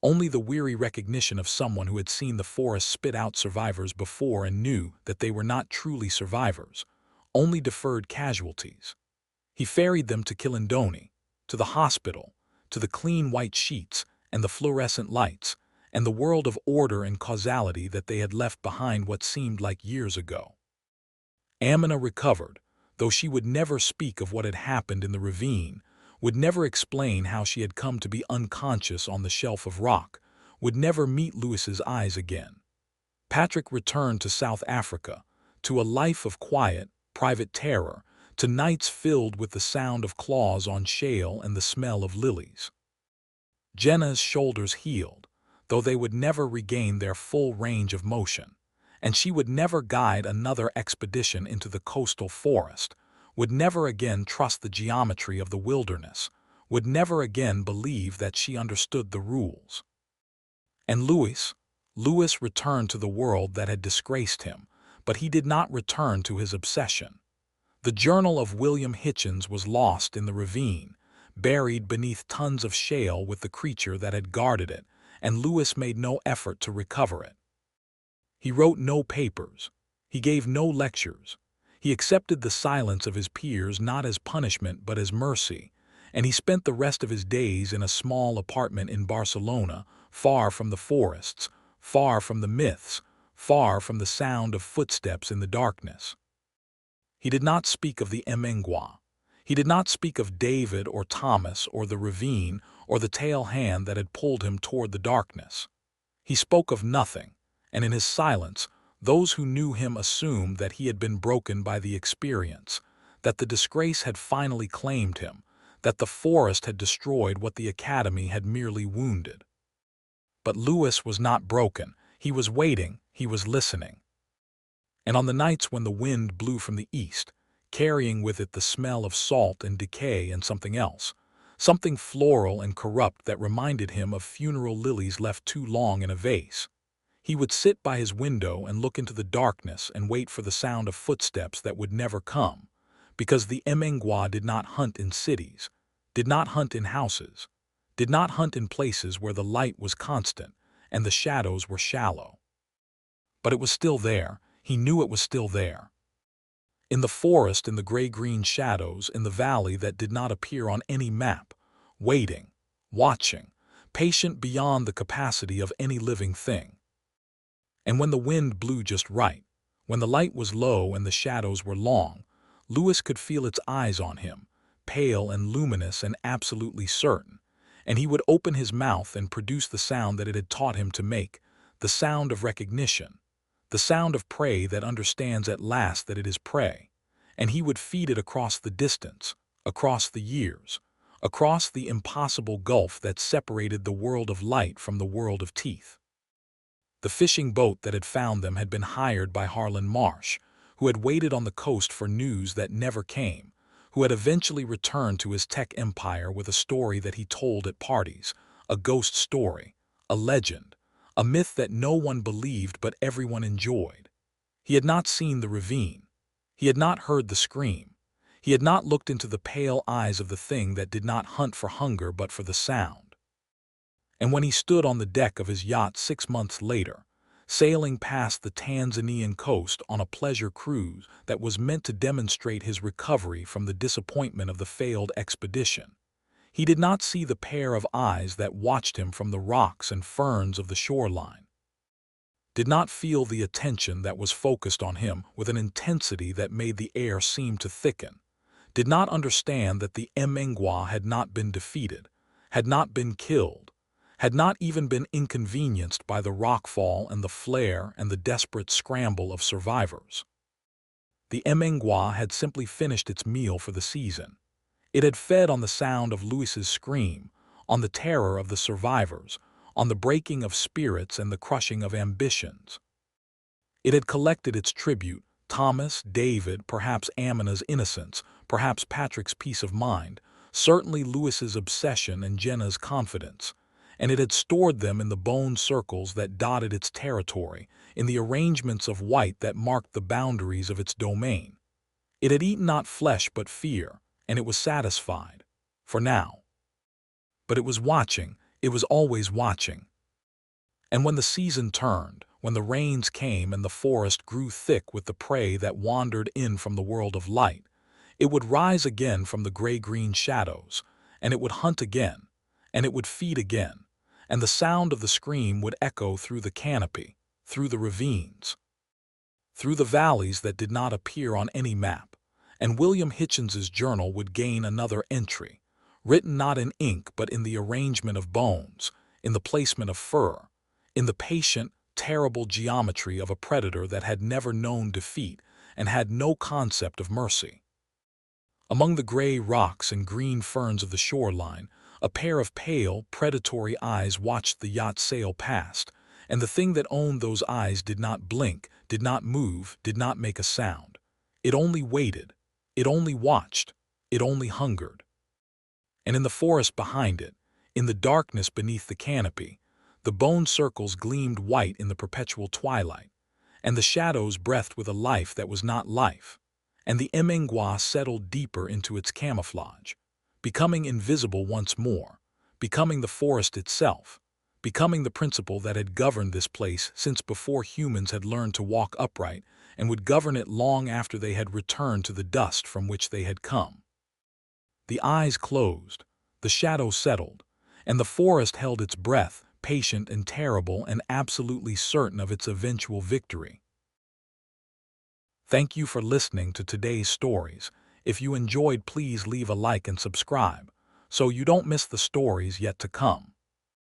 only the weary recognition of someone who had seen the forest spit out survivors before and knew that they were not truly survivors, only deferred casualties. He ferried them to Kilindoni, to the hospital, to the clean white sheets and the fluorescent lights, and the world of order and causality that they had left behind what seemed like years ago. Amina recovered, though she would never speak of what had happened in the ravine, would never explain how she had come to be unconscious on the shelf of rock, would never meet Lewis's eyes again. Patrick returned to South Africa, to a life of quiet, private terror, to nights filled with the sound of claws on shale and the smell of lilies. Jenna's shoulders healed, though they would never regain their full range of motion, and she would never guide another expedition into the coastal forest, would never again trust the geometry of the wilderness, would never again believe that she understood the rules. And Lewis returned to the world that had disgraced him, but he did not return to his obsession. The journal of William Hitchens was lost in the ravine, buried beneath tons of shale with the creature that had guarded it, and Lewis made no effort to recover it. He wrote no papers. He gave no lectures. He accepted the silence of his peers not as punishment but as mercy, and he spent the rest of his days in a small apartment in Barcelona, far from the forests, far from the myths, far from the sound of footsteps in the darkness. He did not speak of the Mngwa. He did not speak of David or Thomas or the ravine or the tail hand that had pulled him toward the darkness. He spoke of nothing, and in his silence, those who knew him assumed that he had been broken by the experience, that the disgrace had finally claimed him, that the forest had destroyed what the academy had merely wounded. But Lewis was not broken. He was waiting, he was listening. And on the nights when the wind blew from the east, carrying with it the smell of salt and decay and something else, something floral and corrupt that reminded him of funeral lilies left too long in a vase, he would sit by his window and look into the darkness and wait for the sound of footsteps that would never come, because the Mngwa did not hunt in cities, did not hunt in houses, did not hunt in places where the light was constant and the shadows were shallow. But it was still there. He knew it was still there. In the forest, in the gray-green shadows, in the valley that did not appear on any map, waiting, watching, patient beyond the capacity of any living thing. And when the wind blew just right, when the light was low and the shadows were long, Lewis could feel its eyes on him, pale and luminous and absolutely certain, and he would open his mouth and produce the sound that it had taught him to make, the sound of recognition, the sound of prey that understands at last that it is prey, and he would feed it across the distance, across the years, across the impossible gulf that separated the world of light from the world of teeth. The fishing boat that had found them had been hired by Harlan Marsh, who had waited on the coast for news that never came, who had eventually returned to his tech empire with a story that he told at parties, a ghost story, a legend, a myth that no one believed but everyone enjoyed. He had not seen the ravine. He had not heard the scream. He had not looked into the pale eyes of the thing that did not hunt for hunger but for the sound. And when he stood on the deck of his yacht 6 months later, sailing past the Tanzanian coast on a pleasure cruise that was meant to demonstrate his recovery from the disappointment of the failed expedition, he did not see the pair of eyes that watched him from the rocks and ferns of the shoreline, did not feel the attention that was focused on him with an intensity that made the air seem to thicken, did not understand that the Mngwa had not been defeated, had not been killed, had not even been inconvenienced by the rockfall and the flare and the desperate scramble of survivors. The Mngwa had simply finished its meal for the season. It had fed on the sound of Lewis's scream, on the terror of the survivors, on the breaking of spirits and the crushing of ambitions. It had collected its tribute, Thomas, David, perhaps Amina's innocence, perhaps Patrick's peace of mind, certainly Lewis's obsession and Jenna's confidence, and it had stored them in the bone circles that dotted its territory, in the arrangements of white that marked the boundaries of its domain. It had eaten not flesh but fear, and it was satisfied, for now. But it was watching, it was always watching. And when the season turned, when the rains came and the forest grew thick with the prey that wandered in from the world of light, it would rise again from the gray-green shadows, and it would hunt again, and it would feed again, and the sound of the scream would echo through the canopy, through the ravines, through the valleys that did not appear on any map, and William Hitchens's journal would gain another entry, written not in ink but in the arrangement of bones, in the placement of fur, in the patient, terrible geometry of a predator that had never known defeat and had no concept of mercy. Among the gray rocks and green ferns of the shoreline, a pair of pale, predatory eyes watched the yacht sail past, and the thing that owned those eyes did not blink, did not move, did not make a sound. It only waited, it only watched, it only hungered. And in the forest behind it, in the darkness beneath the canopy, the bone circles gleamed white in the perpetual twilight, and the shadows breathed with a life that was not life, and the Mngwa settled deeper into its camouflage, becoming invisible once more, becoming the forest itself, becoming the principle that had governed this place since before humans had learned to walk upright and would govern it long after they had returned to the dust from which they had come. The eyes closed, the shadow settled, and the forest held its breath, patient and terrible and absolutely certain of its eventual victory. Thank you for listening to today's stories. If you enjoyed, please leave a like and subscribe, so you don't miss the stories yet to come.